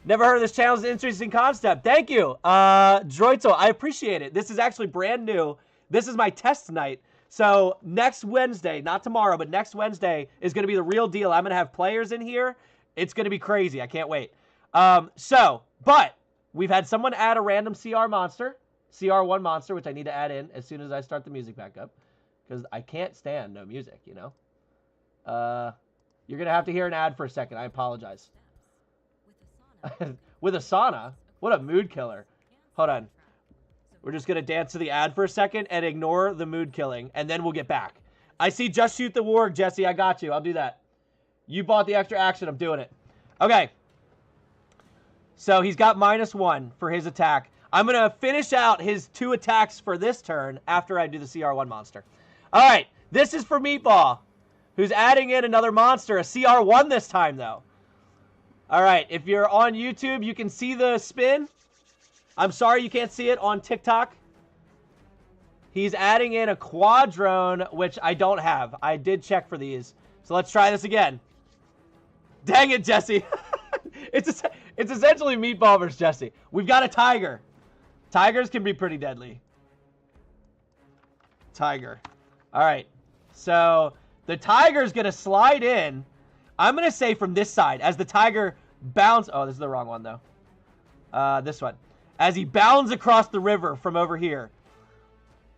Never heard of this channel. It's an interesting concept. Thank you, Droitel. I appreciate it. This is actually brand new. This is my test night. So next Wednesday, not tomorrow, but next Wednesday is going to be the real deal. I'm going to have players in here. It's going to be crazy. I can't wait. But we've had someone add a random CR monster, CR1 monster, which I need to add in as soon as I start the music back up. Because I can't stand no music, you know. You're going to have to hear an ad for a second. I apologize. With a sauna? What a mood killer. Hold on. We're just going to dance to the ad for a second and ignore the mood killing, and then we'll get back. I see Just Shoot the Warg, Jesse. I got you. I'll do that. You bought the extra action. I'm doing it. Okay. So he's got -1 for his attack. I'm going to finish out his 2 attacks for this turn after I do the CR1 monster. All right. This is for Meatball, who's adding in another monster, a CR1 this time, though. All right. If you're on YouTube, you can see the spin. I'm sorry you can't see it on TikTok. He's adding in a Quadrone, which I don't have. I did check for these. So let's try this again. Dang it, Jesse. It's essentially Meatball versus Jesse. We've got a Tiger. Tigers can be pretty deadly. Tiger. All right. So the Tiger's going to slide in. I'm going to say from this side as the Tiger bounds. Oh, this is the wrong one, though. This one. As he bounds across the river from over here.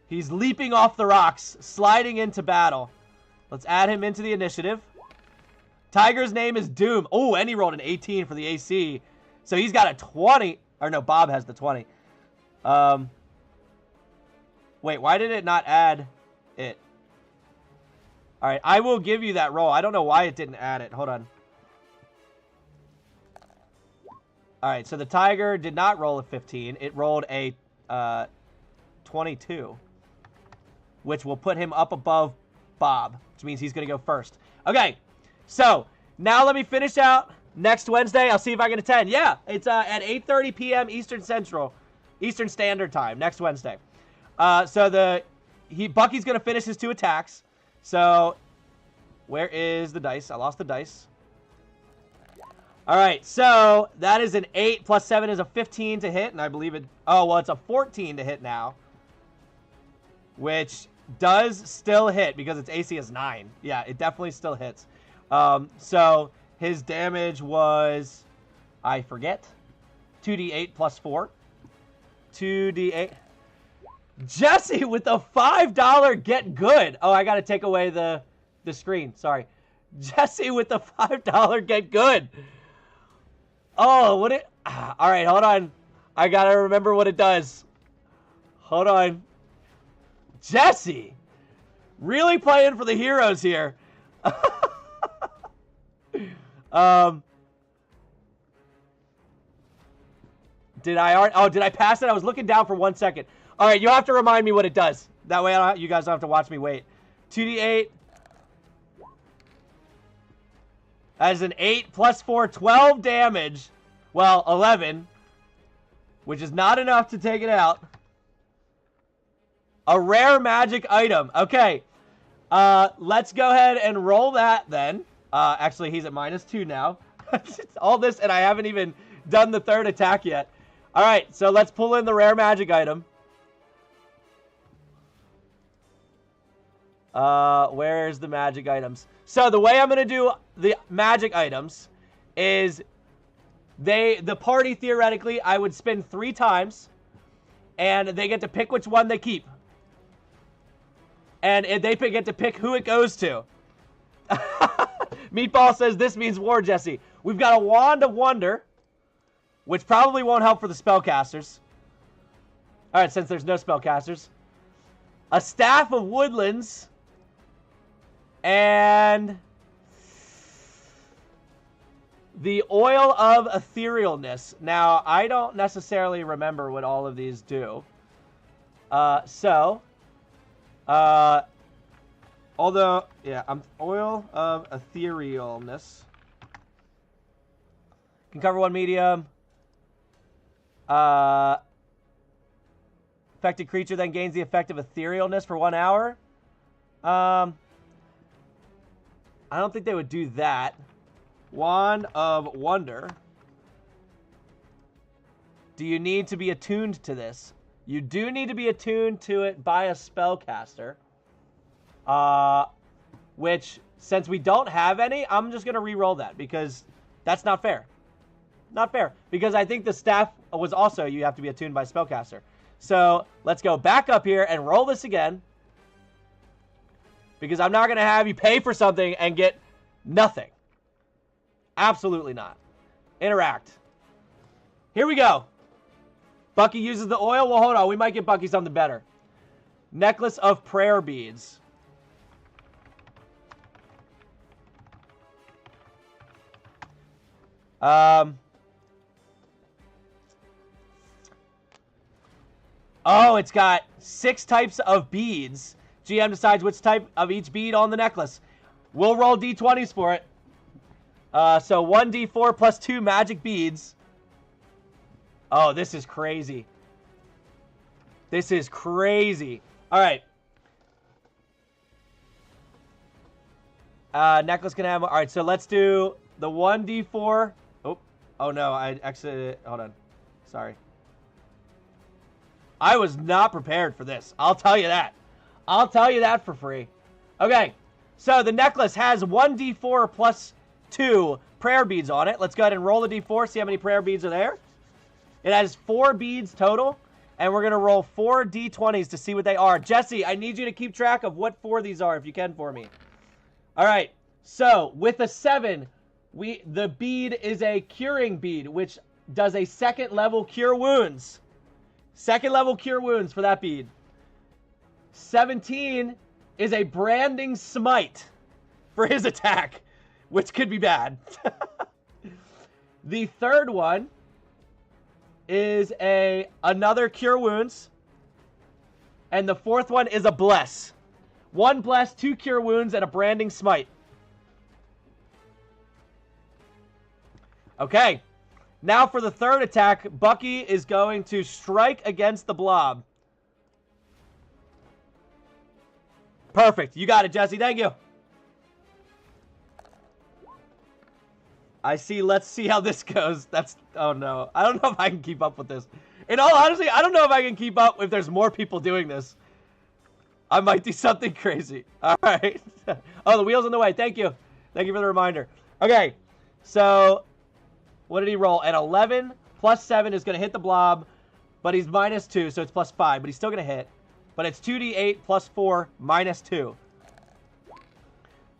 He's leaping off the rocks, sliding into battle. Let's add him into the initiative. Tiger's name is Doom. Oh, and he rolled an 18 for the AC. So he's got a 20. Or no, Bob has the 20. Wait, why did it not add it? All right, I will give you that roll. I don't know why it didn't add it. Hold on. All right, so the Tiger did not roll a 15. It rolled a 22, which will put him up above Bob, which means he's going to go first. Okay, so now let me finish out next Wednesday. I'll see if I can attend. Yeah, it's at 8:30 p.m. Eastern Standard Time next Wednesday. So Bucky's going to finish his 2 attacks. So where is the dice? I lost the dice. All right, so that is an 8 plus 7 is a 15 to hit, and I believe it. Oh, well, it's a 14 to hit now, which does still hit because its AC is 9. Yeah, it definitely still hits. So his damage was, I forget, 2d8 plus 4. 2d8. Jesse with the $5 get good. Oh, I got to take away the screen. Sorry. Jesse with the $5 get good. Oh, what it... All right, hold on. I got to remember what it does. Hold on. Jesse. Really playing for the heroes here. Did I pass it? I was looking down for 1 second. All right, you have to remind me what it does. That way you guys don't have to watch me wait. 2d8. That is an 8 plus 4, 12 damage. Well, 11. Which is not enough to take it out. A rare magic item. Okay. Let's go ahead and roll that then. Actually, he's at -2 now. All this, and I haven't even done the 3rd attack yet. All right, so let's pull in the rare magic item. Where's the magic items? So the way I'm going to do the magic items is the party, theoretically, I would spin 3 times, and they get to pick which one they keep. And they get to pick who it goes to. Meatball says this means war, Jesse. We've got a Wand of Wonder, which probably won't help for the spellcasters. All right, since there's no spellcasters. A Staff of Woodlands. And the Oil of Etherealness. Now, I don't necessarily remember what all of these do. Although, yeah, I'm oil of etherealness. Can cover one medium. Affected creature then gains the effect of etherealness for 1 hour. I don't think they would do that. Wand of Wonder. Do you need to be attuned to this? You do need to be attuned to it by a spellcaster. Which, since we don't have any, I'm just going to re-roll that because that's not fair. Not fair. Because I think the staff was also, you have to be attuned by a spellcaster. So, let's go back up here and roll this again. Because I'm not going to have you pay for something and get nothing. Absolutely not. Interact. Here we go. Bucky uses the oil. Well, hold on. We might get Bucky something better. Necklace of prayer beads. Oh, it's got 6 types of beads. GM decides which type of each bead on the necklace. We'll roll d20s for it. So 1d4 plus 2 magic beads. Oh, this is crazy. This is crazy. All right. Necklace can have... All right, so let's do the 1d4. Oh no, I exited. Hold on. Sorry. I was not prepared for this. I'll tell you that. I'll tell you that for free. Okay, so the necklace has 1d4 plus 2 prayer beads on it. Let's go ahead and roll the d4, see how many prayer beads are there. It has 4 beads total, and we're going to roll 4 d20s to see what they are. Jesse, I need you to keep track of what 4 these are, if you can, for me. All right, so with a 7, the bead is a curing bead, which does a 2nd level cure wounds. 2nd level cure wounds for that bead. 17 is a branding smite for his attack, which could be bad. The 3rd one is another cure wounds. And the 4th one is a bless. 1 bless, 2 cure wounds, and a branding smite. Okay. Now for the 3rd attack, Bucky is going to strike against the blob. Perfect. You got it, Jesse. Thank you. I see. Let's see how this goes. Oh no. I don't know if I can keep up with this. In all honesty, I don't know if I can keep up if there's more people doing this. I might do something crazy. All right. Oh, the wheel's in the way. Thank you. Thank you for the reminder. Okay. So, what did he roll? An 11 plus 7 is going to hit the blob, but he's minus 2, so it's plus 5, but he's still going to hit. But it's 2d8 plus 4 minus 2.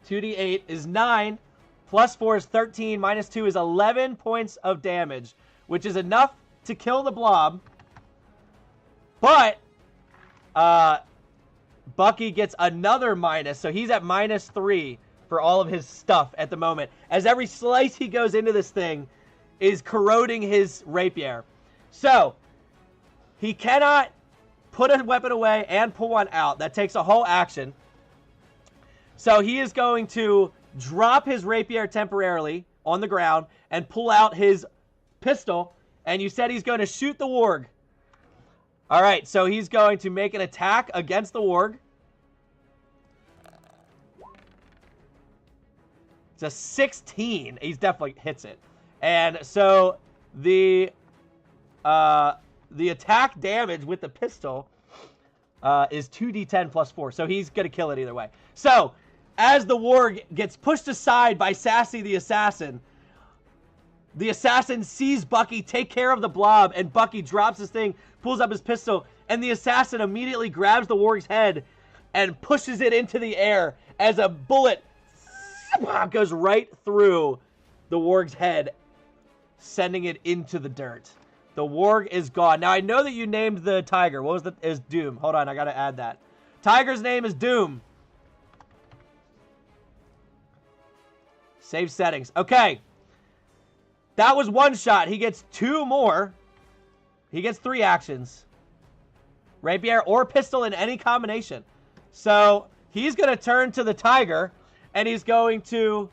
2d8 is 9, plus 4 is 13, minus 2 is 11 points of damage, which is enough to kill the blob. But, Bucky gets another minus, so he's at minus 3 for all of his stuff at the moment. As every slice he goes into this thing is corroding his rapier. So, he cannot put a weapon away and pull one out. That takes a whole action. So he is going to drop his rapier temporarily on the ground and pull out his pistol. And you said he's going to shoot the warg. All right, so he's going to make an attack against the warg. It's a 16. He definitely hits it. And so the attack damage with the pistol is 2d10 plus 4. So he's going to kill it either way. So as the warg gets pushed aside by Sassy the assassin sees Bucky take care of the blob, and Bucky drops his thing, pulls up his pistol, and the assassin immediately grabs the warg's head and pushes it into the air as a bullet goes right through the warg's head, sending it into the dirt. The warg is gone. Now, I know that you named the tiger. What was is Doom. Hold on, I gotta add that. Tiger's name is Doom. Save settings. Okay. That was one shot. He gets 2 more. He gets 3 actions. Rapier or pistol in any combination. So he's going to turn to the tiger, and he's going to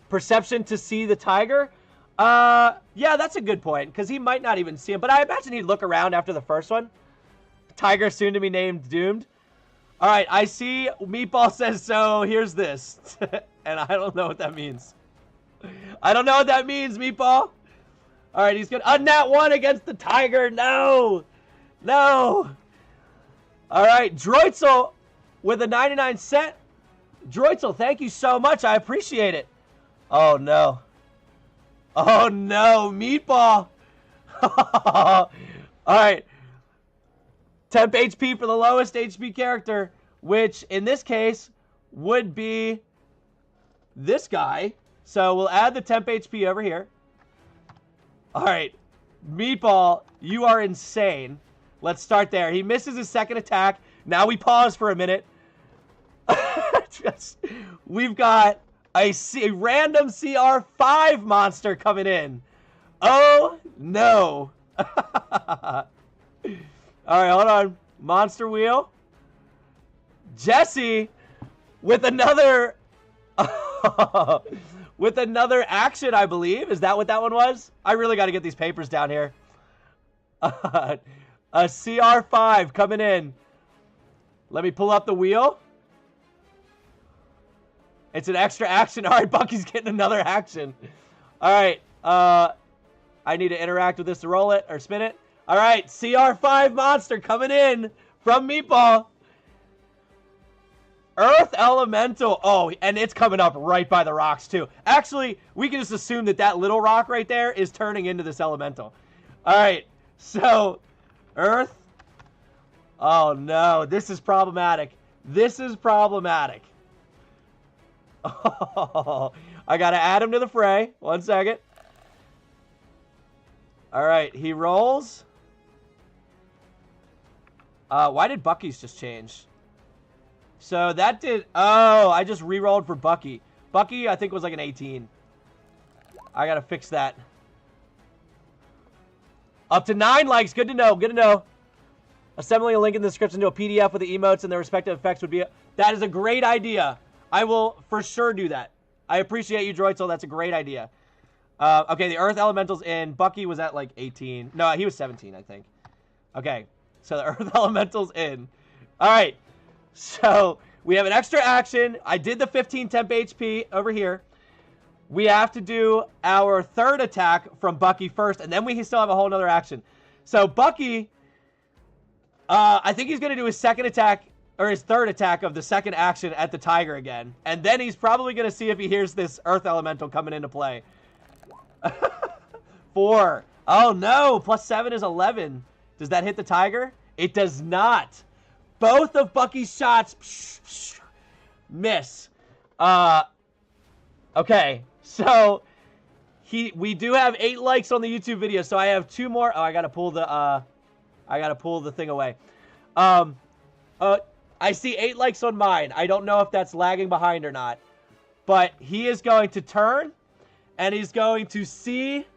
perception to see the tiger. Yeah, that's a good point, because he might not even see him. But I imagine he'd look around after the first one. Tiger soon to be named Doomed. All right, I see Meatball says, so here's this. And I don't know what that means. I don't know what that means, Meatball. All right, he's going to... nat 1 against the tiger. No. No. All right, Droitzel with a 99 cent. Droitzel, thank you so much. I appreciate it. Oh, no. Oh, no. Meatball. All right. Temp HP for the lowest HP character, which in this case would be this guy. So we'll add the temp HP over here. All right. Meatball, you are insane. Let's start there. He misses his second attack. Now we pause for a minute. We've got a random CR5 monster coming in. Oh, no. All right, hold on. Monster wheel. Jesse with another... with another action, I believe. Is that what that one was? I really got to get these papers down here. A CR5 coming in. Let me pull up the wheel. It's an extra action. All right, Bucky's getting another action. All right. I need to interact with this to roll it or spin it. All right, CR5 monster coming in from Meatball. Earth Elemental. Oh, and it's coming up right by the rocks, too. Actually, we can just assume that that little rock right there is turning into this Elemental. All right, so Earth. Oh, no. This is problematic. This is problematic. Oh, I got to add him to the fray. 1 second. All right, he rolls. Why did Bucky's just change? So that did... Oh, I just re-rolled for Bucky. Bucky, I think, was like an 18. I got to fix that. Up to 9 likes. Good to know. Good to know. Assembling a link in the description to a PDF with the emotes and their respective effects would be... That is a great idea. I will for sure do that. I appreciate you, Droitzel. That's a great idea. Okay, the Earth Elemental's in. Bucky was at like 18. No, he was 17, I think. Okay, so the Earth Elemental's in. All right. So, we have an extra action. I did the 15 temp HP over here. We have to do our third attack from Bucky first, and then we still have a whole nother action. So, Bucky, I think he's going to do his second attack, or his third attack of the second action at the tiger again. And then he's probably going to see if he hears this Earth Elemental coming into play. 4. Oh, no. +7 is 11. Does that hit the tiger? It does not. Both of Bucky's shots miss. Okay, so we do have 8 likes on the YouTube video, so I have 2 more. Oh, I gotta pull the thing away. I see 8 likes on mine. I don't know if that's lagging behind or not, but he is going to turn, and he's going to see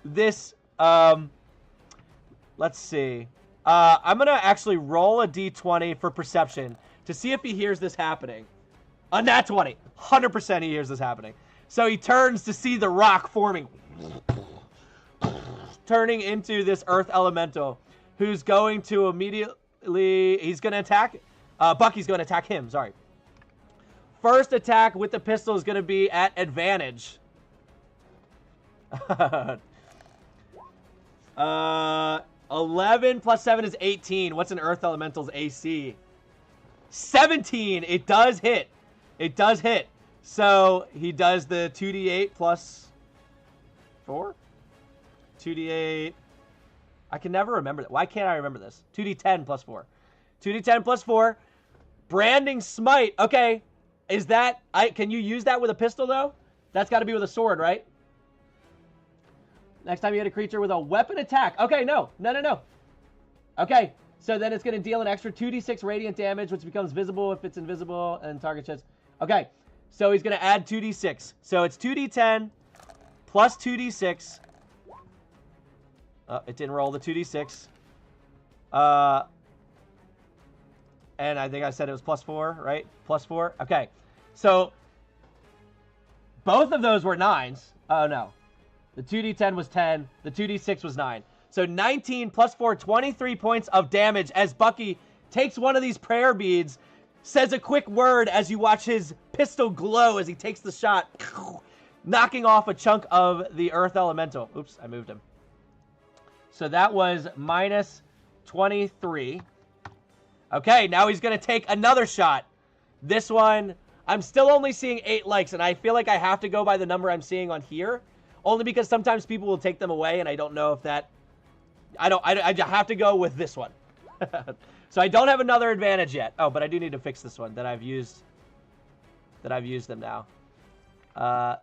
this. Let's see. I'm going to actually roll a d20 for perception to see if he hears this happening. A nat 20. 100% he hears this happening. So he turns to see the rock forming. Turning into this Earth Elemental, who's going to immediately... He's going to attack... Bucky's going to attack him, sorry. First attack with the pistol is going to be at advantage. 11 plus 7 is 18. What's an Earth Elemental's AC? 17. It does hit. It does hit. So he does the 2d8 plus 4? 2d8. I can never remember that. Why can't I remember this? 2d10 plus 4. 2d10 plus 4. Branding Smite. Okay. Is that... Can you use that with a pistol, though? That's got to be with a sword, right? Next time you hit a creature with a weapon attack. Okay, no. Okay, so then it's going to deal an extra 2d6 radiant damage, which becomes visible if it's invisible and target sheds. Okay, so he's going to add 2d6. So it's 2d10 plus 2d6. It didn't roll the 2d6. And I think I said it was +4, right? +4. Okay. So both of those were 9s. Oh, no. The 2d10 was 10. The 2d6 was 9. So 19 +4, 23 points of damage as Bucky takes one of these prayer beads, says a quick word as you watch his pistol glow as he takes the shot, knocking off a chunk of the Earth Elemental. Oops, I moved him. So that was -23. Okay, now he's going to take another shot. This one, I'm still only seeing 8 likes, and I feel like I have to go by the number I'm seeing on here, only because sometimes people will take them away, and I don't know if that... I have to go with this one. So I don't have another advantage yet. Oh, but I do need to fix this one that I've used them now.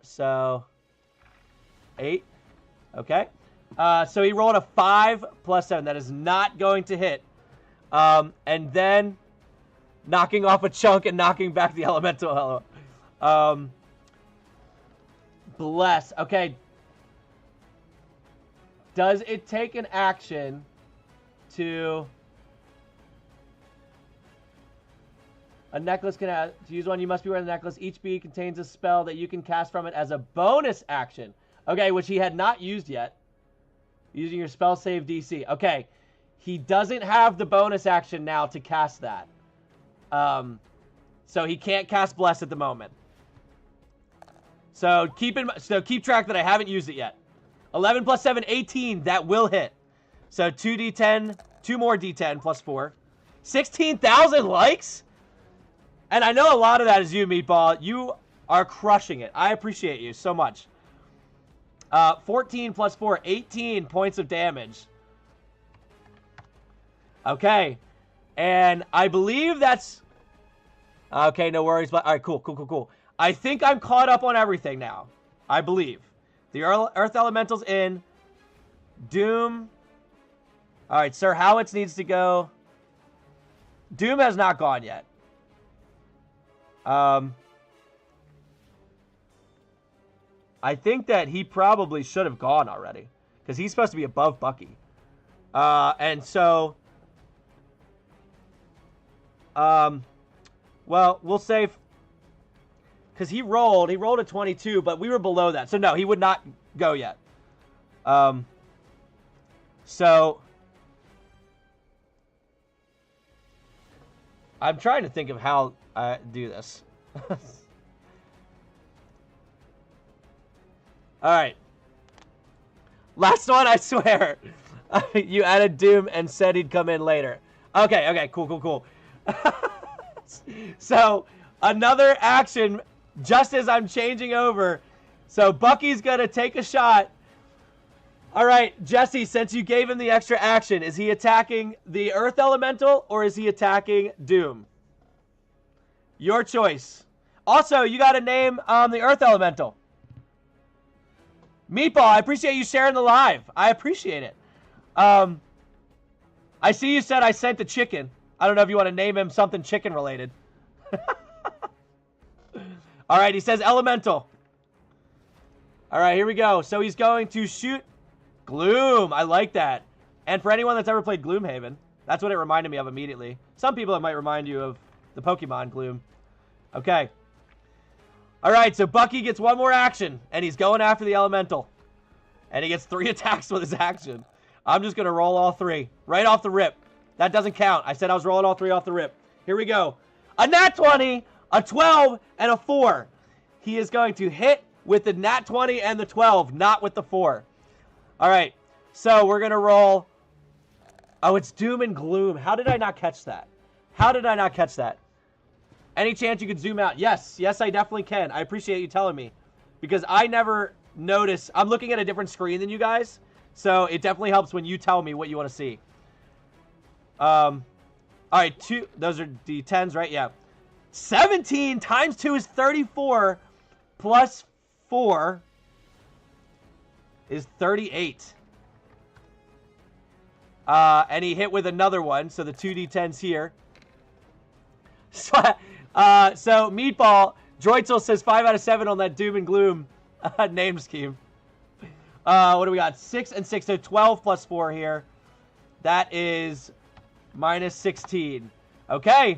So 8. Okay. So he rolled a 5 + 7. That is not going to hit. And then knocking off a chunk and knocking back the elemental. Bless. Okay. Does it take an action to... A necklace can to use one, you must be wearing the necklace. Each bead contains a spell that you can cast from it as a bonus action. Okay, which he had not used yet. Using your spell save DC. Okay. He doesn't have the bonus action now to cast that. So he can't cast Bless at the moment. So keep track that I haven't used it yet. 11 + 7, 18. That will hit. So 2d10, 2 more d10 +4. 16,000 likes? And I know a lot of that is you, Meatball. You are crushing it. I appreciate you so much. 14 + 4, 18 points of damage. Okay. And I believe that's... Okay, no worries. But all right, cool. I think I'm caught up on everything now. I believe. The Earth Elemental's in. Doom. All right, Sir Howitz needs to go. Doom has not gone yet. I think that he probably should have gone already. Because he's supposed to be above Bucky. And so... well, we'll say... Because he rolled a 22, but we were below that. So no, he would not go yet. So... I'm trying to think of how I do this. Alright. Last one, I swear. You added Doom and said he'd come in later. Okay, cool. So, another action, just as I'm changing over. So, Bucky's going to take a shot. Alright, Jesse, since you gave him the extra action, is he attacking the Earth Elemental or is he attacking Doom? Your choice. Also, you got to name the Earth Elemental. Meatball, I appreciate you sharing the live. I appreciate it. I see you said I sent the chicken. I don't know if you want to name him something chicken related. Alright, he says Elemental. Alright, here we go. So he's going to shoot Gloom. I like that. And for anyone that's ever played Gloomhaven, that's what it reminded me of immediately. Some people it might remind you of the Pokemon Gloom. Okay. Alright, so Bucky gets one more action, and he's going after the Elemental. And he gets 3 attacks with his action. I'm just going to roll all 3. Right off the rip. That doesn't count. I said I was rolling all 3 off the rip. Here we go. A nat 20, a 12, and a 4. He is going to hit with the nat 20 and the 12, not with the 4. Alright, so we're going to roll... Oh, it's Doom and Gloom. How did I not catch that? Any chance you could zoom out? Yes, I definitely can. I appreciate you telling me. Because I never notice... I'm looking at a different screen than you guys. So it definitely helps when you tell me what you want to see. Alright, 2... Those are D10s, right? Yeah. 17 times 2 is 34. Plus 4 is 38. And he hit with another one. So the 2D10s here. So Meatball, Droitzel says 5 out of 7 on that Doom and Gloom name scheme. What do we got? 6 and 6, so 12 plus 4 here. That is minus 16. Okay.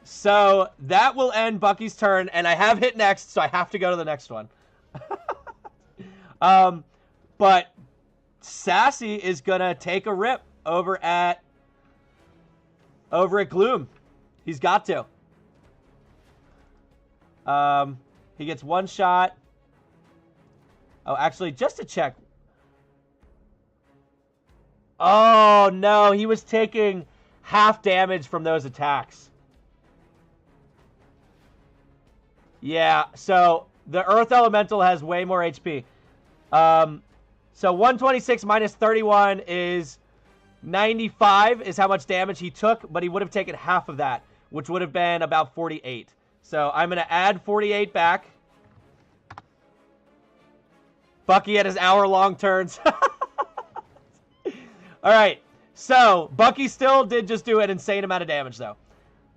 So that will end Bucky's turn, and I have hit next, so I have to go to the next one. But Sassy is going to take a rip over at Gloom. He's got to. He gets one shot. Oh, actually, just to check. Oh, no. He was taking half damage from those attacks. Yeah, so the Earth Elemental has way more HP. So 126 minus 31 is 95 is how much damage he took, but he would have taken half of that, which would have been about 48. So I'm going to add 48 back. Bucky at his hour-long turns. All right, so Bucky still did just do an insane amount of damage, though.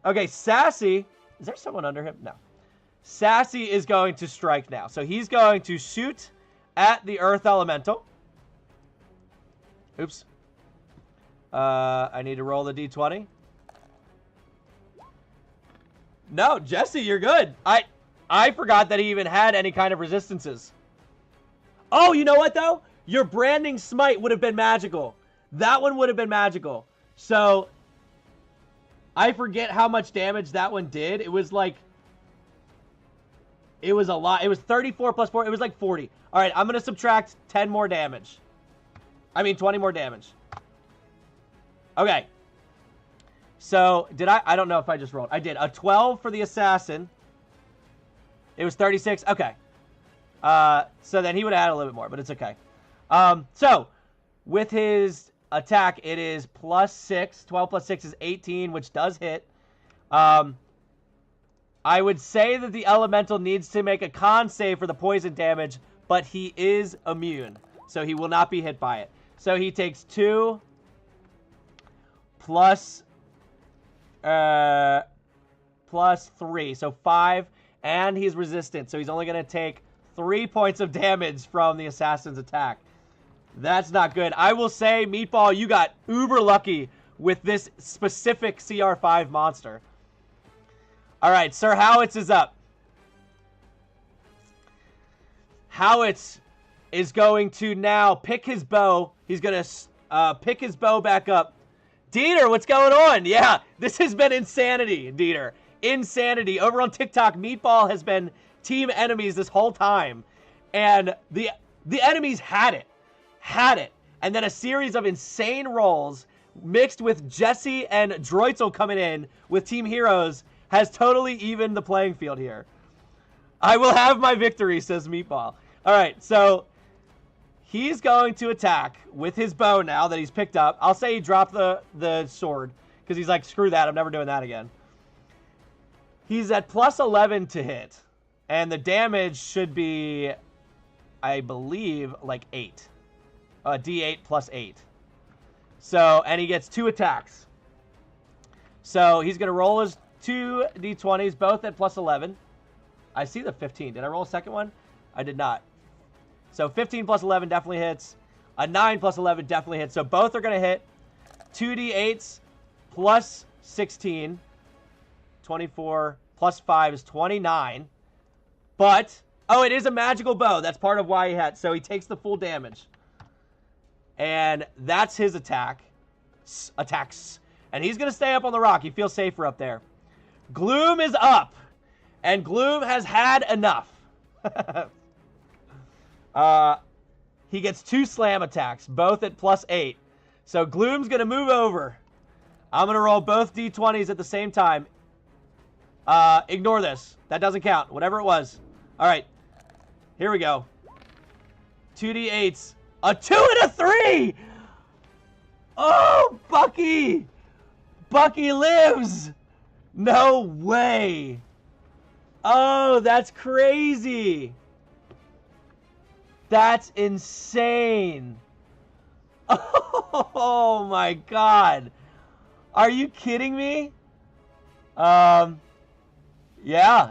Okay, Sassy. Is there someone under him? No. Sassy is going to strike now. So he's going to shoot at the Earth Elemental. Oops. I need to roll the D20. No, Jesse, you're good. I forgot that he even had any kind of resistances. Oh, you know what, though? Your Branding Smite would have been magical. That one would have been magical. So, I forget how much damage that one did. It was like... It was a lot. It was 34 plus 4. It was like 40. All right, I'm going to subtract 10 more damage. 20 more damage. Okay. So, did I don't know if I just rolled. I did. A 12 for the assassin. It was 36. Okay. So then he would add a little bit more, but it's okay. So, with his attack, it is plus 6. 12 plus 6 is 18, which does hit. I would say that the Elemental needs to make a con save for the poison damage, but he is immune, so he will not be hit by it. So he takes 2 plus 3, so 5, and he's resistant, so he's only going to take 3 points of damage from the assassin's attack. That's not good. I will say, Meatball, you got uber lucky with this specific CR5 monster. All right, Sir Howitz is up. Howitz is going to now pick his bow. He's going to pick his bow back up. Dieter, what's going on? Yeah, this has been insanity, Dieter. Insanity. Over on TikTok, Meatball has been team enemies this whole time. And the enemies had it. And then a series of insane rolls mixed with Jesse and Droitzel coming in with Team Heroes has totally evened the playing field here. I will have my victory, says Meatball. All right, so he's going to attack with his bow now that he's picked up. I'll say he dropped the sword because he's like, screw that, I'm never doing that again. He's at plus 11 to hit, and the damage should be, I believe, like 8. D8 plus 8. So, and he gets 2 attacks. So he's going to roll his 2 D20s, both at plus 11. I see the 15. Did I roll a second one? I did not. So 15 plus 11 definitely hits. A 9 plus 11 definitely hits. So both are going to hit. 2 D8s plus 16. 24 plus 5 is 29. But, oh, it is a magical bow. That's part of why he had. So he takes the full damage. And that's his attacks. And he's going to stay up on the rock. He feels safer up there. Gloom is up. And Gloom has had enough. He gets 2 slam attacks, both at plus 8. So Gloom's going to move over. I'm going to roll both D20s at the same time. Ignore this. That doesn't count. Whatever it was. All right. Here we go. 2 D8s. A 2 and a 3! Oh, Bucky! Bucky lives! No way! Oh, that's crazy! That's insane! Oh my god! Are you kidding me? Yeah,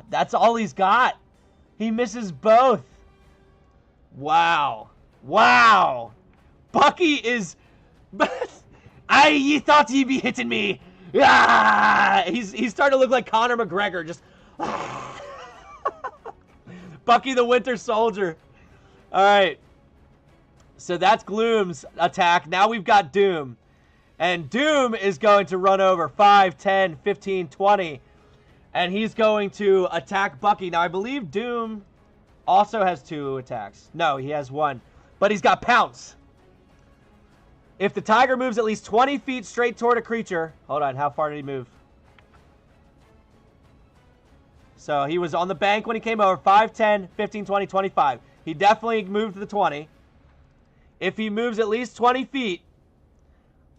that's all he's got. He misses both. Wow. Wow. Bucky is... You thought you'd be hitting me. Ah! He's starting to look like Conor McGregor. Just. Ah. Bucky the Winter Soldier. All right. So that's Gloom's attack. Now we've got Doom. And Doom is going to run over 5, 10, 15, 20. And he's going to attack Bucky. Now, I believe Doom also has 2 attacks. No, he has 1. But he's got Pounce. If the tiger moves at least 20 feet straight toward a creature... Hold on, how far did he move? So he was on the bank when he came over. 5, 10, 15, 20, 25. He definitely moved to the 20. If he moves at least 20 feet...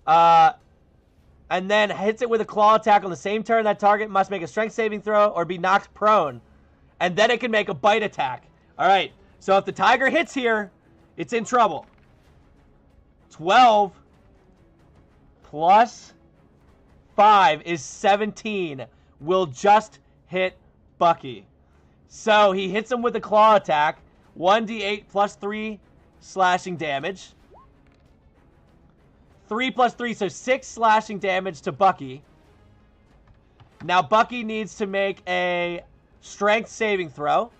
and then hits it with a claw attack on the same turn, that target must make a strength saving throw or be knocked prone. And then it can make a bite attack. All right, so if the tiger hits here, it's in trouble. 12 plus 5 is 17. Will just hit Bucky. So he hits him with a claw attack. 1d8 plus 3 slashing damage. 3 plus 3, so 6 slashing damage to Bucky. Now Bucky needs to make a strength saving throw,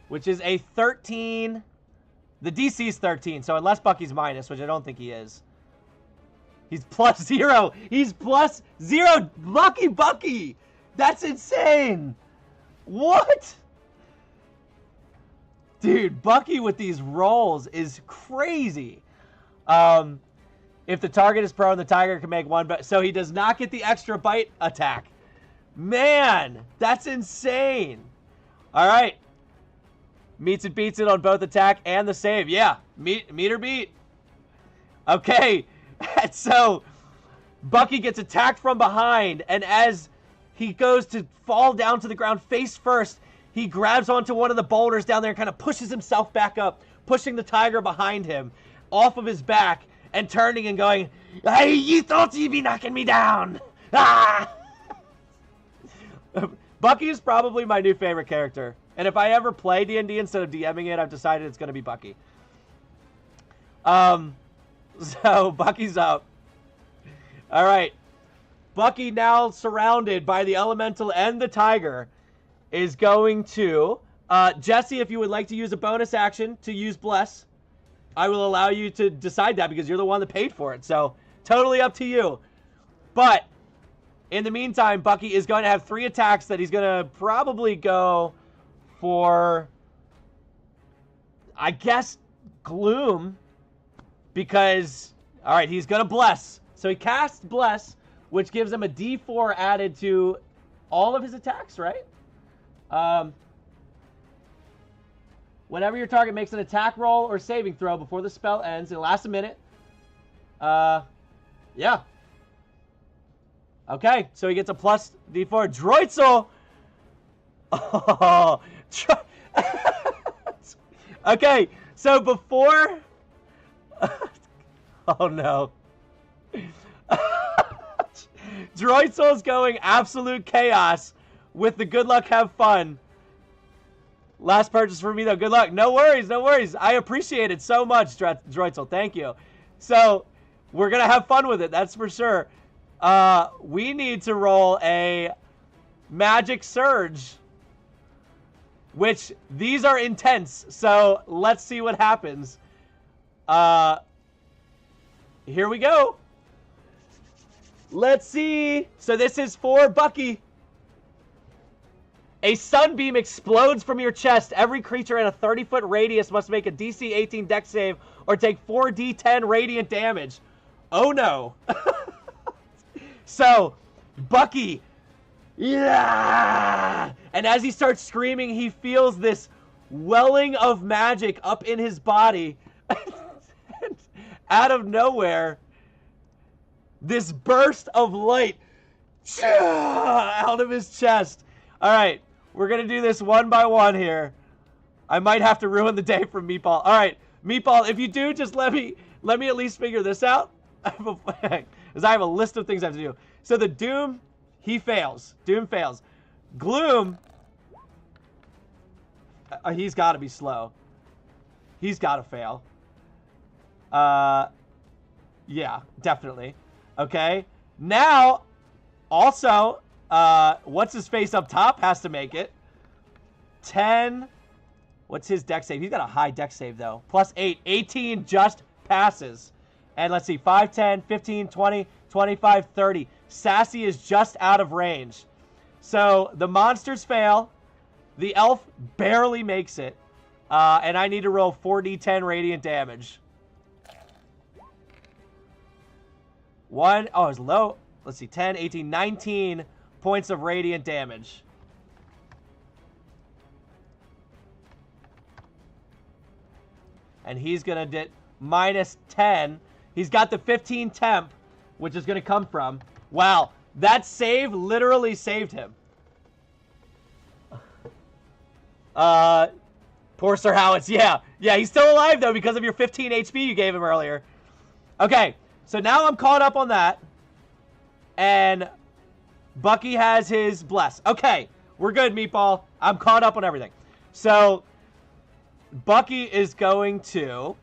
which is a 13. The DC is 13, so unless Bucky's minus, which I don't think he is. He's plus 0. He's plus 0. Lucky Bucky. That's insane. What? Dude, Bucky with these rolls is crazy. If the target is prone, the tiger can make 1, but so he does not get the extra bite attack. Man, that's insane. All right. Meets and beats it on both attack and the save. Yeah, meet or beat. Okay, so Bucky gets attacked from behind, and as he goes to fall down to the ground face first, he grabs onto one of the boulders down there and kind of pushes himself back up, pushing the tiger behind him off of his back and turning and going, "Hey, you thought you'd be knocking me down." Ah! Bucky is probably my new favorite character. And if I ever play D&D instead of DMing it, I've decided it's going to be Bucky. So Bucky's up. All right. Bucky, now surrounded by the elemental and the tiger, is going to... Jesse, if you would like to use a bonus action to use Bless, I will allow you to decide that because you're the one that paid for it. So, totally up to you. But, in the meantime, Bucky is going to have 3 attacks that he's going to probably go for, I guess, Gloom. Because, all right, he's going to Bless. So, he casts Bless, which gives him a D4 added to all of his attacks, right? Whenever your target makes an attack roll or saving throw before the spell ends, it lasts a minute. Yeah. Okay, so he gets a plus D4. Droitzel! Oh. Okay, so before... Oh, no. Droitzel's going absolute chaos with the good luck, have fun. Last purchase for me, though. Good luck. No worries, no worries. I appreciate it so much, Droitzel. Thank you. So, we're going to have fun with it. That's for sure. We need to roll a Magic Surge, which these are intense. So, let's see what happens. Here we go. Let's see. So, this is for Bucky. A sunbeam explodes from your chest. Every creature in a 30-foot radius must make a DC 18 dex save or take 4d10 radiant damage. Oh, no. So, Bucky. Yeah! And as he starts screaming, he feels this welling of magic up in his body. And out of nowhere, this burst of light out of his chest. All right. We're going to do this one by one here. I might have to ruin the day for Meatball. All right, Meatball, if you do, just let me at least figure this out. Because I have a list of things I have to do. So the Doom, he fails. Doom fails. Gloom, he's got to be slow. He's got to fail. Yeah, definitely. Okay. Now, also, what's his face up top has to make it. 10. What's his dex save? He's got a high dex save, though. Plus 8. 18 just passes. And let's see. 5, 10, 15, 20, 25, 30. Sassy is just out of range. So the monsters fail. The elf barely makes it. And I need to roll 4d10 radiant damage. One. Oh, it's low. Let's see. 10, 18, 19 points of radiant damage. And he's going to get minus 10. He's got the 15 temp, which is going to come from. Wow. That save literally saved him. Poor Sir Howitz. Yeah. Yeah, he's still alive, though, because of your 15 HP you gave him earlier. Okay. So now I'm caught up on that. And Bucky has his bless. Okay. We're good, Meatball. I'm caught up on everything. So Bucky is going to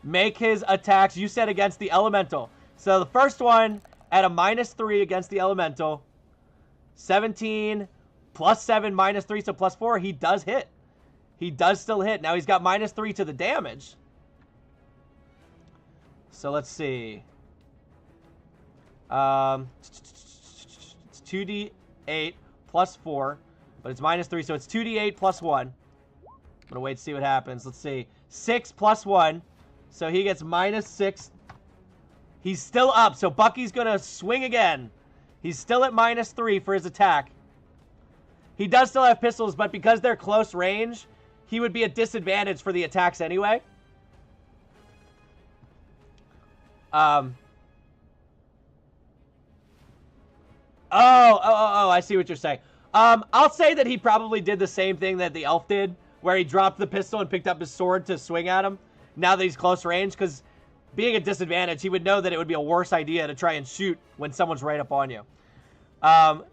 make his attacks, you said, against the elemental. So the first one at a minus 3 against the elemental. 17 plus 7 minus 3, so plus 4. He does hit. He does still hit. Now he's got minus 3 to the damage. So let's see. It's 2d8 plus 4, but it's minus 3, so it's 2d8 plus 1. I'm going to wait to see what happens. Let's see. 6 plus 1, so he gets minus 6. He's still up, so Bucky's going to swing again. He's still at minus 3 for his attack. He does still have pistols, but because they're close range, he would be at disadvantage for the attacks anyway. Oh, I see what you're saying. I'll say that he probably did the same thing that the elf did, where he dropped the pistol and picked up his sword to swing at him, now that he's close range, because being at disadvantage, he would know that it would be a worse idea to try and shoot when someone's right up on you.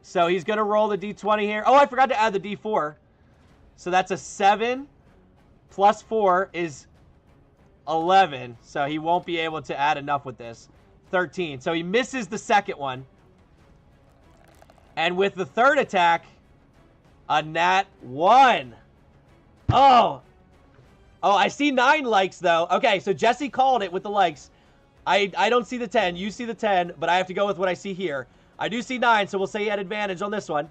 So he's going to roll the d20 here. Oh, I forgot to add the d4. So that's a 7 plus 4 is 11, so he won't be able to add enough with this. 13. So he misses the second one. And with the third attack, a nat 1. Oh, I see 9 likes, though. Okay, so Jesse called it with the likes. I don't see the 10. You see the 10, but I have to go with what I see here. I do see 9, so we'll say he had advantage on this one.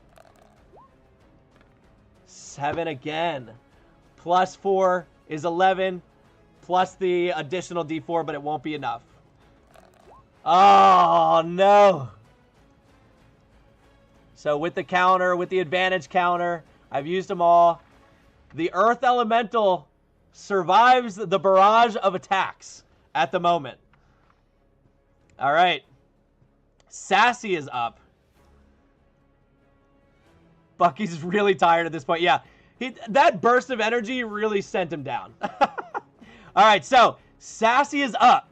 7 again. Plus 4 is 11. Plus the additional d4, but it won't be enough. Oh, no. So with the counter, with the advantage counter, I've used them all. The Earth Elemental survives the barrage of attacks at the moment. All right. Sassy is up. Bucky's really tired at this point. Yeah, that burst of energy really sent him down. All right, so Sassy is up.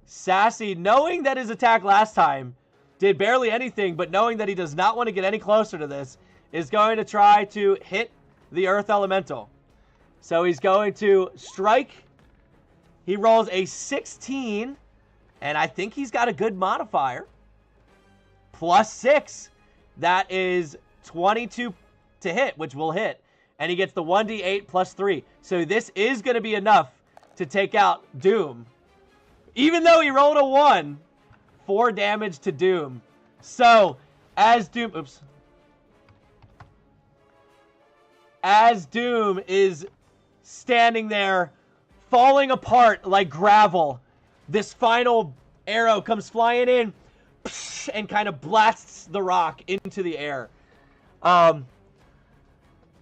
Sassy, knowing that his attack last time did barely anything, but knowing that he does not want to get any closer to this, is going to try to hit the Earth Elemental. So he's going to strike. He rolls a 16, and I think he's got a good modifier. Plus 6. That is 22 to hit, which will hit. And he gets the 1d8 plus 3. So this is going to be enough to take out Doom. Even though he rolled a 1, 4 damage to Doom. So, as Doom... Oops. As Doom is standing there, falling apart like gravel, this final arrow comes flying in and kind of blasts the rock into the air.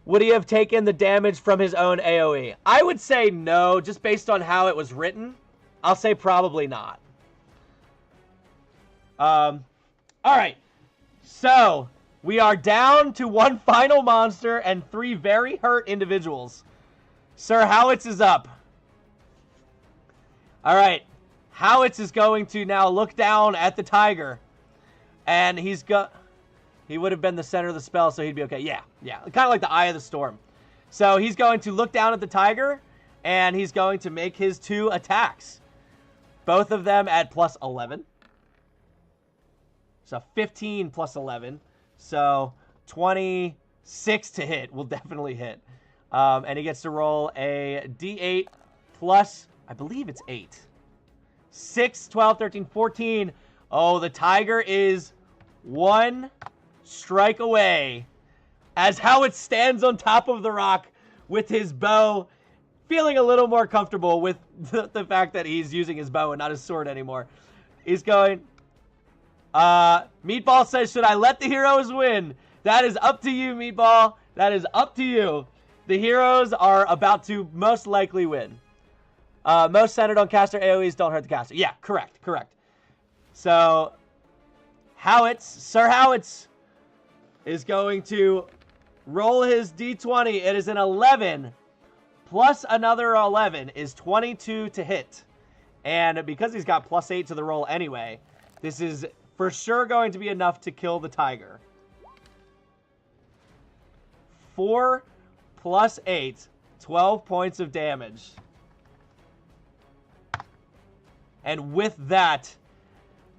Would he have taken the damage from his own AoE? I would say no, just based on how it was written. I'll say probably not. All right. So, we are down to one final monster and 3 very hurt individuals. Sir Howitz is up. All right. Howitz is going to now look down at the tiger. And he's got... He would have been the center of the spell, so he'd be okay. Yeah. Kind of like the Eye of the Storm. So he's going to look down at the tiger, And he's going to make his 2 attacks. Both of them at plus 11. So 15 plus 11. So 26 to hit will definitely hit. And he gets to roll a d8 plus, I believe it's 8. 6, 12, 13, 14. Oh, the tiger is 1 strike away. As Howitz stands on top of the rock with his bow, feeling a little more comfortable with the fact that he's using his bow and not his sword anymore. He's going, Meatball says, should I let the heroes win? That is up to you, Meatball. That is up to you. The heroes are about to most likely win. Most centered on caster AoEs don't hurt the caster. Yeah, correct. So, Sir Howitz is going to roll his d20. It is an 11 plus another 11 is 22 to hit. And because he's got plus 8 to the roll anyway, this is for sure going to be enough to kill the tiger. 4 plus 8, 12 points of damage. And with that,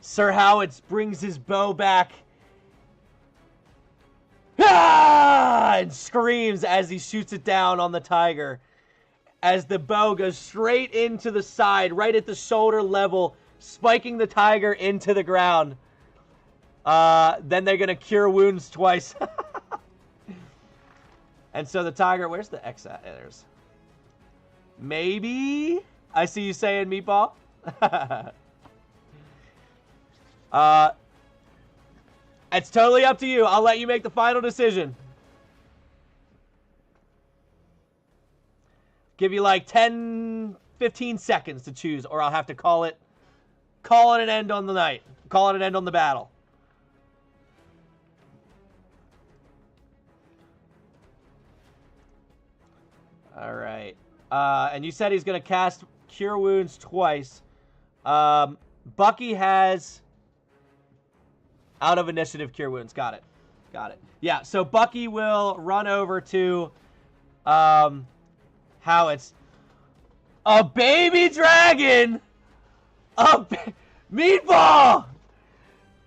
Sir Howitz brings his bow back. Ah! And screams as he shoots it down on the tiger. As the bow goes straight into the side, right at the shoulder level, spiking the tiger into the ground. Then they're going to cure wounds twice. And so the tiger, where's the X at? There's. Maybe? I see you saying, Meatball. It's totally up to you. I'll let you make the final decision. Give you like 10, 15 seconds to choose, or I'll have to call it an end on the night. Call it an end on the battle. All right. And you said he's going to cast Cure Wounds twice. Bucky has out of initiative Cure Wounds. Got it. Yeah, so Bucky will run over to Howitz. A baby dragon! Meatball!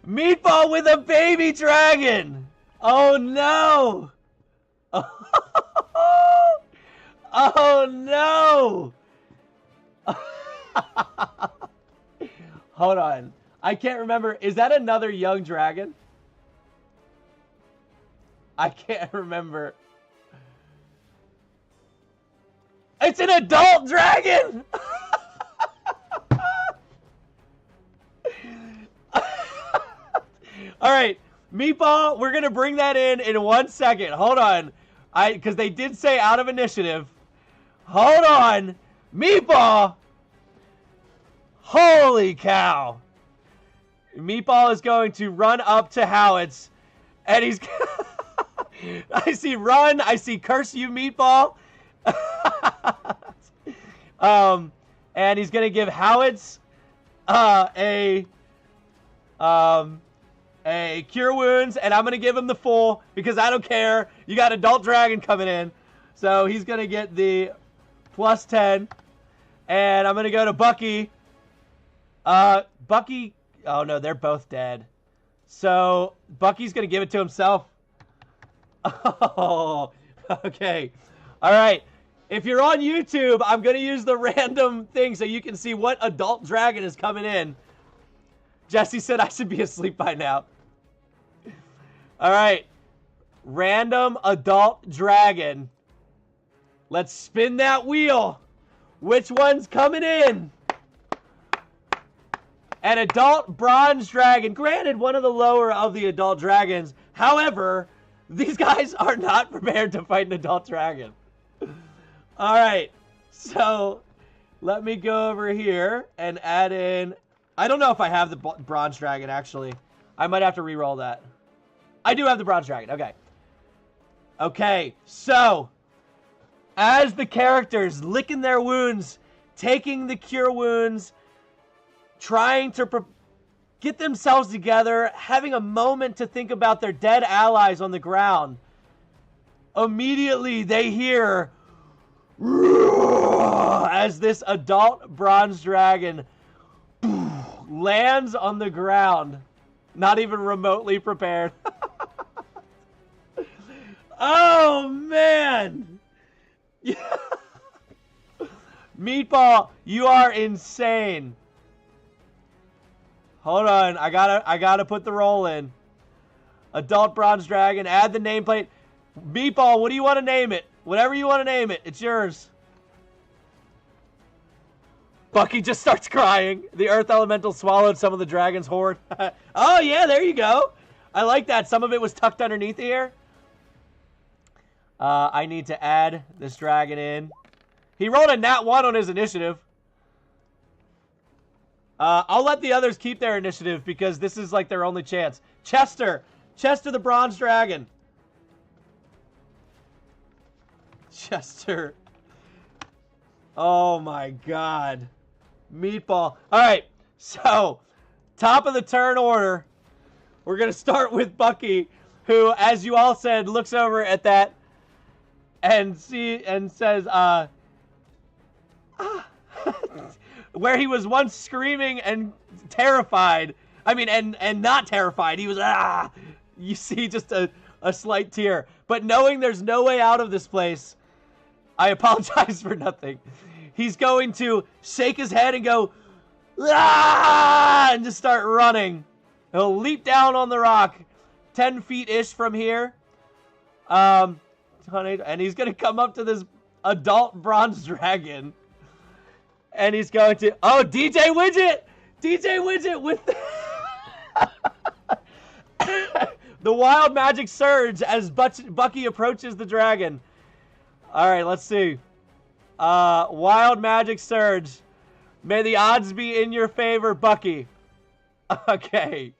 Meatball with a baby dragon! Oh no! Oh no! Hold on. I can't remember. Is that another young dragon? I can't remember. It's an adult dragon! Alright, Meatball, we're going to bring that in 1 second. Hold on. Because they did say out of initiative. Hold on. Meatball! Holy cow. Meatball is going to run up to Howitz. And he's... I see run. I see curse you, Meatball. And he's going to give Howitz a Cure Wounds, and I'm going to give him the full because I don't care. You got Adult Dragon coming in. So he's going to get the plus 10. And I'm going to go to Bucky. Bucky, oh no, they're both dead. So Bucky's going to give it to himself. Oh, okay. All right. If you're on YouTube, I'm going to use the random thing so you can see what adult dragon is coming in. Jesse said I should be asleep by now. All right. Random adult dragon. Let's spin that wheel. Which one's coming in? An adult bronze dragon. Granted, one of the lower of the adult dragons. However, these guys are not prepared to fight an adult dragon. All right, so let me go over here and add in... I don't know if I have the bronze dragon, actually. I might have to re-roll that. I do have the bronze dragon, okay. Okay, so as the characters licking their wounds, taking the cure wounds, trying to get themselves together, having a moment to think about their dead allies on the ground, immediately they hear... as this adult bronze dragon lands on the ground, not even remotely prepared. Oh, man. Meatball, you are insane. Hold on, I gotta put the roll in. Adult bronze dragon, add the nameplate. Meatball, what do you want to name it? Whatever you want to name it, it's yours. Bucky just starts crying. The earth elemental swallowed some of the dragon's hoard. Oh yeah, there you go. I like that. Some of it was tucked underneath here. I need to add this dragon in. He rolled a nat 1 on his initiative. I'll let the others keep their initiative because this is like their only chance. Chester the bronze dragon. Chester. Oh my god. Meatball. Alright, so top of the turn order. We're going to start with Bucky, who, as you all said, looks over at that and says, where he was once screaming and terrified. I mean, and not terrified. He was, you see just a slight tear. But knowing there's no way out of this place, I apologize for nothing. He's going to shake his head and go, and just start running. He'll leap down on the rock, 10 feet-ish from here. And he's going to come up to this adult bronze dragon. And he's going to... Oh, DJ Widget! DJ Widget with... The wild magic surge as Bucky approaches the dragon. Alright, let's see. Wild magic surge. May the odds be in your favor, Bucky. Okay.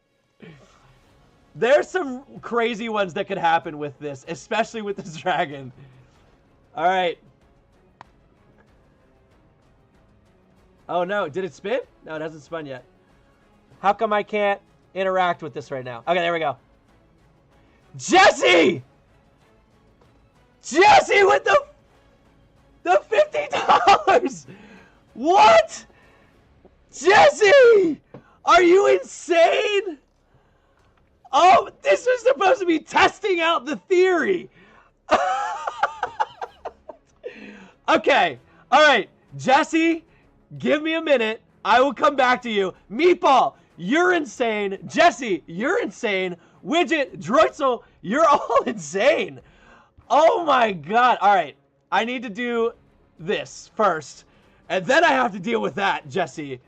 There's some crazy ones that could happen with this, especially with this dragon. Alright. Oh no, did it spin? No, it hasn't spun yet. How come I can't interact with this right now? Okay, there we go. Jesse! Jesse with the $50! What? Jesse! Are you insane? Oh, this was supposed to be testing out the theory. Okay, alright. Jesse, give me a minute. I will come back to you. Meatball, you're insane. Jesse, you're insane. Widget, Droitzel, you're all insane. Oh my god. Alright, I need to do this first. And then I have to deal with that, Jesse.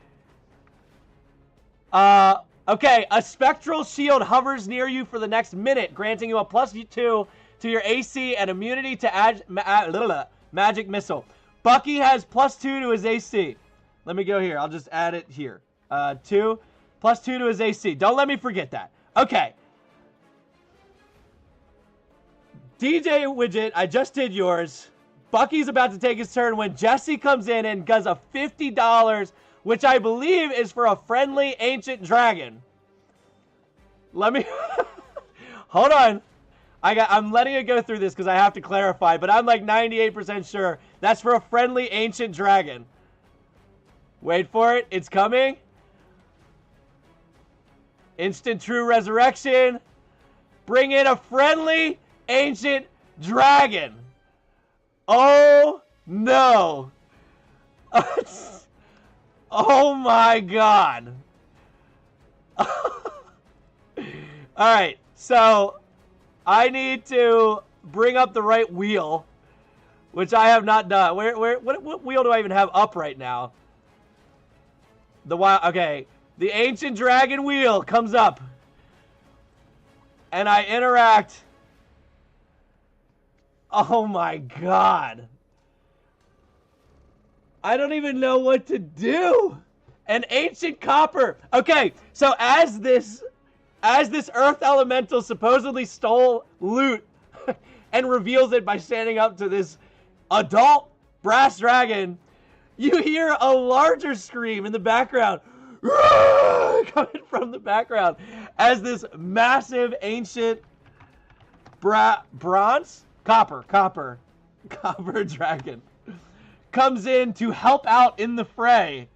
Okay, a spectral shield hovers near you for the next minute, granting you a +2 to your AC and immunity to magic missile. Bucky has +2 to his AC. Let me go here. I'll just add it here. 2 +2 to his AC. Don't let me forget that. Okay. DJ Widget, I just did yours. Bucky's about to take his turn when Jesse comes in and does a $50, which I believe is for a friendly ancient dragon. Let me... Hold on. I'm letting it go through this because I have to clarify, but I'm like 98% sure that's for a friendly ancient dragon. Wait for it. It's coming. Instant true resurrection. Bring in a friendly ancient dragon. Oh, no. Oh, my God. Alright, so I need to bring up the right wheel, which I have not done. What wheel do I even have up right now? Okay, the ancient dragon wheel comes up. And I interact. Oh my god. I don't even know what to do. An ancient copper. Okay, so as this earth elemental supposedly stole loot and reveals it by standing up to this adult brass dragon, you hear a larger scream in the background. Coming from the background as this massive ancient copper dragon comes in to help out in the fray.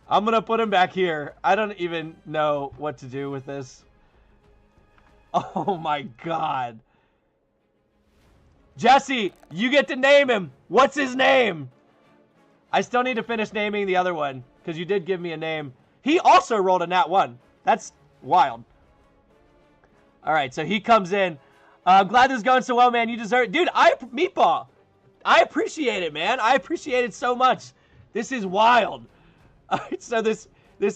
I'm going to put him back here. I don't even know what to do with this. Oh my god. Jesse, you get to name him. What's his name? I still need to finish naming the other one, because you did give me a name. He also rolled a nat 1. That's wild. Alright, so he comes in. I'm glad this is going so well, man. You deserve it. Dude, Meatball, I appreciate it, man. I appreciate it so much. This is wild. Alright, so this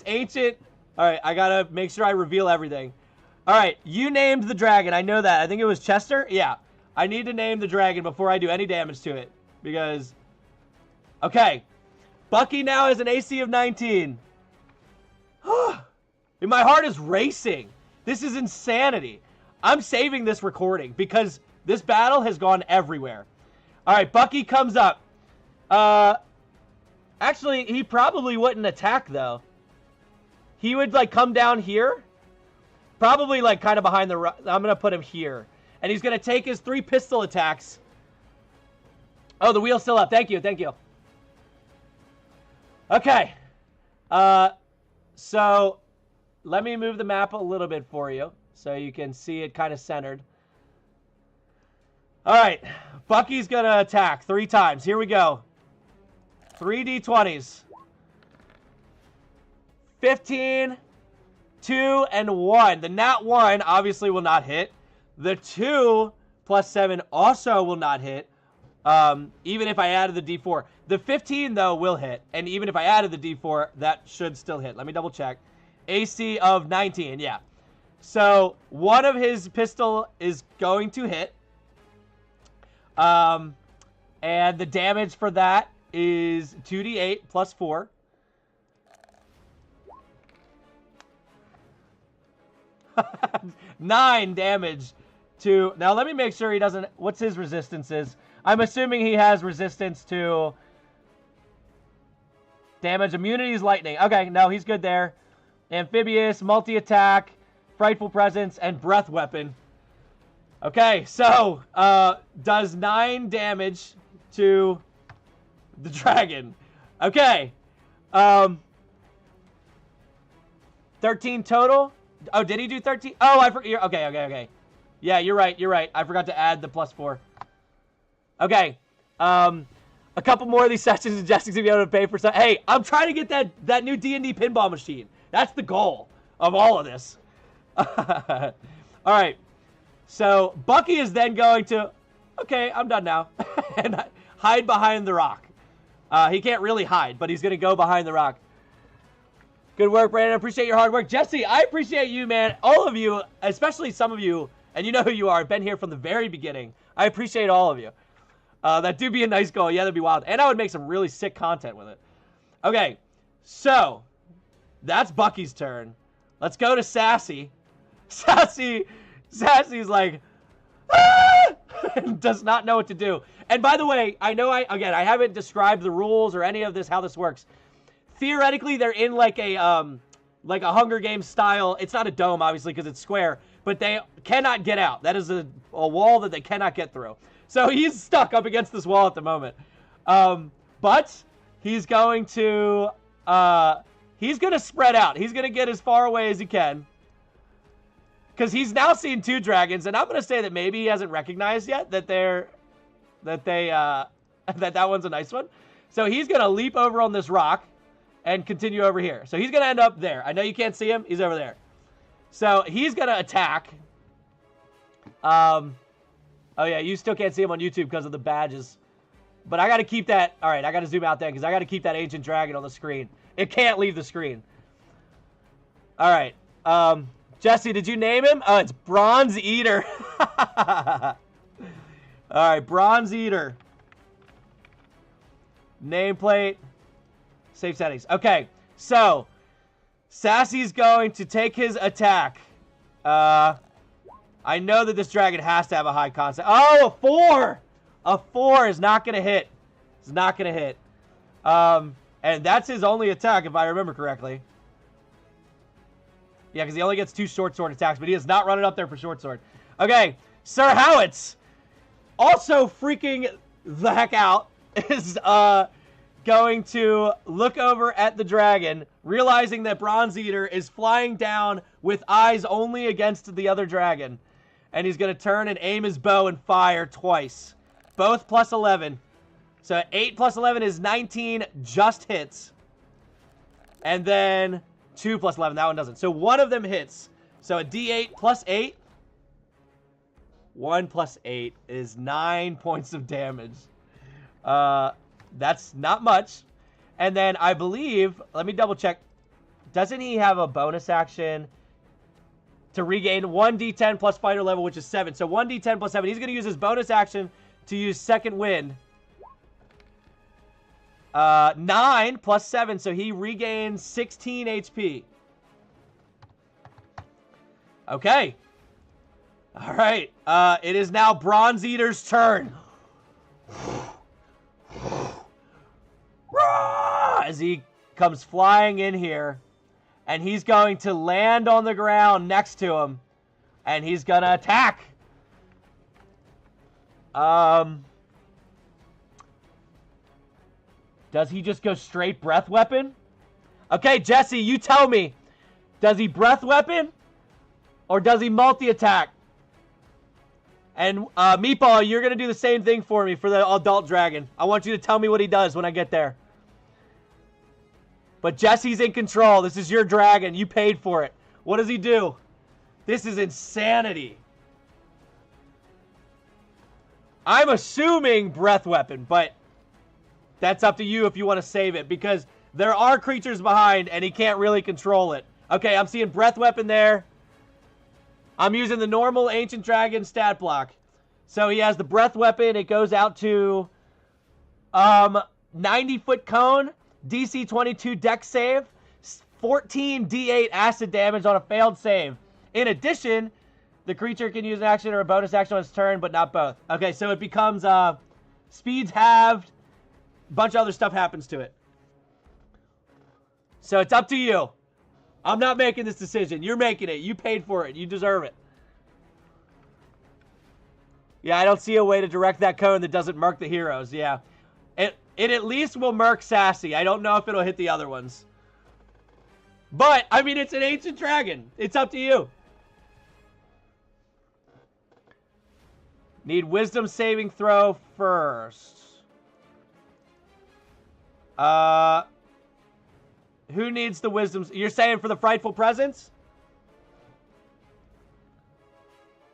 ancient... Alright, I gotta make sure I reveal everything. Alright, you named the dragon. I know that. I think it was Chester? Yeah. I need to name the dragon before I do any damage to it. Because... Okay. Bucky now has an AC of 19. My heart is racing. This is insanity. I'm saving this recording because this battle has gone everywhere. Alright, Bucky comes up. Actually, he probably wouldn't attack, though. He would, like, come down here. Probably, like, kind of behind the... I'm going to put him here. And he's going to take his 3 pistol attacks. Oh, the wheel's still up. Thank you, thank you. Okay. So, let me move the map a little bit for you. So you can see it kind of centered. Alright. Bucky's going to attack 3 times. Here we go. 3 d20s. 15, 2, and 1. The nat 1 obviously will not hit. The 2 plus 7 also will not hit. Even if I added the d4. The 15, though, will hit. And even if I added the d4, that should still hit. Let me double check. AC of 19, yeah. So, one of his pistol is going to hit. And the damage for that is 2d8 plus 4. Nine damage to... Now, let me make sure he doesn't... What's his resistance is? I'm assuming he has resistance to... Damage. Immunity is lightning. Okay, no, he's good there. Amphibious, multi-attack, frightful presence, and breath weapon. Okay, so, does 9 damage to the dragon. Okay. 13 total. Oh, did he do 13? Oh, I forgot. Okay. Yeah, you're right. I forgot to add the plus 4. Okay. A couple more of these sessions and Jesse's gonna be able to pay for some. Hey, I'm trying to get that new D&D pinball machine. That's the goal of all of this. All right. So, Bucky is then going to... Okay, I'm done now. And hide behind the rock. He can't really hide, but he's going to go behind the rock. Good work, Brandon. I appreciate your hard work. Jesse, I appreciate you, man. All of you, especially some of you, and you know who you are, been here from the very beginning. I appreciate all of you. That do be a nice goal. Yeah, that'd be wild. And I would make some really sick content with it. Okay, so that's Bucky's turn. Let's go to Sassy. Sassy's like, ah! Does not know what to do. And by the way, I know I haven't described the rules or any of this, how this works. Theoretically, they're in like a Hunger Games style. It's not a dome, obviously, because it's square, but they cannot get out. That is a wall that they cannot get through. So he's stuck up against this wall at the moment. But he's going to spread out. He's going to get as far away as he can. Because he's now seen 2 dragons, and I'm going to say that maybe he hasn't recognized yet that that one's a nice one. So he's going to leap over on this rock and continue over here. So he's going to end up there. I know you can't see him. He's over there. So he's going to attack. Oh, yeah, you still can't see him on YouTube because of the badges. But I got to keep that... All right, I got to zoom out there because I got to keep that ancient dragon on the screen. It can't leave the screen. All right. Jesse, did you name him? Oh, it's Bronze Eater. All right, Bronze Eater. Nameplate. Save settings. Okay, so Sassy's going to take his attack. I know that this dragon has to have a high concept. Oh, a 4! A 4 is not going to hit. It's not going to hit. And that's his only attack, if I remember correctly. Yeah, because he only gets 2 short sword attacks, but he is not running up there for short sword. Okay, Sir Howitz also freaking the heck out. is going to look over at the dragon, realizing that Bronze Eater is flying down with eyes only against the other dragon. And he's going to turn and aim his bow and fire twice. Both plus 11. So 8 plus 11 is 19, just hits. And then 2 plus 11, that one doesn't. So one of them hits. So a D8 plus 8. 1 plus 8 is 9 points of damage. That's not much. And then I believe, let me double check. Doesn't he have a bonus action to regain 1d10 plus fighter level, which is 7? So 1d10 plus 7. He's going to use his bonus action to use second wind. 9 plus 7, so he regains 16 HP. Okay. All right. It is now Bronze Eater's turn. As he comes flying in here, and he's going to land on the ground next to him, and he's going to attack. Does he just go straight breath weapon? Okay, Jesse, you tell me. Does he breath weapon, or does he multi-attack? And Meatball, you're going to do the same thing for me for the adult dragon. I want you to tell me what he does when I get there. But Jesse's in control. This is your dragon. You paid for it. What does he do? This is insanity. I'm assuming breath weapon, but that's up to you if you want to save it, because there are creatures behind and he can't really control it. Okay, I'm seeing breath weapon there. I'm using the normal Ancient Dragon stat block. So he has the breath weapon. It goes out to 90-foot cone, DC 22 dex save, 14 D8 acid damage on a failed save. In addition, the creature can use an action or a bonus action on its turn, but not both. Okay, so it becomes speed's halved. A bunch of other stuff happens to it. So it's up to you. I'm not making this decision. You're making it. You paid for it. You deserve it. Yeah, I don't see a way to direct that cone that doesn't murk the heroes. Yeah. It at least will murk Sassy. I don't know if it'll hit the other ones. But, I mean, it's an Ancient Dragon. It's up to you. Need wisdom saving throw first. Who needs the wisdom? You're saying for the Frightful Presence?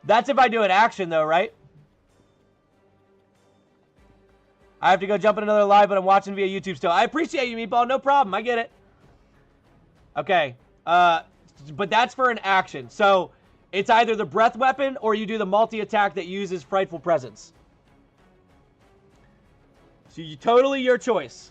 That's if I do an action, though, right? I have to go jump in another live, but I'm watching via YouTube still. I appreciate you, Meatball. No problem. I get it. Okay. But that's for an action. So, it's either the breath weapon or you do the multi-attack that uses Frightful Presence. So, totally your choice.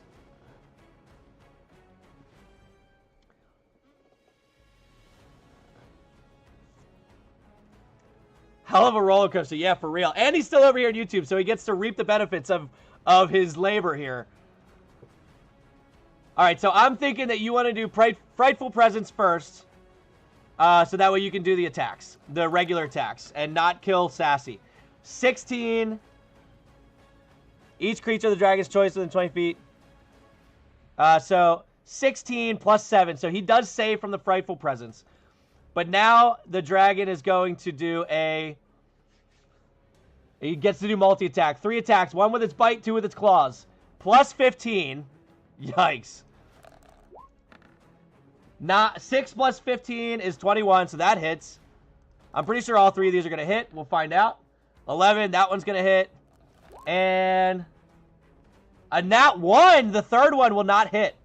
Hell of a roller coaster. Yeah, for real. And he's still over here on YouTube, so he gets to reap the benefits of his labor here. All right, so I'm thinking that you want to do Frightful Presence first, so that way you can do the attacks, the regular attacks, and not kill Sassy. 16. Each creature of the dragon's choice within 20 feet. So 16 plus 7. So he does save from the Frightful Presence. But now the dragon is going to do a... He gets to do multi-attack. 3 attacks. 1 with its bite, 2 with its claws. Plus 15. Yikes. 6 plus 15 is 21, so that hits. I'm pretty sure all 3 of these are going to hit. We'll find out. 11, that one's going to hit. And a nat 1, the third one will not hit.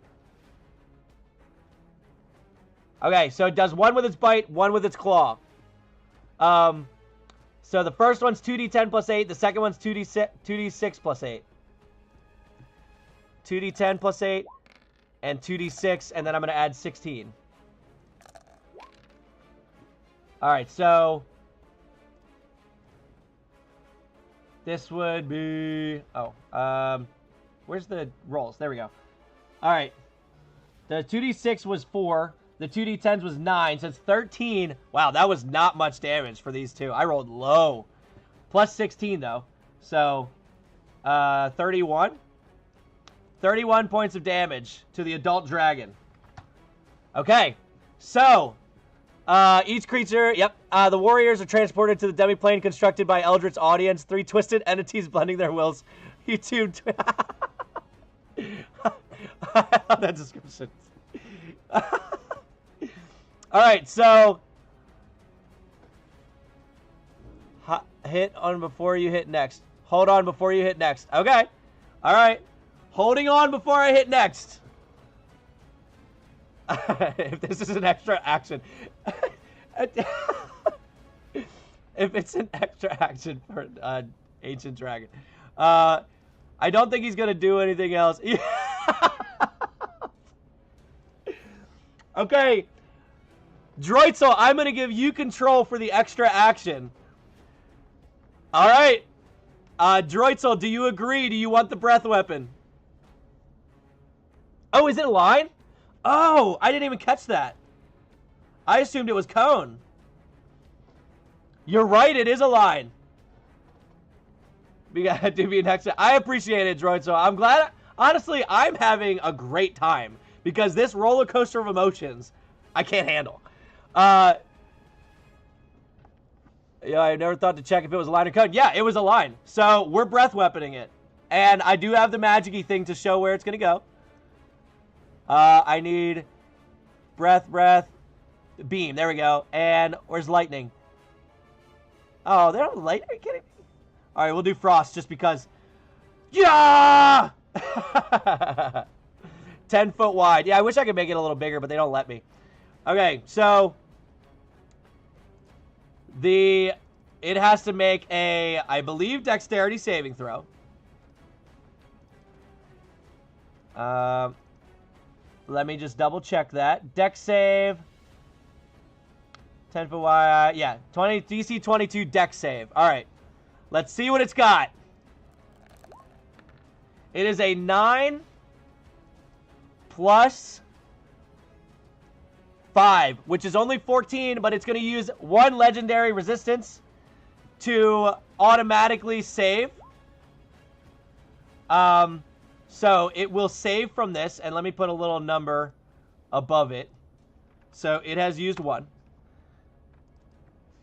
Okay, so it does 1 with its bite, 1 with its claw. So the first one's 2d10 plus 8. The second one's 2d6 plus 8. 2d10 plus 8 and 2d6, and then I'm going to add 16. All right, so this would be... where's the rolls? There we go. All right. The 2d6 was 4. The 2d10s was 9, so it's 13. Wow, that was not much damage for these two. I rolled low. Plus 16, though. So, 31. 31 points of damage to the adult dragon. Okay, so each creature, the warriors are transported to the demi-plane constructed by Eldritch Audience. 3 twisted entities blending their wills. You two. I love that description. Alright, so hit on before you hit next. Hold on before you hit next. Okay. Alright. Holding on before I hit next. If this is an extra action. If it's an extra action for Ancient Dragon. I don't think he's going to do anything else. Okay. Droitzel, I'm going to give you control for the extra action. All right. Droitzel, do you agree? Do you want the breath weapon? Oh, is it a line? Oh, I didn't even catch that. I assumed it was cone. You're right, it is a line. We got to be an extra. I appreciate it, Droitzel. I'm glad. Honestly, I'm having a great time because this roller coaster of emotions, I can't handle. Yeah, I never thought to check if it was a line or code. Yeah, it was a line. So we're breath weaponing it. And I do have the magic-y thing to show where it's going to go. I need breath, beam. There we go. And where's lightning? Oh, they're not lightning? Are you kidding me? All right, we'll do frost just because. Yeah! 10 foot wide. Yeah, I wish I could make it a little bigger, but they don't let me. Okay, so it has to make a, I believe, dexterity saving throw. Let me just double check that. Dex save. 10 foot wide. Yeah, DC 22 dex save. All right. Let's see what it's got. It is a 9 plus 5, which is only 14, but it's going to use 1 legendary resistance to automatically save. So it will save from this, and let me put a little number above it. So it has used 1.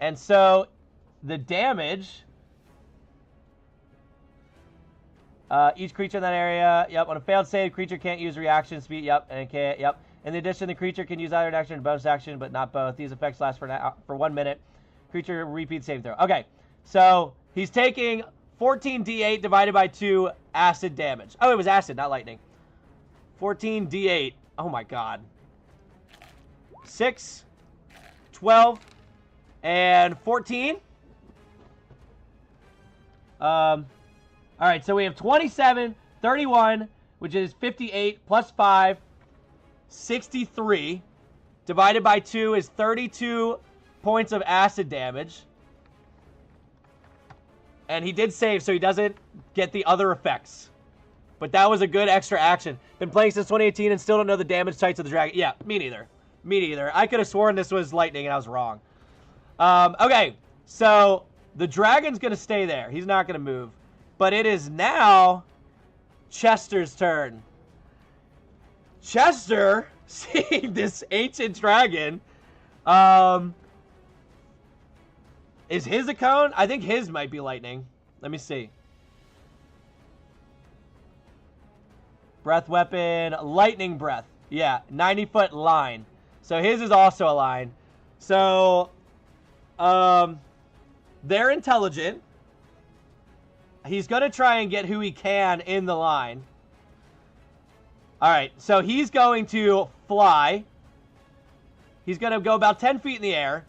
And so the damage, each creature in that area, yep, on a failed save, creature can't use reaction speed, yep, and it can't, yep. In addition, the creature can use either an action and bonus action, but not both. These effects last for 1 minute. Creature repeat save throw. Okay, so he's taking 14d8 divided by 2 acid damage. Oh, it was acid, not lightning. 14d8. Oh my god. 6, 12, and 14. All right, so we have 27, 31, which is 58 plus 5, 63. Divided by 2 is 32 points of acid damage. And he did save, so he doesn't get the other effects. But that was a good extra action. Been playing since 2018 and still don't know the damage types of the dragon. Yeah, me neither. Me neither. I could have sworn this was lightning and I was wrong. Okay, so the dragon's going to stay there. He's not going to move. But it is now Chester's turn. Chester, seeing this ancient dragon, is his a cone? I think his might be lightning. Let me see. Breath weapon, lightning breath. Yeah, 90-foot line. So his is also a line. So, they're intelligent. He's going to try and get who he can in the line. All right, so he's going to fly. He's going to go about 10 feet in the air.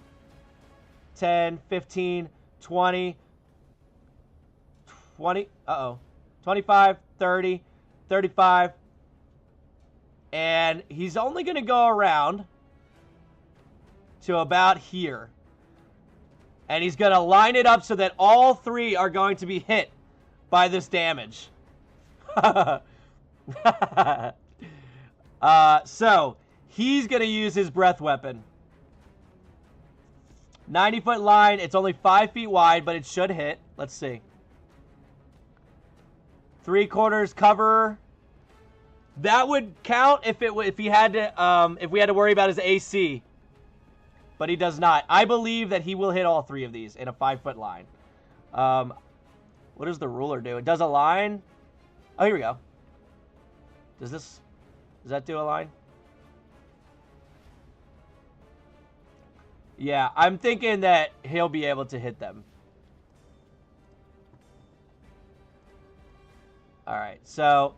10, 15, 20, 25, 30, 35. And he's only going to go around to about here. And he's going to line it up so that all 3 are going to be hit by this damage. So he's going to use his breath weapon. 90-foot line. It's only 5 feet wide, but it should hit. Let's see. 3/4 cover. That would count if he had to if we had to worry about his AC. But he does not. I believe that he will hit all 3 of these in a 5-foot line. What does the ruler do? It does a line. Oh, here we go. Does that do a line? Yeah, I'm thinking that he'll be able to hit them. All right, so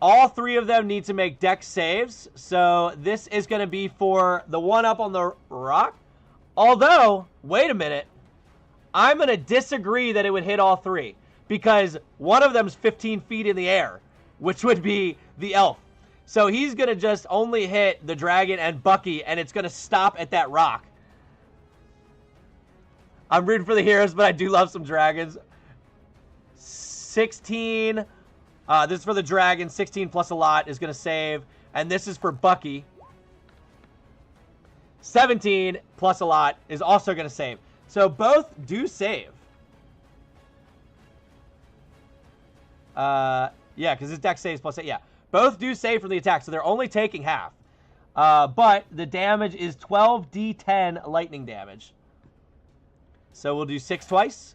all 3 of them need to make dex saves. So this is going to be for the one up on the rock. Although, wait a minute. I'm going to disagree that it would hit all 3. Because one of them's 15 feet in the air, which would be the elf. So he's going to just only hit the dragon and Bucky, and it's going to stop at that rock. I'm rooting for the heroes, but I do love some dragons. 16. This is for the dragon. 16 plus a lot is going to save. And this is for Bucky. 17 plus a lot is also going to save. So both do save. Yeah, because his dex saves plus 8. Yeah. Both do save from the attack, so they're only taking half. But the damage is 12d10 lightning damage. So we'll do 6 twice.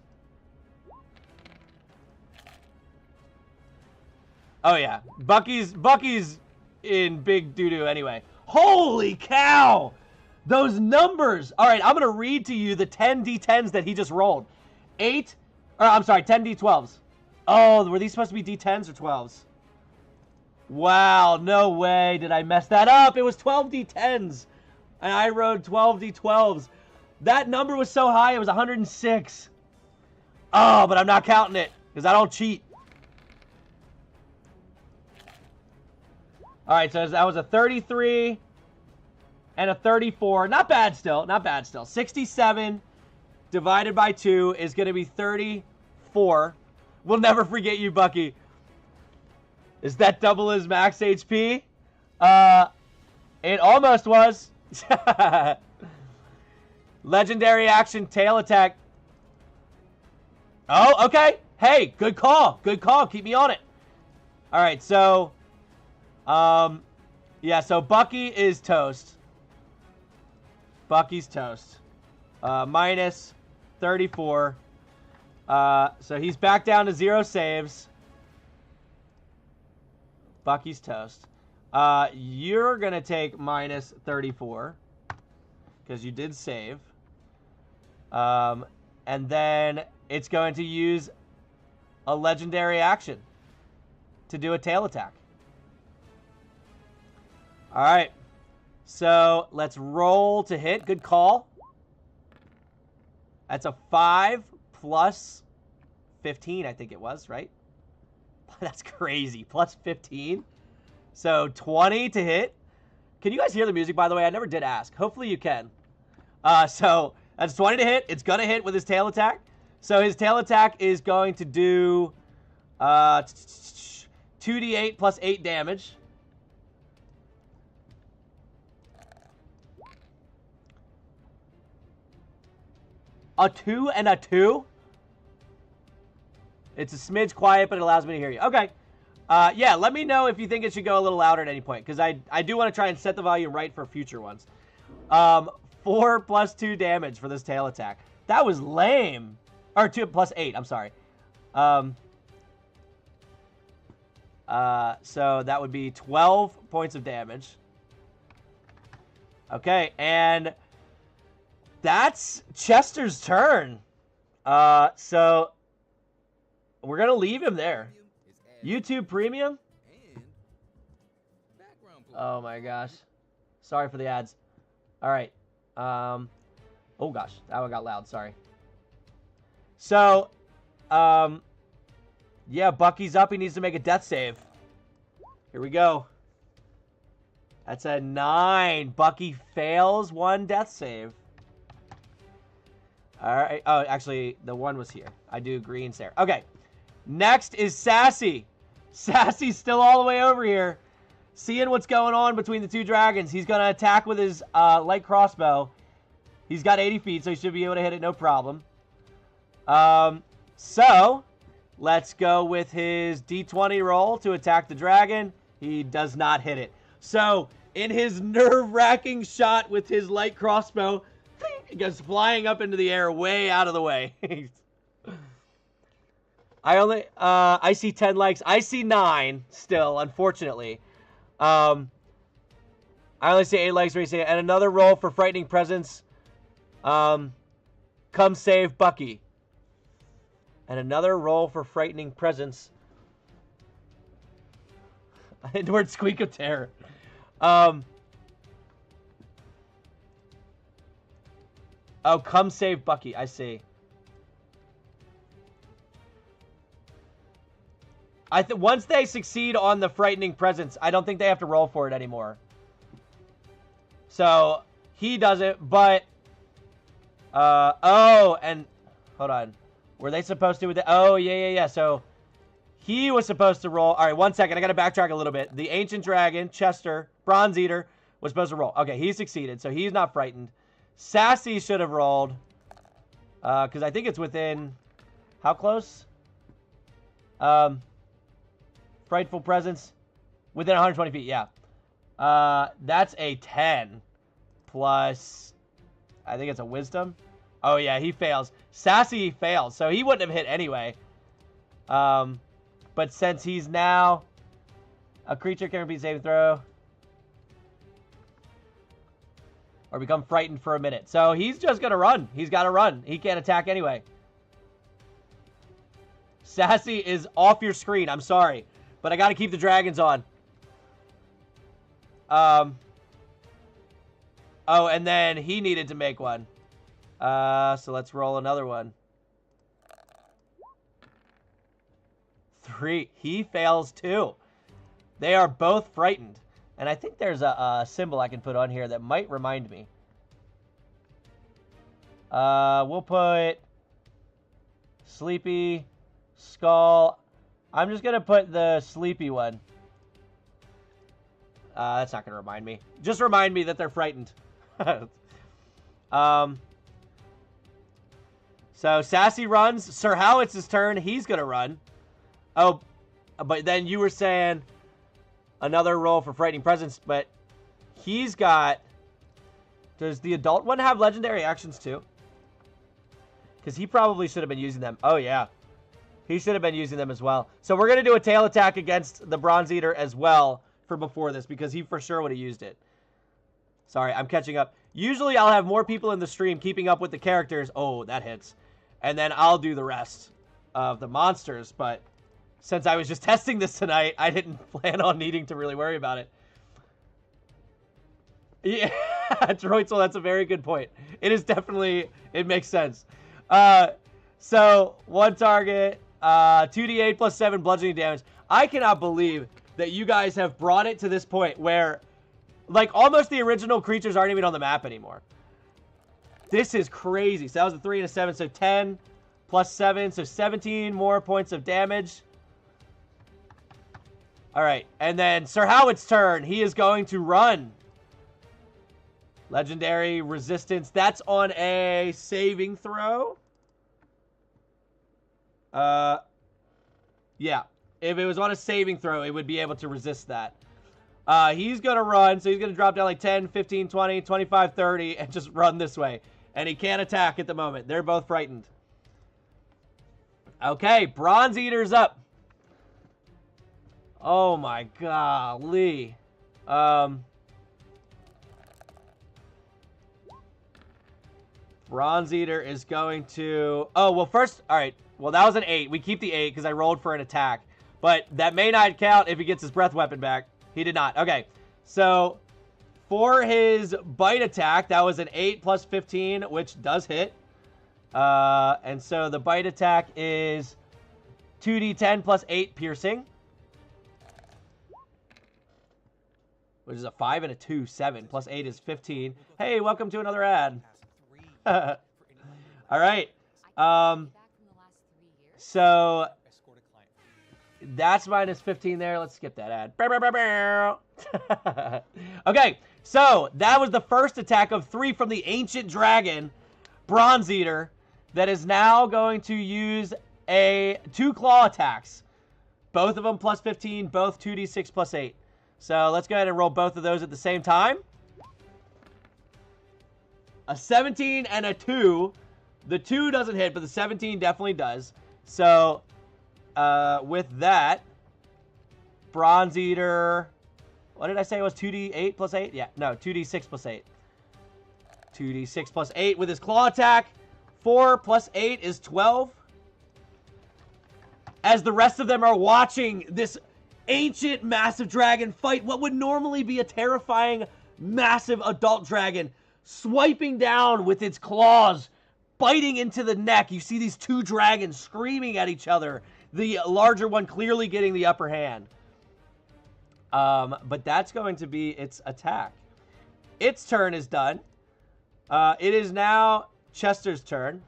Oh, yeah. Bucky's in big doo-doo anyway. Holy cow! Those numbers! All right, I'm going to read to you the 10 d10s that he just rolled. 10 d12s. Oh, were these supposed to be d10s or 12s? Wow, no way did I mess that up. It was 12 d10s. And I wrote 12 d12s. That number was so high, it was 106. Oh, but I'm not counting it because I don't cheat. All right, so that was a 33 and a 34. Not bad still. Not bad still. 67 divided by 2 is going to be 34. We'll never forget you, Bucky. Is that double his max HP? It almost was. Legendary action, tail attack. Oh, okay. Hey, good call. Good call. Keep me on it. All right, so... yeah, so Bucky is toast. Bucky's toast. Minus 34. So he's back down to 0 saves. Bucky's toast. You're going to take minus 34. Because you did save. And then it's going to use a legendary action to do a tail attack. All right, so let's roll to hit. Good call. That's a 5 plus 15, I think it was, right? That's crazy. Plus 15. So 20 to hit. Can you guys hear the music, by the way? I never did ask. Hopefully you can. So that's 20 to hit. It's going to hit with his tail attack. So his tail attack is going to do 2d8 plus 8 damage. A 2 and a 2? It's a smidge quiet, but it allows me to hear you. Okay. Yeah, let me know if you think it should go a little louder at any point, because I do want to try and set the volume right for future ones. 4 plus 2 damage for this tail attack. That was lame. Or 2 plus 8, I'm sorry. So that would be 12 points of damage. Okay, and... that's Chester's turn. So we're going to leave him there. YouTube Premium? Oh my gosh. Sorry for the ads. All right. Oh gosh, that one got loud. Sorry. So, yeah, Bucky's up. He needs to make a death save. Here we go. That's a 9. Bucky fails 1 death save. All right. Oh, actually, the 1 was here. I do green there. Okay. Next is Sassy. Sassy's still all the way over here, seeing what's going on between the 2 dragons. He's going to attack with his light crossbow. He's got 80 feet, so he should be able to hit it no problem. So, Let's go with his D20 roll to attack the dragon. He does not hit it. So, in his nerve-wracking shot with his light crossbow, it goes flying up into the air way out of the way. I see 10 likes. I see 9 still, unfortunately. I only see 8 likes. And another roll for Frightening Presence. Come save Bucky. And another roll for Frightening Presence. Word squeak of terror. Oh, come save Bucky. I see. Once they succeed on the Frightening Presence, I don't think they have to roll for it anymore. So, he doesn't, but... oh, and... Hold on. Were they supposed to with the... Oh, yeah. So, he was supposed to roll... All right, 1 second. I got to backtrack a little bit. The Ancient Dragon, Chester, Bronze Eater, was supposed to roll. Okay, he succeeded, so he's not frightened. Sassy should have rolled. Because I think it's within... How close? Frightful Presence. Within 120 feet, yeah. That's a 10. Plus... I think it's a Wisdom. Oh, yeah, he fails. Sassy fails, so he wouldn't have hit anyway. But since he's now... A creature can repeat saving throw. Or become frightened for a minute. So he's just going to run. He's got to run. He can't attack anyway. Sassy is off your screen. I'm sorry. But I got to keep the dragons on. Oh, and then he needed to make one. So let's roll another one. 3. He fails too. They are both frightened. And I think there's a symbol I can put on here that might remind me. We'll put Sleepy, Skull. I'm just going to put the Sleepy one. That's not going to remind me. Just remind me that they're frightened. So Sassy runs. Sir Howitz's turn. He's going to run. Oh, but then you were saying another roll for Frightening Presence, but he's got... Does the adult one have legendary actions too? Because he probably should have been using them. Oh, yeah. He should have been using them as well. So we're going to do a tail attack against the Bronze Eater as well for before this, because he for sure would have used it. Sorry, I'm catching up. Usually I'll have more people in the stream keeping up with the characters. Oh, that hits. And then I'll do the rest of the monsters, but since I was just testing this tonight, I didn't plan on needing to really worry about it. Yeah, Troitzel, that's a very good point. It is definitely, it makes sense. So, one target, 2d8 plus 7 bludgeoning damage. I cannot believe that you guys have brought it to this point where, like, almost the original creatures aren't even on the map anymore. This is crazy. So that was a 3 and a 7, so 10 plus 7, so 17 more points of damage. All right, and then Sir Howard's turn. He is going to run. Legendary resistance. That's on a saving throw. Yeah. If it was on a saving throw, it would be able to resist that. He's going to run, so he's going to drop down like 10, 15, 20, 25, 30, and just run this way. And he can't attack at the moment. They're both frightened. Okay, Bronze Eater's up. Oh my golly. Bronze Eater is going to... Oh, well, first... All right. Well, that was an 8. We keep the 8 because I rolled for an attack. But that may not count if he gets his breath weapon back. He did not. Okay. So, for his bite attack, that was an 8 plus 15, which does hit. And so the bite attack is 2d10 plus 8 piercing. Which is a 5 and a 2, 7. Plus 8 is 15. Hey, welcome to another ad. All right. So that's minus 15 there. Let's skip that ad. Okay, so that was the first attack of 3 from the Ancient Dragon, Bronze Eater, that is now going to use two claw attacks. Both of them plus 15, both 2d6 plus 8. So let's go ahead and roll both of those at the same time. A 17 and a 2. The 2 doesn't hit, but the 17 definitely does. So with that, Bronze Eater, what did I say it was? 2d8 plus 8? Yeah, no, 2d6 plus 8. 2d6 plus 8 with his claw attack. 4 plus 8 is 12. As the rest of them are watching this ancient massive dragon fight what would normally be a terrifying massive adult dragon, swiping down with its claws, biting into the neck. You see these two dragons screaming at each other. The larger one clearly getting the upper hand. But that's going to be its attack. Its turn is done. It is now Chester's turn.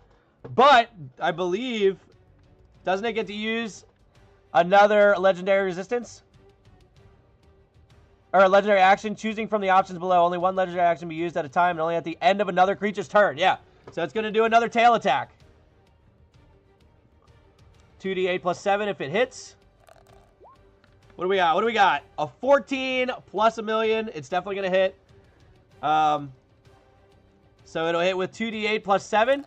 But I believe, doesn't it get to use another legendary resistance? Or a legendary action, choosing from the options below. Only one legendary action be used at a time and only at the end of another creature's turn. Yeah. So it's going to do another tail attack. 2d8 plus 7 if it hits. What do we got? What do we got? A 14 plus a million. It's definitely going to hit. So it'll hit with 2d8 plus 7.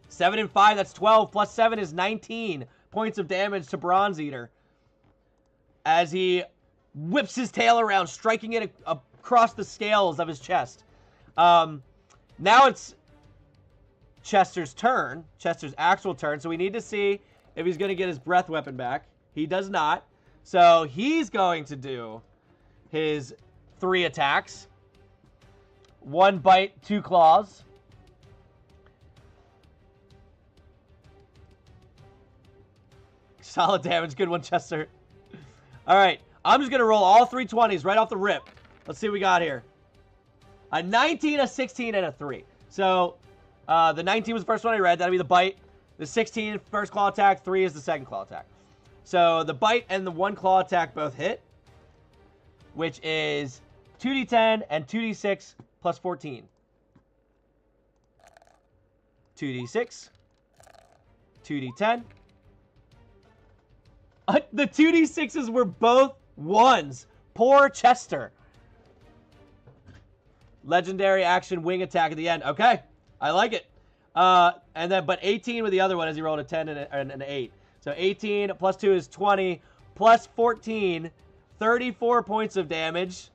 7 and 5, that's 12. Plus 7 is 19 points of damage to Bronze Eater. As he whips his tail around, striking it across the scales of his chest. Now it's Chester's turn. Chester's actual turn. So we need to see if he's going to get his breath weapon back. He does not. So he's going to do his 3 attacks. 1 bite, 2 claws. Solid damage. Good one, Chester. All right. I'm just going to roll all 3 20s right off the rip. Let's see what we got here. A 19, a 16, and a 3. So the 19 was the first one I read. That'll be the bite. The 16, first claw attack. 3 is the second claw attack. So the bite and the 1 claw attack both hit, which is 2d10 and 2d6 plus 14. 2d6. 2d10. The 2d6s were both 1s. Poor Chester. Legendary action wing attack at the end. Okay, I like it. And then, but 18 with the other one as he rolled a 10 and an 8. So 18 plus 2 is 20. Plus 14, 34 points of damage.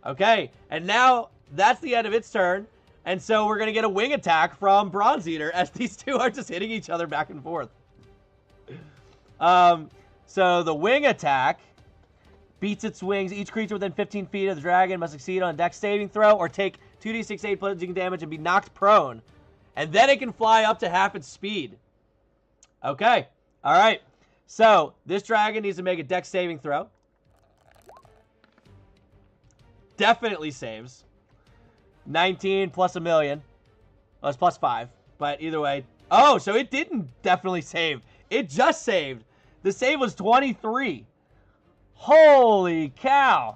Okay, and now that's the end of its turn. And so we're going to get a wing attack from Bronze Eater as these two are just hitting each other back and forth. So the wing attack beats its wings. Each creature within 15 feet of the dragon must succeed on a dex saving throw or take 2d6 8 bludgeoning damage and be knocked prone. And then it can fly up to half its speed. Okay. All right. So this dragon needs to make a dex saving throw. Definitely saves. 19 plus a million. Well, it's plus 5. But either way. Oh, so it didn't definitely save. It just saved. The save was 23. Holy cow.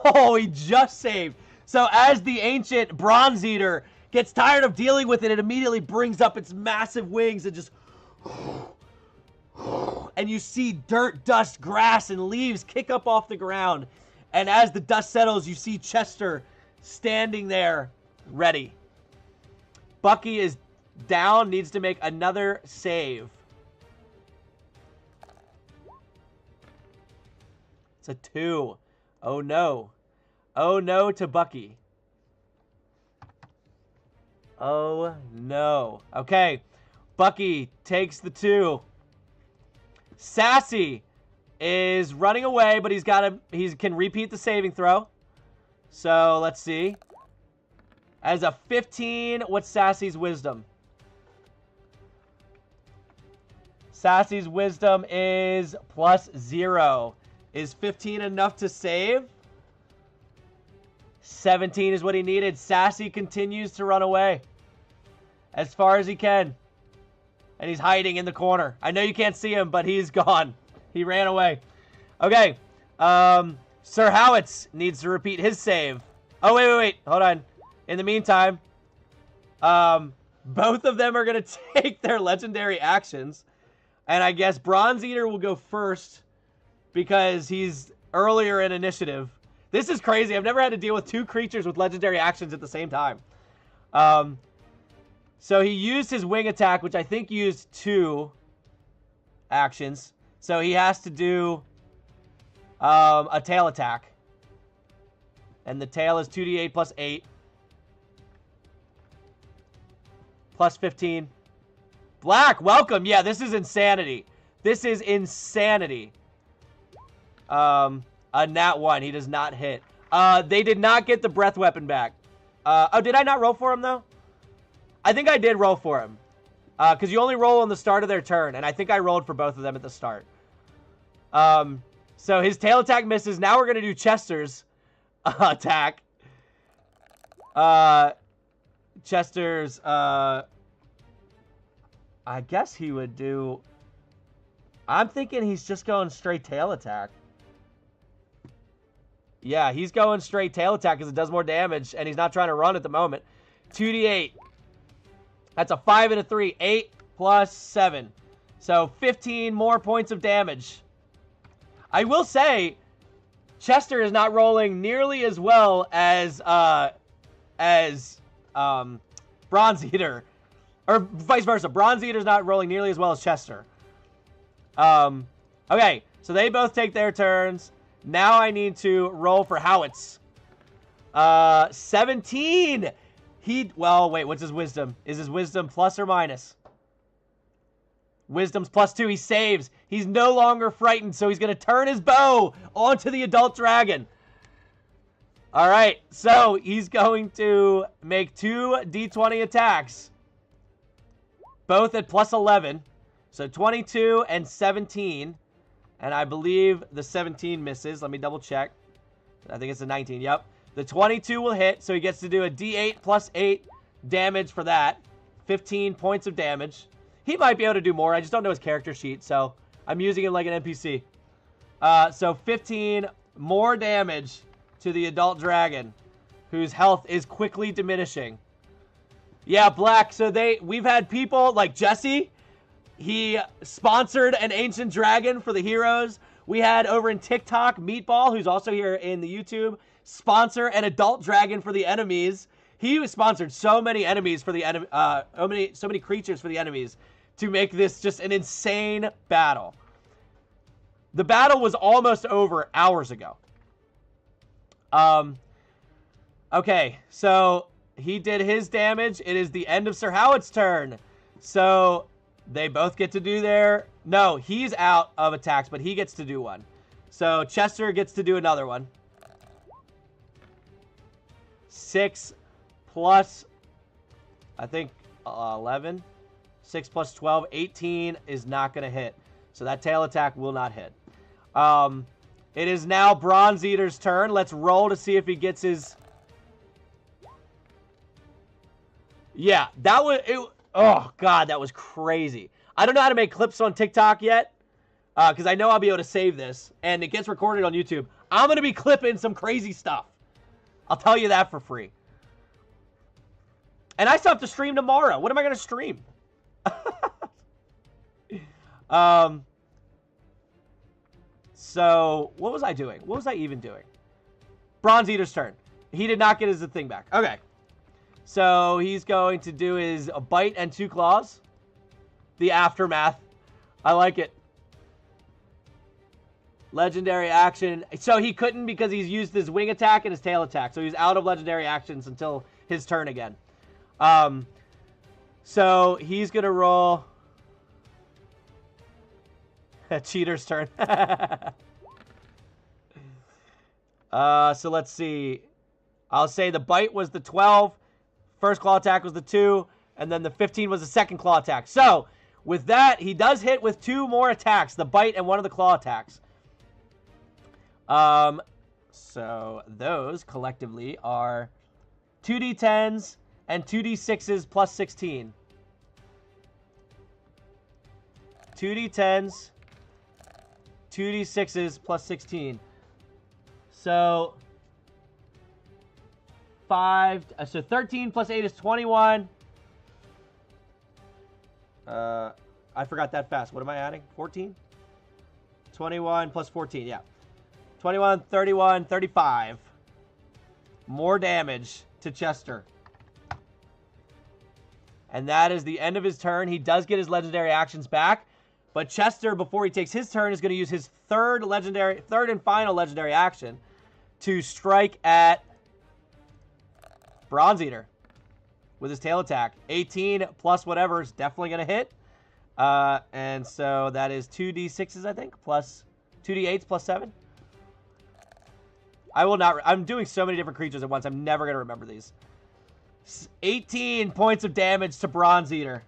Oh, he just saved. So as the ancient Bronze Eater gets tired of dealing with it, it immediately brings up its massive wings and just... And you see dirt, dust, grass, and leaves kick up off the ground. And as the dust settles, you see Chester standing there, ready. Bucky is down, needs to make another save. It's a 2. Oh no. Oh no to Bucky. Oh no. Okay. Bucky takes the 2. Sassy is running away, but he can repeat the saving throw. So let's see. As a 15, what's Sassy's wisdom? Sassy's wisdom is plus 0. Is 15 enough to save? 17 is what he needed. Sassy continues to run away as far as he can. And he's hiding in the corner. I know you can't see him, but he's gone. He ran away. Okay. Sir Howitz needs to repeat his save. Oh, wait. Hold on. In the meantime, Both of them are going to take their legendary actions. And I guess Bronze Eater will go first because he's earlier in initiative. This is crazy. I've never had to deal with 2 creatures with legendary actions at the same time. So he used his wing attack, which I think used 2 actions. So he has to do a tail attack. And the tail is 2d8 plus 8. Plus 15. Black, welcome. Yeah, this is insanity. This is insanity. A nat 1. He does not hit. They did not get the breath weapon back. Oh, did I not roll for him, though? I think I did roll for him. Because you only roll on the start of their turn. And I think I rolled for both of them at the start. So his tail attack misses. Now we're going to do Chester's attack. Chester's, I guess he would do... I'm thinking he's just going straight tail attack. Yeah, he's going straight tail attack because it does more damage, and he's not trying to run at the moment. 2d8. That's a 5 and a 3. 8 plus 7. So 15 more points of damage. I will say, Chester is not rolling nearly as well as Bronze Eater. Or vice versa. Bronze Eater's not rolling nearly as well as Chester. Okay, so they both take their turns. Now I need to roll for Howitz. 17! Well, wait, what's his wisdom? Is his wisdom plus or minus? Wisdom's plus 2. He saves. He's no longer frightened, so he's going to turn his bow onto the adult dragon. All right, so he's going to make 2 d20 attacks. Both at plus 11. So 22 and 17. And I believe the 17 misses. Let me double check. I think it's a 19. Yep. The 22 will hit, so he gets to do a d8 plus 8 damage for that. 15 points of damage. He might be able to do more. I just don't know his character sheet, so I'm using him like an NPC. So 15 more damage to the adult dragon, whose health is quickly diminishing. Yeah, Black. So we've had people like Jesse. He sponsored an ancient dragon for the heroes. We had over in TikTok, Meatball, who's also here in the YouTube, sponsor an adult dragon for the enemies. He sponsored so many enemies for the so many creatures for the enemies to make this just an insane battle. The battle was almost over hours ago. Okay, so he did his damage. It is the end of Sir Howard's turn. So they both get to do their... No, he's out of attacks, but he gets to do one. So Chester gets to do another one. 6 plus, I think, 11. 6 plus 12. 18 is not going to hit. So that tail attack will not hit. It is now Bronze Eater's turn. Let's roll to see if he gets his... Yeah, that was... Oh, God, that was crazy. I don't know how to make clips on TikTok yet, because I know I'll be able to save this, and it gets recorded on YouTube. I'm going to be clipping some crazy stuff. I'll tell you that for free. And I still have to stream tomorrow. What am I going to stream? So, what was I doing? What was I even doing? Bronze Eater's turn. He did not get his thing back. Okay. So, he's going to do his bite and 2 claws. The aftermath. I like it. Legendary action. So, he couldn't because he's used his wing attack and his tail attack. So, he's out of legendary actions until his turn again. So, he's going to roll... Cheater's turn. So, let's see. I'll say the bite was the 12. First claw attack was the 2. And then the 15 was the second claw attack. So, with that, he does hit with 2 more attacks. The bite and one of the claw attacks. So, those collectively are 2d10s and 2d6s plus 16. 2d10s, 2d6s plus 16. So... 5, so 13 plus 8 is 21. I forgot that fast. What am I adding? 14? 21 plus 14, yeah. 21, 31, 35. More damage to Chester. And that is the end of his turn. He does get his legendary actions back. But Chester, before he takes his turn, is going to use his third and final legendary action to strike at Bronze Eater with his tail attack. 18 plus whatever is definitely going to hit. And so that is 2d6s, I think, plus 2d8s plus 7. I will not. I'm doing so many different creatures at once. I'm never going to remember these. 18 points of damage to Bronze Eater.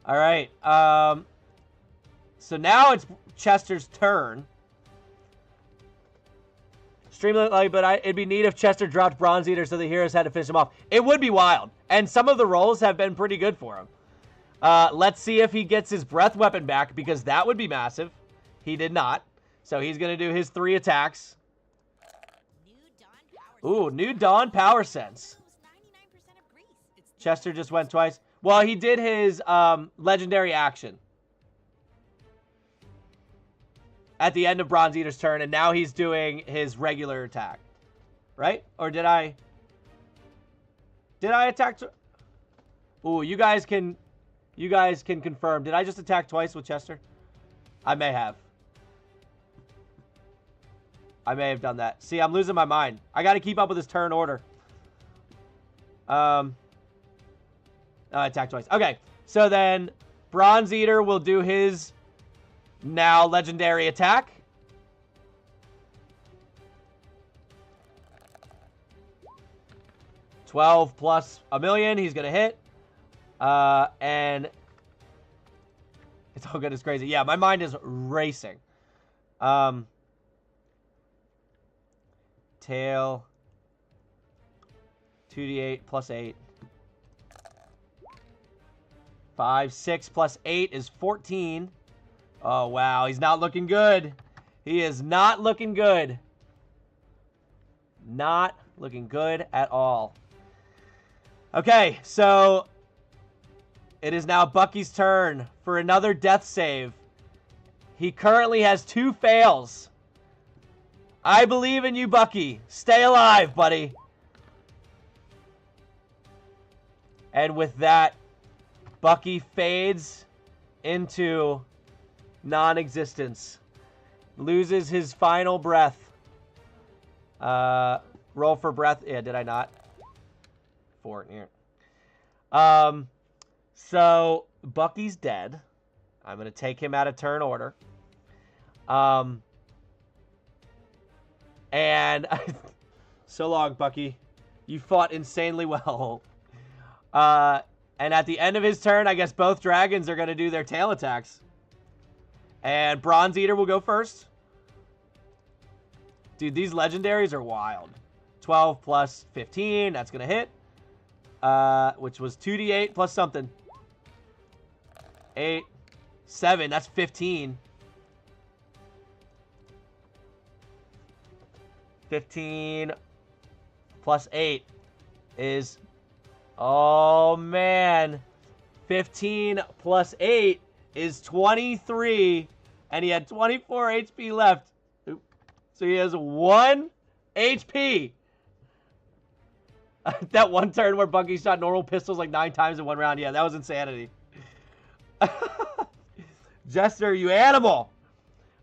All right. So now it's Chester's turn. Streamlit, but it'd be neat if Chester dropped Bronze Eater so the heroes had to finish him off. It would be wild. And some of the rolls have been pretty good for him. Let's see if he gets his breath weapon back, because that would be massive. He did not. So he's going to do his 3 attacks. Ooh, new Dawn Power Sense. Chester just went twice. Well, he did his legendary action at the end of Bronze Eater's turn, and now he's doing his regular attack. Right? Or did I attack? Ooh, you guys can confirm. Did I just attack twice with Chester? I may have. I may have done that. See, I'm losing my mind. I got to keep up with his turn order. I attacked twice. Okay, so then Bronze Eater will do his now legendary attack. $12 plus a million. He's going to hit. And it's all good. It's crazy. Yeah, my mind is racing. Tail. 2d8 plus 8. 5, 6 plus 8 is 14. Oh, wow. He's not looking good. He is not looking good. Not looking good at all. Okay, so it is now Bucky's turn for another death save. He currently has 2 fails. I believe in you, Bucky. Stay alive, buddy. And with that, Bucky fades into non-existence. Loses his final breath. Roll for breath. Yeah, did I not? 4 here. So Bucky's dead. I'm going to take him out of turn order. And so long, Bucky. You fought insanely well. And at the end of his turn, I guess both dragons are going to do their tail attacks. And Bronze Eater will go first. Dude, these legendaries are wild. 12 plus 15, that's going to hit. Which was 2d8 plus something. 8, 7, that's 15. 15 plus 8 is... Oh, man. 15 plus 8 is 23. And he had 24 HP left. So he has 1 HP. That one turn where Bucky shot normal pistols like 9 times in one round. Yeah, that was insanity. Jester, you animal.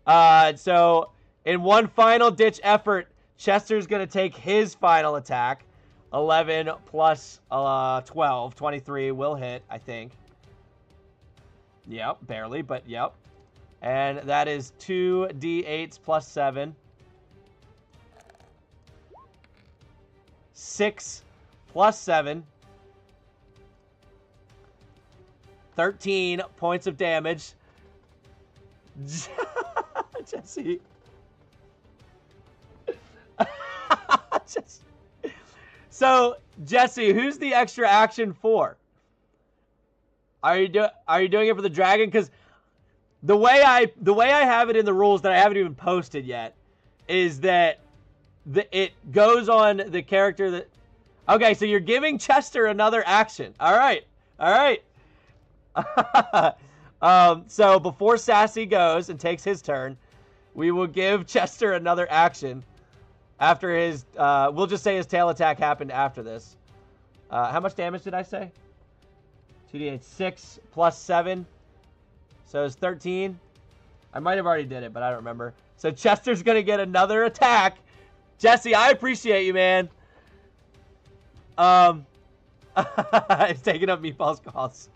So in one final ditch effort, Chester's going to take his final attack. 11 plus 12. 23 will hit, I think. Yep, barely, but yep. And that is 2d8s plus 7. 6 plus 7. 13 points of damage. Jesse. So, Jesse, who's the extra action for? Are you doing it for the dragon? Because the way I have it in the rules that I haven't even posted yet is that it goes on the character that... Okay, so you're giving Chester another action. All right. All right. So before Sassy goes and takes his turn, we will give Chester another action after his, we'll just say his tail attack happened after this. How much damage did I say? 2d8, 6 plus 7. So it's 13. I might have already did it, but I don't remember. So Chester's going to get another attack. Jesse, I appreciate you, man. It's taking up Meatball's calls.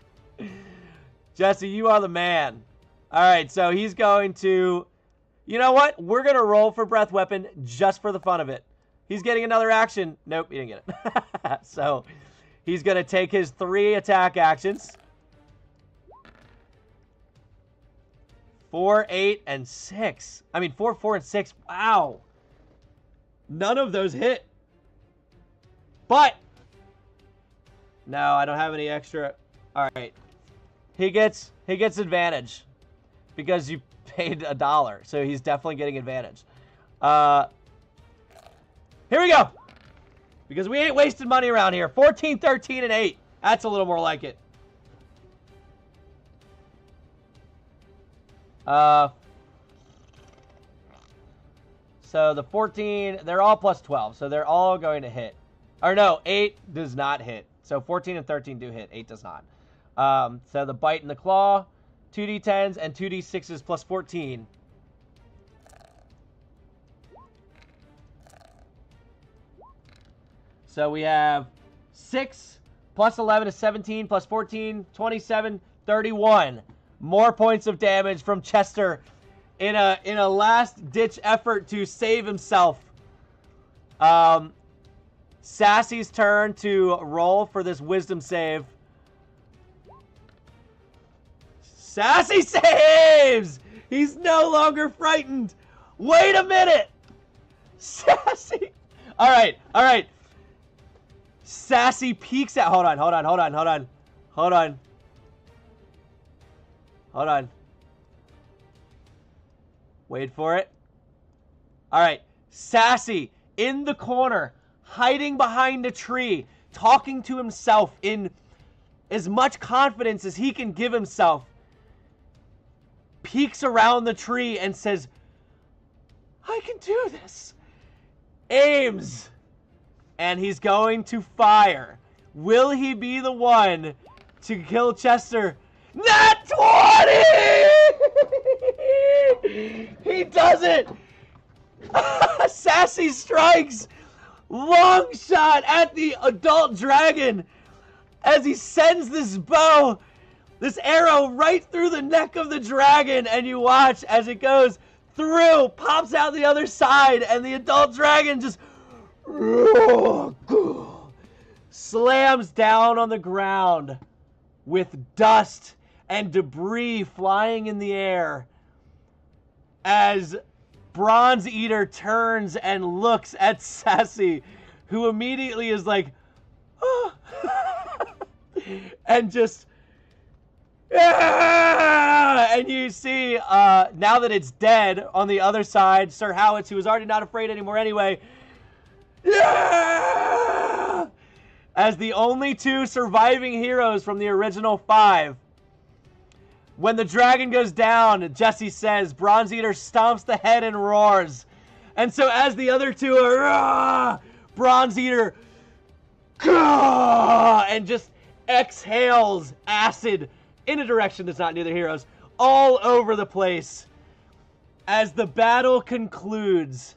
Jesse, you are the man. All right, so he's going to... You know what? We're going to roll for Breath Weapon just for the fun of it. He's getting another action. Nope, he didn't get it. So he's going to take his 3 attack actions. 4, 8, and 6. I mean, 4, 4, and 6. Wow. None of those hit. But... No, I don't have any extra. All right. He gets advantage because you paid $1, so he's definitely getting advantage. Here we go. Because we ain't wasting money around here. 14, 13, and 8. That's a little more like it. So the 14, they're all plus 12, so they're all going to hit. Or no, 8 does not hit. So 14 and 13 do hit. 8 does not. So the bite and the claw, 2d10s and 2d6s plus 14. So we have 6 plus 11 is 17 plus 14, 27, 31. More points of damage from Chester in a last-ditch effort to save himself. Sassy's turn to roll for this wisdom save. Sassy saves! He's no longer frightened. Wait a minute! Sassy! All right. Sassy peeks at... Hold on. Wait for it. All right. Sassy, in the corner, hiding behind a tree, talking to himself in as much confidence as he can give himself, peeks around the tree and says, I can do this. Aims. And he's going to fire. Will he be the one to kill Chester? Nat 20! He does it! Sassy strikes. Long shot at the adult dragon as he sends this bow, this arrow right through the neck of the dragon, and you watch as it goes through, pops out the other side, and the adult dragon just slams down on the ground with dust and debris flying in the air as Bronze Eater turns and looks at Sassy, who immediately is like, oh, and just, and you see, now that it's dead, on the other side, Sir Howitz, who is already not afraid anymore anyway, as the only 2 surviving heroes from the original 5. When the dragon goes down, Jesse says, Bronze Eater stomps the head and roars. And so as the other 2 are, Bronze Eater, and just exhales acid in a direction that's not near the heroes, all over the place. As the battle concludes,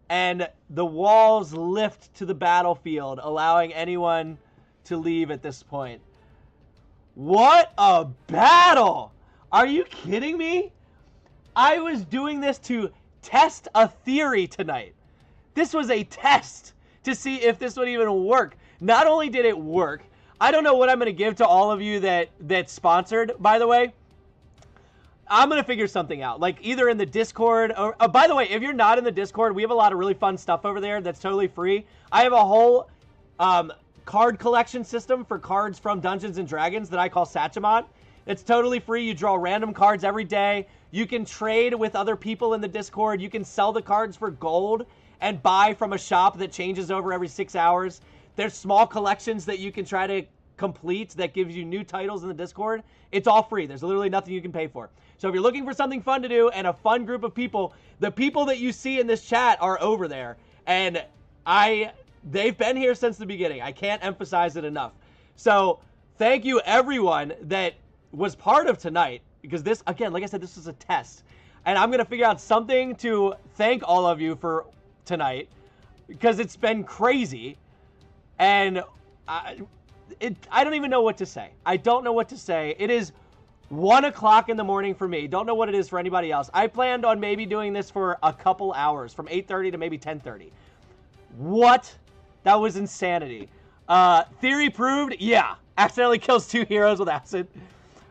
and the walls lift to the battlefield, allowing anyone to leave at this point. What a battle! Are you kidding me? I was doing this to test a theory tonight. This was a test to see if this would even work. Not only did it work, I don't know what I'm going to give to all of you that sponsored, by the way. I'm going to figure something out, like either in the Discord or, by the way, if you're not in the Discord, we have a lot of really fun stuff over there that's totally free. I have a whole card collection system for cards from Dungeons and Dragons that I call Satchamon. It's totally free. You draw random cards every day. You can trade with other people in the Discord. You can sell the cards for gold and buy from a shop that changes over every 6 hours. There's small collections that you can try to complete that gives you new titles in the Discord. It's all free. There's literally nothing you can pay for. So if you're looking for something fun to do and a fun group of people, the people that you see in this chat are over there. And they've been here since the beginning. I can't emphasize it enough. So thank you everyone that was part of tonight, because this, again, like I said, this is a test. And I'm going to figure out something to thank all of you for tonight, because it's been crazy. And I don't even know what to say. I don't know what to say. It is 1 o'clock in the morning for me. Don't know what it is for anybody else. I planned on maybe doing this for a couple hours, from 8:30 to maybe 10:30. What? That was insanity. Theory proved, yeah. Accidentally kills 2 heroes with acid.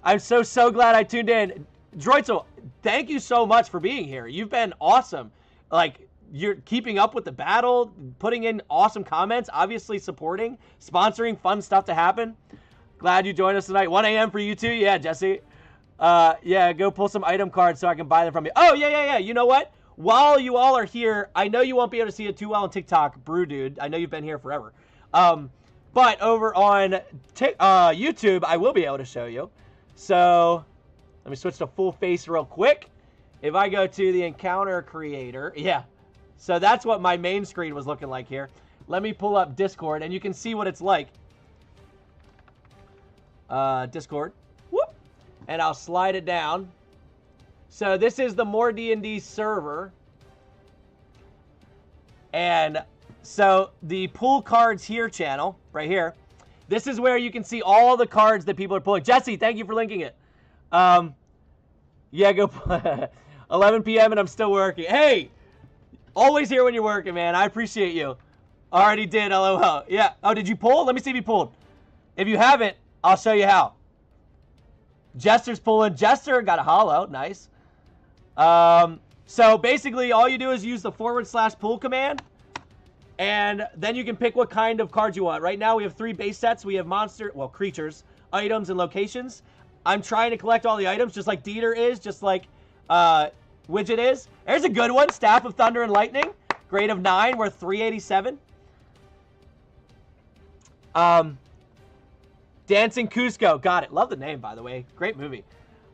I'm so glad I tuned in. Droitzel, thank you so much for being here. You've been awesome. Like, you're keeping up with the battle, putting in awesome comments, obviously supporting, sponsoring fun stuff to happen. Glad you joined us tonight. 1 a.m. for you too? Yeah, Jesse. Yeah, go pull some item cards so I can buy them from you. Oh, yeah. You know what? While you all are here, I know you won't be able to see it too well on TikTok, Brew Dude. I know you've been here forever. But over on YouTube, I will be able to show you. So let me switch to full face real quick. If I go to the encounter creator, yeah. So that's what my main screen was looking like here. Let me pull up Discord, and you can see what it's like. Discord. Whoop. And I'll slide it down. So this is the More D&D server. And so the Pull Cards Here channel, right here, this is where you can see all the cards that people are pulling. Jesse, thank you for linking it. Yeah, go 11 p.m. and I'm still working. Hey, always here when you're working, man. I appreciate you. Already did, LOL. Yeah. Oh, did you pull? Let me see if you pulled. If you haven't, I'll show you how. Jester's pulling. Jester got a hollow. Nice. So basically, all you do is use the /pull command, and then you can pick what kind of cards you want. Right now, we have 3 base sets. We have creatures, items, and locations. I'm trying to collect all the items, just like Dieter is, just like Widget is. There's a good one, Staff of Thunder and Lightning. Grade of 9, worth 387. Dancing Cusco, got it. Love the name, by the way. Great movie.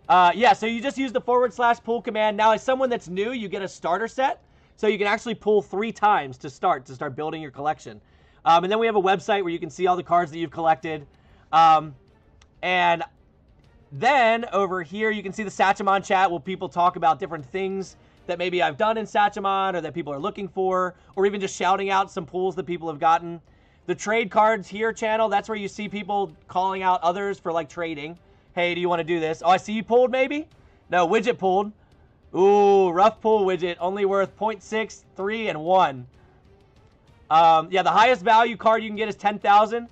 Yeah, so you just use the /pull command. Now, as someone that's new, you get a starter set. So you can actually pull 3 times to start building your collection. And then we have a website where you can see all the cards that you've collected. And then over here, you can see the Satchamon chat where people talk about different things that maybe I've done in Satchamon or that people are looking for, or even just shouting out some pulls that people have gotten. The Trade Cards Here channel, that's where you see people calling out others for, like, trading. Hey, do you want to do this? Oh, I see you pulled, maybe? No, Widget pulled. Ooh, rough pull, Widget. Only worth 0.6, 3, and 1. Yeah, the highest value card you can get is 10,000.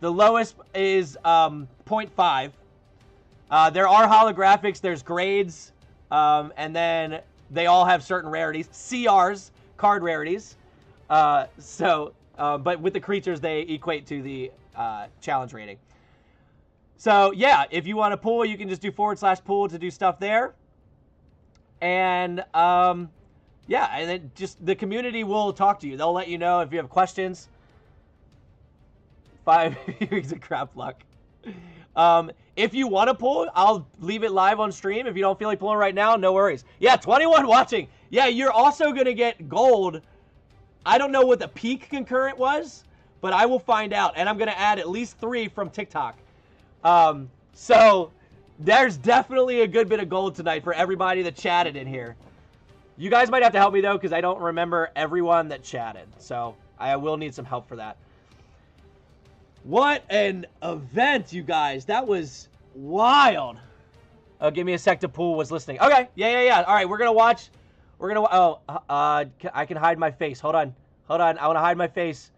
The lowest is 0.5. There are holographics. There's grades. And then they all have certain rarities. CRs, card rarities. But with the creatures, they equate to the challenge rating. So, yeah, if you want to pull, you can just do /pull to do stuff there. And, yeah, and then just the community will talk to you. They'll let you know if you have questions. 5 weeks of crap luck. If you want to pull, I'll leave it live on stream. If you don't feel like pulling right now, no worries. Yeah, 21 watching. Yeah, you're also going to get gold. I don't know what the peak concurrent was, but I will find out. And I'm going to add at least 3 from TikTok. So there's definitely a good bit of gold tonight for everybody that chatted in here. You guys might have to help me, though, because I don't remember everyone that chatted. So I will need some help for that. What an event, you guys. That was wild. Oh, give me a sec to pull was listening. Okay. Yeah. All right, we're going to watch. I can hide my face. Hold on. I want to hide my face.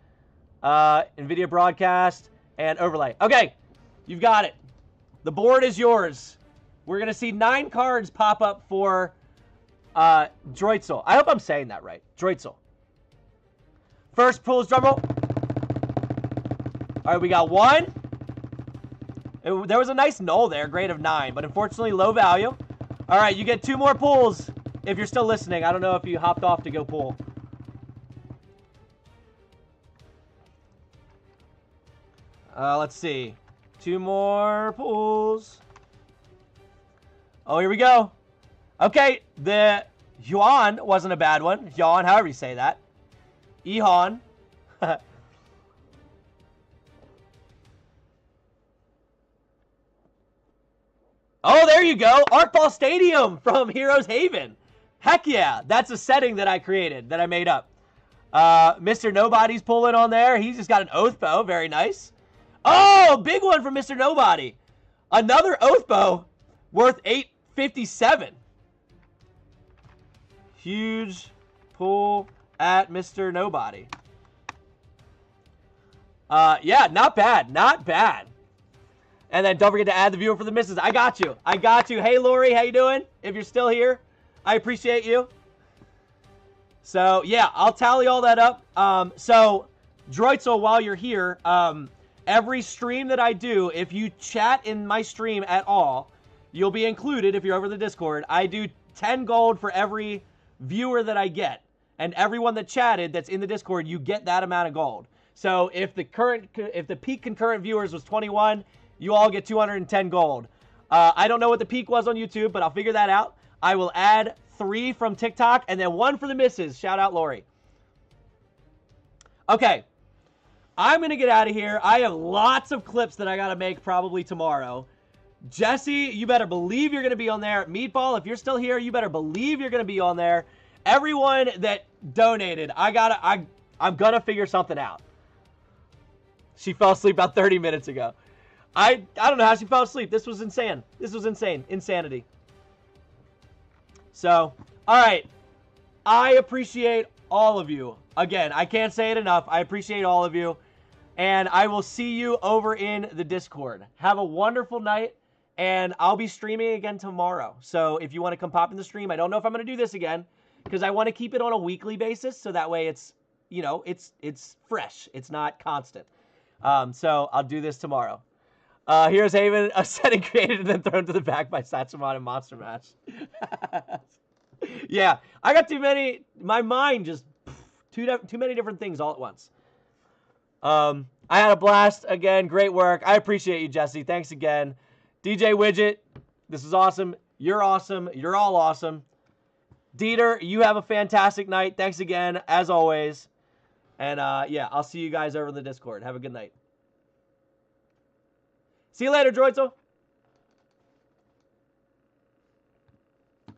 NVIDIA broadcast and overlay. Okay. You've got it. The board is yours. We're going to see 9 cards pop up for Droitzel. I hope I'm saying that right. Droitzel. First pulls drumroll. All right, we got 1. There was a nice null there, grade of 9, but unfortunately low value. All right, you get 2 more pulls if you're still listening. I don't know if you hopped off to go pull. Let's see. 2 more pulls. Oh, here we go. Okay, the Yuan wasn't a bad one. Yuan, however you say that. Ehon. Oh, there you go. Arcball Stadium from Heroes Haven. Heck yeah. That's a setting that I created, that I made up. Mr. Nobody's pulling on there. He's just got an Oath Bow. Very nice. Oh, big one from Mr. Nobody. Another Oath Bow worth $857. Huge pull at Mr. Nobody. Yeah, not bad. Not bad. And then don't forget to add the viewer for the misses. I got you. I got you. Hey, Lori, how you doing? If you're still here, I appreciate you. So, yeah, I'll tally all that up. So, Droitzel, while you're here, every stream that I do, if you chat in my stream at all, you'll be included if you're over the Discord. I do 10 gold for every viewer that I get. And everyone that chatted that's in the Discord, you get that amount of gold. So, if the peak concurrent viewers was 21, you all get 210 gold. I don't know what the peak was on YouTube, but I'll figure that out. I will add 3 from TikTok and then 1 for the misses. Shout out Lori. Okay. I'm going to get out of here. I have lots of clips that I got to make probably tomorrow. Jesse, you better believe you're going to be on there. Meatball, if you're still here, you better believe you're going to be on there. Everyone that donated, I'm going to figure something out. She fell asleep about 30 minutes ago. I don't know how she fell asleep. This was insane. This was insane. Insanity. So, all right. I appreciate all of you. Again, I can't say it enough. I appreciate all of you. And I will see you over in the Discord. Have a wonderful night. And I'll be streaming again tomorrow. So if you want to come pop in the stream, I don't know if I'm going to do this again. Because I want to keep it on a weekly basis. So that way it's, you know, it's fresh. It's not constant. So I'll do this tomorrow. Here's Haven, a setting created and then thrown to the back by Satsuman in Monster Match. Yeah, I got too many. My mind just too many different things all at once. I had a blast again. Great work. I appreciate you, Jesse. Thanks again, DJ Widget. This is awesome. You're awesome. You're all awesome. Dieter, you have a fantastic night. Thanks again, as always. And yeah, I'll see you guys over in the Discord. Have a good night. See you later, Droitzel.